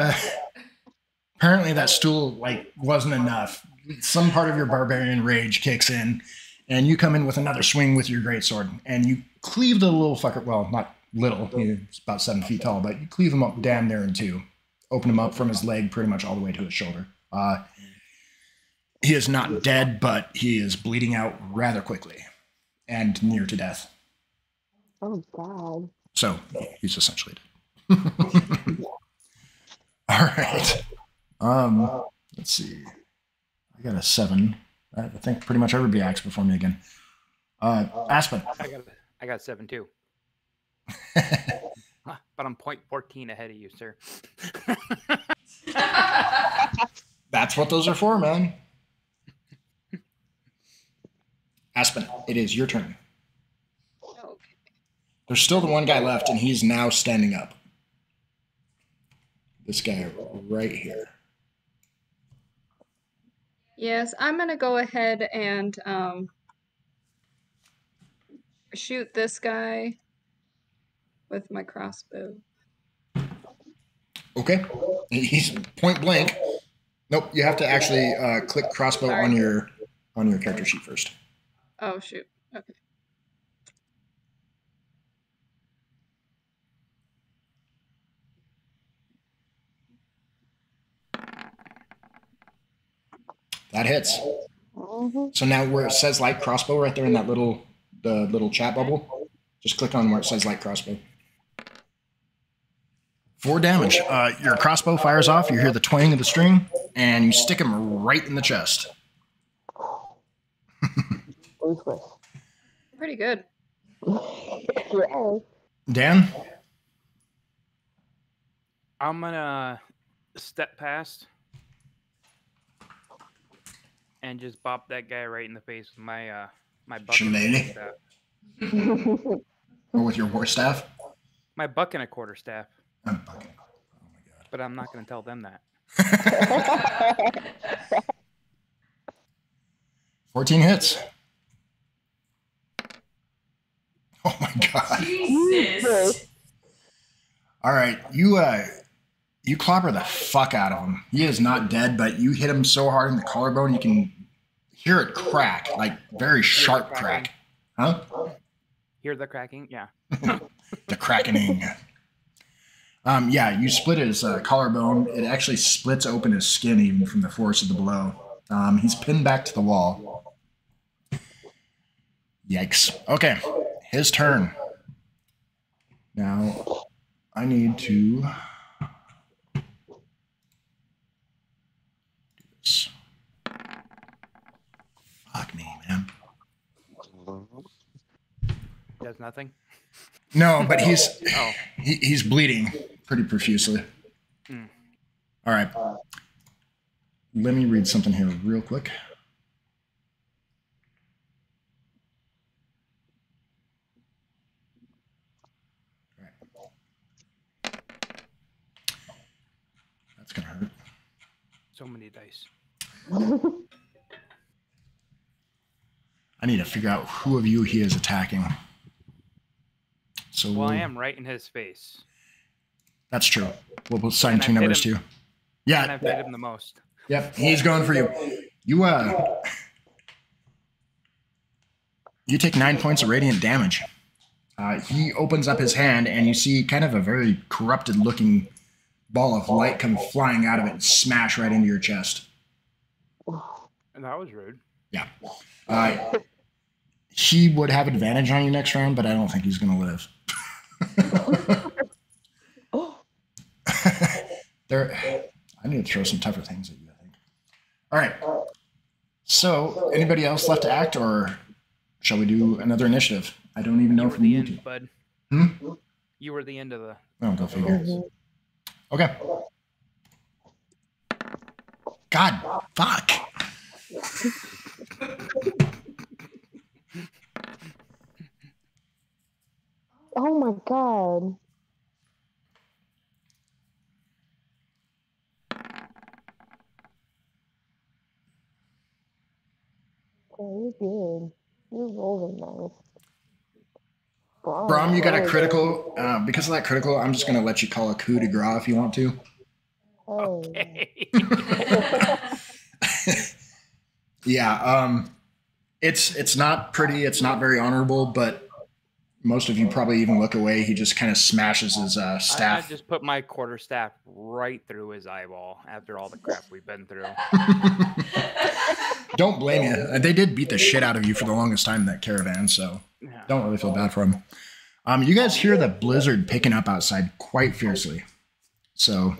apparently that stool, wasn't enough. Some part of your barbarian rage kicks in, and you come in with another swing with your greatsword, and you cleave the little fucker, well, not little, he's about 7 feet tall, but you cleave him up damn near in two. Open him up from his leg pretty much all the way to his shoulder. He is not dead, but he is bleeding out rather quickly and near to death. Oh, God. So he's essentially dead. All right. Let's see. I got a 7. I think pretty much everybody acts before me again. Aspen. I got 7 too. But I'm 0.14 ahead of you, sir. That's what those are for, man. Aspen, it is your turn. Okay. There's still the one guy left, and he's now standing up. This guy right here. Yes, I'm gonna go ahead and shoot this guy with my crossbow. Okay. He's point blank. Nope, you have to actually click crossbow on your character sheet first. Oh shoot. Okay. That hits. So now where it says light crossbow right there in that little chat bubble, just click on where it says light crossbow. 4 damage. Your crossbow fires off. You hear the twang of the string, and you stick him right in the chest. Pretty good. Yeah. Dan? I'm gonna step past and just bop that guy right in the face with my my buck. Shillelagh? Or with your war staff? My buck and a quarterstaff. Oh my God. But I'm not gonna tell them that. 14 hits. Oh my God. Jesus. All right, you clobber the fuck out of him. He is not dead, but you hit him so hard in the collarbone you can hear it crack, like very sharp crack. Huh? Hear the cracking? Yeah. The crackening. Yeah, you split his collarbone. It actually splits open his skin even from the force of the blow. He's pinned back to the wall. Yikes. Okay, his turn. Now, I need to do this. Fuck me, man. Does nothing? No, but he's bleeding pretty profusely. Mm. All right. Let me read something here real quick. That's gonna hurt. So many dice. I need to figure out who of you he is attacking. So Well, I am right in his face. That's true. We'll assign And two I've hit numbers to him- you. Yeah. And I've hit him the most. Yep, he's going for you. You take 9 points of radiant damage. He opens up his hand, and you see kind of a very corrupted-looking ball of light come flying out of it and smash right into your chest. And that was rude. Yeah. He would have advantage on you next round, but I don't think he's going to live. I need to throw some tougher things at you, I think. All right. So, anybody else left to act, or shall we do another initiative? I don't even know if we need to. Bud. You were the end of the... Oh, go figure. Okay. God, fuck. Oh my god. Oh, you're good. You're rolling nice. Brom, you got a critical. Because of that critical, I'm just going to let you call a coup de grace if you want to. Oh. Okay. Yeah, it's not pretty. It's not very honorable, but most of you probably even look away. He just kind of smashes his staff. I just put my quarterstaff right through his eyeball after all the crap we've been through. Don't blame you. They did beat the shit out of you for the longest time in that caravan, so don't really feel bad for them. You guys hear the blizzard picking up outside quite fiercely. So,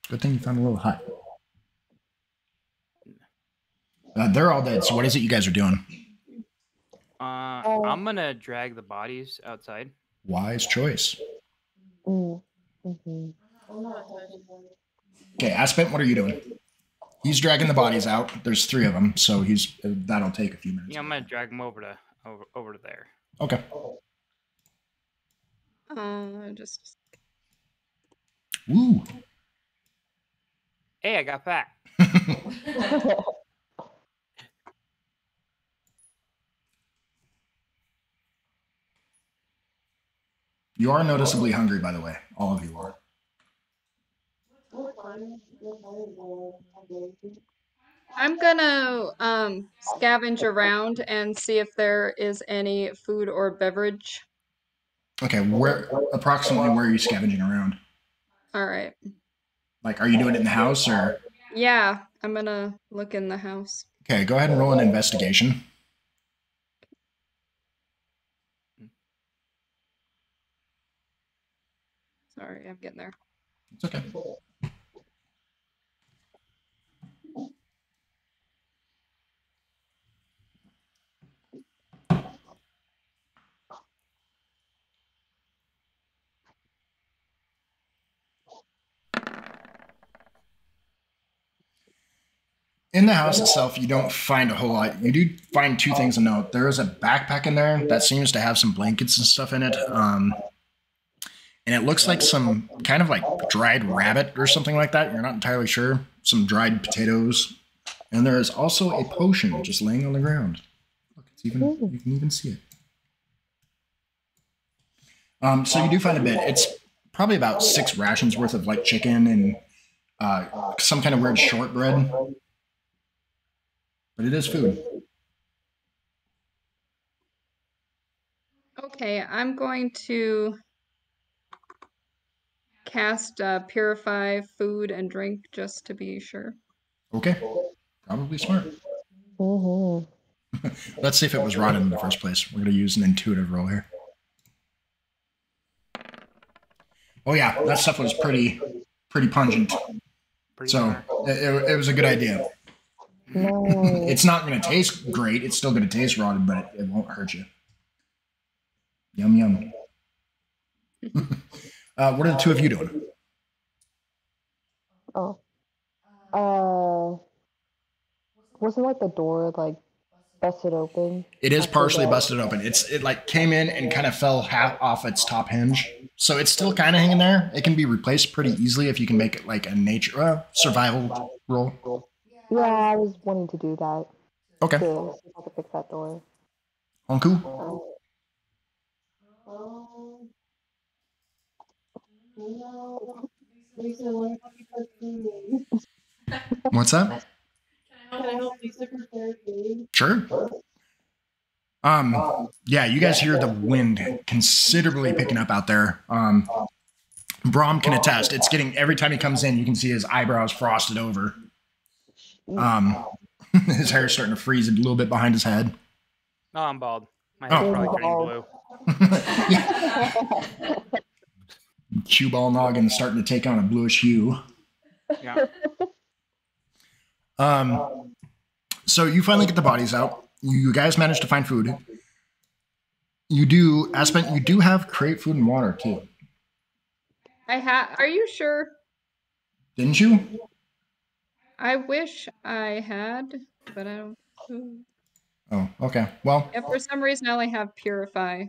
good thing you found a little hut. They're all dead, so what is it you guys are doing? I'm going to drag the bodies outside. Wise choice. Mm-hmm. Okay, Aspen, what are you doing? He's dragging the bodies out. There's 3 of them, so that'll take a few minutes. Yeah, I'm going to drag them over to there. Okay. Just. Woo. Hey, I got fat. You are noticeably hungry, by the way. All of you are. I'm gonna scavenge around and see if there is any food or beverage. Okay, approximately where are you scavenging around? All right. Like, are you doing it in the house or? Yeah, I'm gonna look in the house. Okay, go ahead and roll an investigation. Sorry, I'm getting there. It's okay. In the house itself, you don't find a whole lot. You do find 2 things to note. There is a backpack in there that seems to have some blankets and stuff in it. And it looks like some kind of like dried rabbit or something like that. You're not entirely sure. Some dried potatoes. And there is also a potion just laying on the ground. Look, you can even see it. So you do find a bit. It's probably about 6 rations worth of like chicken and some kind of weird shortbread. But it is food. Okay, I'm going to cast Purify Food and Drink just to be sure. Okay. Probably smart. Mm-hmm. Let's see if it was rotted in the first place. We're going to use an intuitive roll here. Oh yeah, that stuff was pretty pungent. So it was a good idea. No. It's not going to taste great. It's still going to taste rotted, but it won't hurt you. Yum, yum. What are the 2 of you doing? Wasn't like the door like busted open? It is partially busted open. It like came in and kind of fell half off its top hinge. So it's still kind of hanging there. It can be replaced pretty easily if you can make it like a survival roll. Yeah, I was wanting to do that. Okay. To see if I could fix that door. Honku? What's that? Can I help Lisa prepare food? Sure. Yeah, you guys hear the wind considerably picking up out there. Brahm can attest. It's getting, every time he comes in, you can see his eyebrows frosted over. His hair's starting to freeze a little bit behind his head. No, I'm bald. My hair's probably turning blue. Cue ball noggin starting to take on a bluish hue. Yeah. So you finally get the bodies out. You guys managed to find food. You do, Aspen, you do have crate food and water too. Are you sure? Didn't you? I wish I had, but I don't. Oh, okay. Well. Yeah, for some reason I only have purify.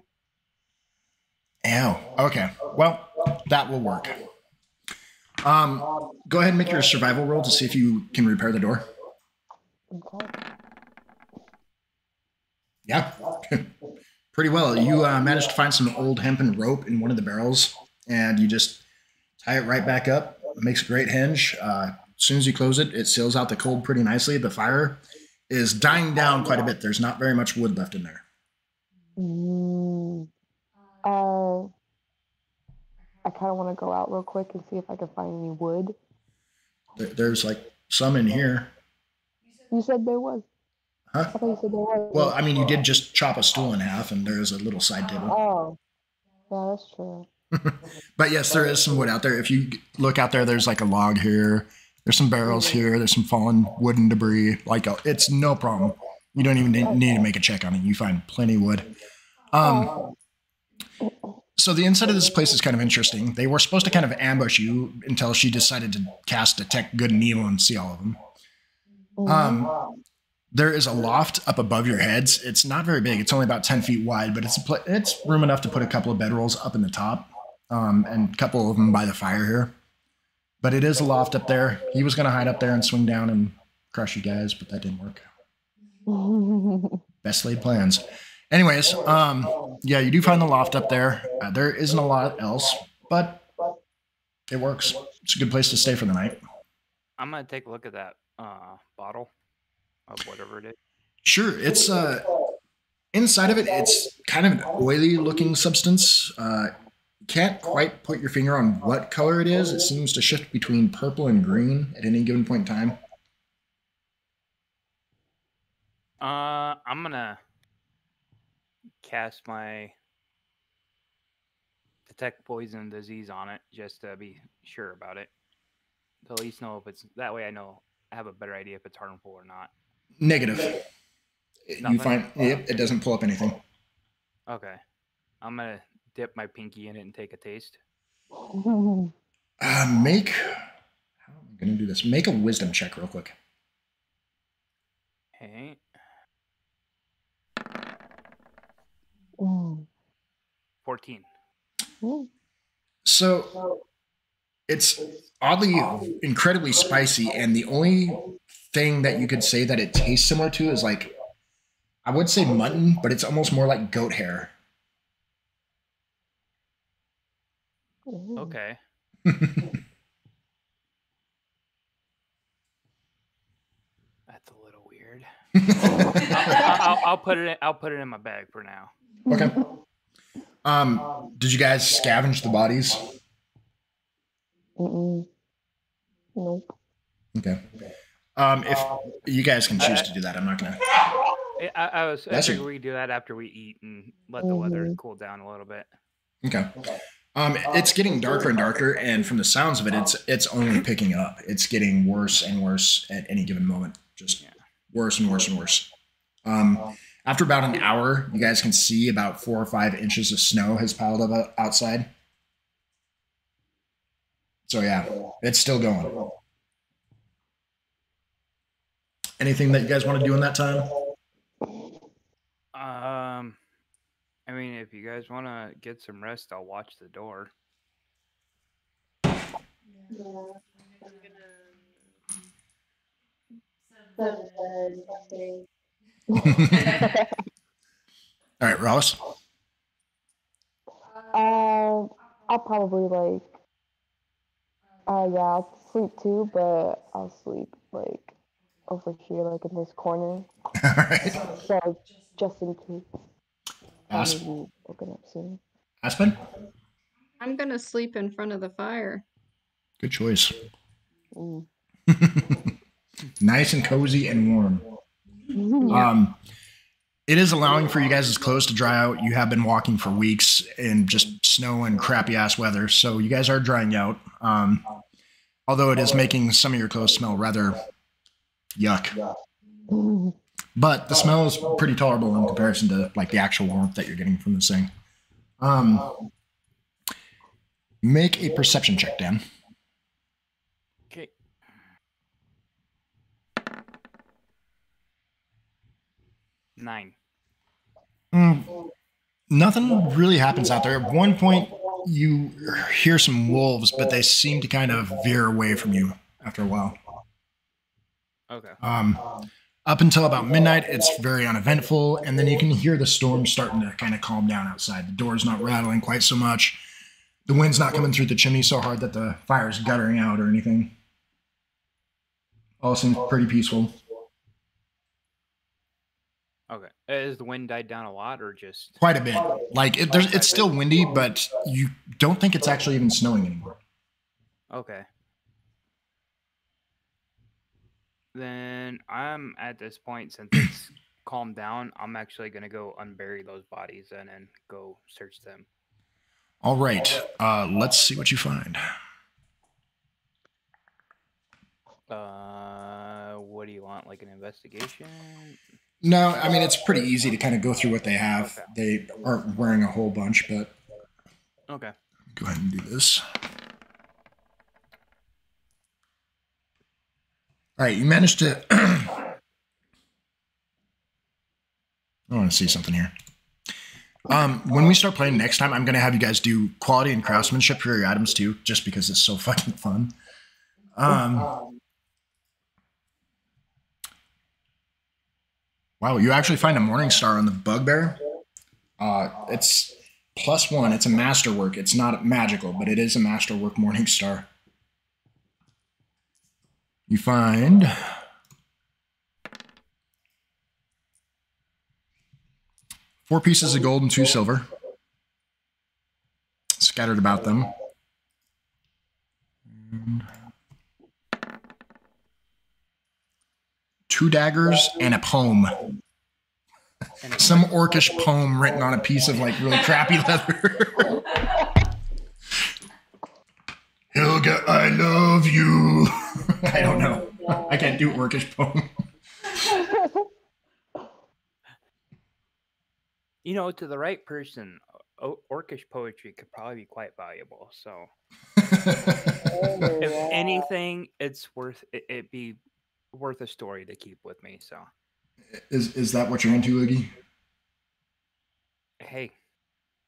Ew. Okay. Well, that will work. Go ahead and make your survival roll to see if you can repair the door. Okay. Yeah. Pretty well. You managed to find some old hempen rope in one of the barrels, and you just tie it right back up. It makes a great hinge. As soon as you close it, it seals out the cold pretty nicely. The fire is dying down quite a bit. There's not very much wood left in there. I kind of want to go out real quick and see if I can find any wood. There's like some in here. You said there was. Huh? I thought you said there was. Well, I mean, you did just chop a stool in half, and there's a little side table. Oh, yeah, that's true. But yes, there is some wood out there. If you look out there, there's like a log here. There's some barrels here. There's some fallen wooden debris. Like, it's no problem. You don't even need to make a check on it. You find plenty of wood. So the inside of this place is kind of interesting. They were supposed to kind of ambush you until she decided to cast Detect Good and Evil and see all of them. There is a loft up above your heads. It's not very big. It's only about 10 feet wide, but it's room enough to put a couple of bedrolls up in the top, and a couple of them by the fire here. But it is a loft up there. He was going to hide up there and swing down and crush you guys, but that didn't work. Best laid plans. Anyways, yeah, you do find the loft up there. There isn't a lot else, but it works. It's a good place to stay for the night. I'm going to take a look at that bottle of whatever it is. Sure. It's inside of it, it's kind of an oily looking substance. Can't quite put your finger on what color it is. It seems to shift between purple and green at any given point in time. I'm going to cast my Detect Poison and Disease on it just to be sure about it. To at least know if it's, that way I know, I have a better idea if it's harmful or not. Negative. Nothing? You find, yep, it doesn't pull up anything. Okay. I'm going to dip my pinky in it and take a taste. How am I going to do this? Make a wisdom check real quick. Okay. 14. So it's oddly, incredibly spicy, and the only thing that you could say that it tastes similar to is like, I would say mutton, but it's almost more like goat hair. Okay. That's a little weird. I'll put it in my bag for now. Okay. Did you guys scavenge the bodies? Nope. Okay. If you guys can choose to do that, I'm not gonna. I figured we do that after we eat and let the weather cool down a little bit. Okay. It's getting darker and darker, and from the sounds of it, it's only picking up. It's getting worse and worse at any given moment. Just worse and worse and worse. After about an hour, you guys can see about 4 or 5 inches of snow has piled up outside. So yeah, it's still going. Anything that you guys want to do in that time? I mean, if you guys want to get some rest, I'll watch the door. All right, Ross. I'll probably like. Yeah, I'll sleep too, but I'll sleep like over here, like in this corner. All right. So just in case. I'll Asp- be woken up soon. Aspen? I'm gonna sleep in front of the fire. Good choice. Mm. Nice and cozy and warm. It is allowing for you guys' clothes to dry out. You have been walking for weeks in just snow and crappy ass weather, so you guys are drying out. Although it is making some of your clothes smell rather yuck. But the smell is pretty tolerable in comparison to like the actual warmth that you're getting from this thing. Make a perception check, Dan. Okay. Nine. Nothing really happens out there. At one point, you hear some wolves, but they seem to kind of veer away from you after a while. Okay. Up until about midnight, it's very uneventful, and then you can hear the storm starting to kind of calm down outside. The door's not rattling quite so much. The wind's not coming through the chimney so hard that the fire's guttering out or anything. All seems pretty peaceful. Okay. Has the wind died down a lot, or just Quite a bit. Like it's still windy, but you don't think it's actually even snowing anymore. Okay. Then I'm at this point, since it's calmed down, I'm actually gonna go unbury those bodies and then go search them. All right. Let's see what you find. What do you want? Like an investigation? No, I mean, it's pretty easy to kind of go through what they have. They aren't wearing a whole bunch, but Okay. go ahead and do this. All right, you managed to... I want to see something here. When we start playing next time, I'm going to have you guys do quality and craftsmanship for your items too, just because it's so fucking fun. Wow, you actually find a morning star on the bugbear. It's +1. It's a masterwork. It's not magical, but it is a masterwork morning star. You find 4 pieces of gold and 2 silver scattered about them. And 2 daggers and a poem. Some orcish poem written on a piece of like really crappy leather. Helga, I love you. I don't know. I can't do orcish poem. You know, to the right person, orcish poetry could probably be quite valuable. So, if anything, it's worth it be worth a story to keep with me. So, is that what you're into, Iggy? Hey,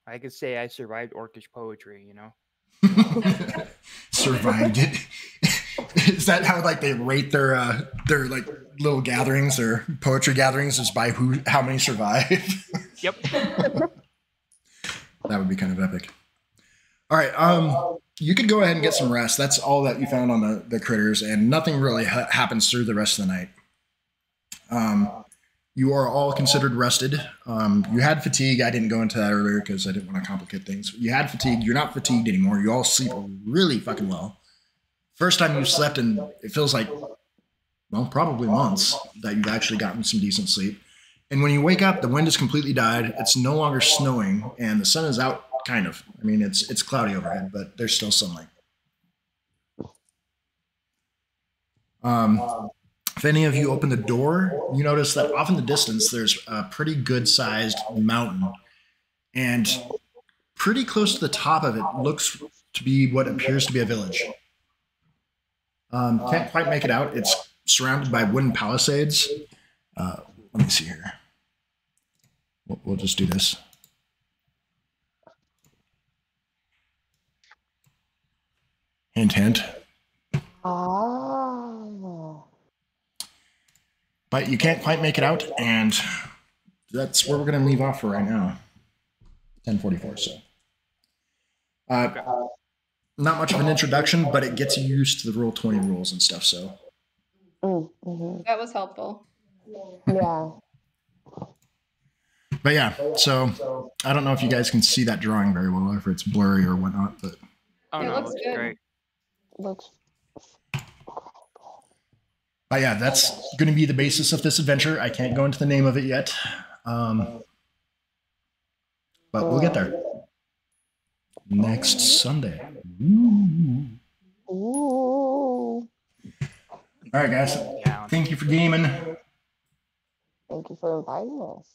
I could say I survived orcish poetry. You know, survived it. Is that how like they rate their like little gatherings or poetry gatherings, is by how many survive? Yep. That would be kind of epic. All right, you could go ahead and get some rest. That's all that you found on the critters, and nothing really happens through the rest of the night. You are all considered rested. You had fatigue. I didn't go into that earlier because I didn't want to complicate things. You had fatigue. You're not fatigued anymore. You all sleep really fucking well. First time you've slept in, it feels like, well, probably months that you've actually gotten some decent sleep. And when you wake up, the wind has completely died. It's no longer snowing, and the sun is out, kind of. I mean, it's cloudy overhead, but there's still sunlight. If any of you open the door, you notice that off in the distance, there's a pretty good-sized mountain. And pretty close to the top of it looks to be what appears to be a village. Can't quite make it out. It's surrounded by wooden palisades. Let me see here. We'll just do this. Hint, hint. Oh. But you can't quite make it out, and that's where we're going to leave off for right now. 10:44. So, not much of an introduction, but it gets you used to the Roll20 rules and stuff. So, That was helpful. Yeah. but yeah, so I don't know if you guys can see that drawing very well, or if it's blurry or whatnot. But Oh It no, looks looks good. great. Looks. But yeah, that's going to be the basis of this adventure. I can't go into the name of it yet, but we'll get there next Sunday. Ooh. All right, guys. Thank you for gaming. Thank you for inviting us.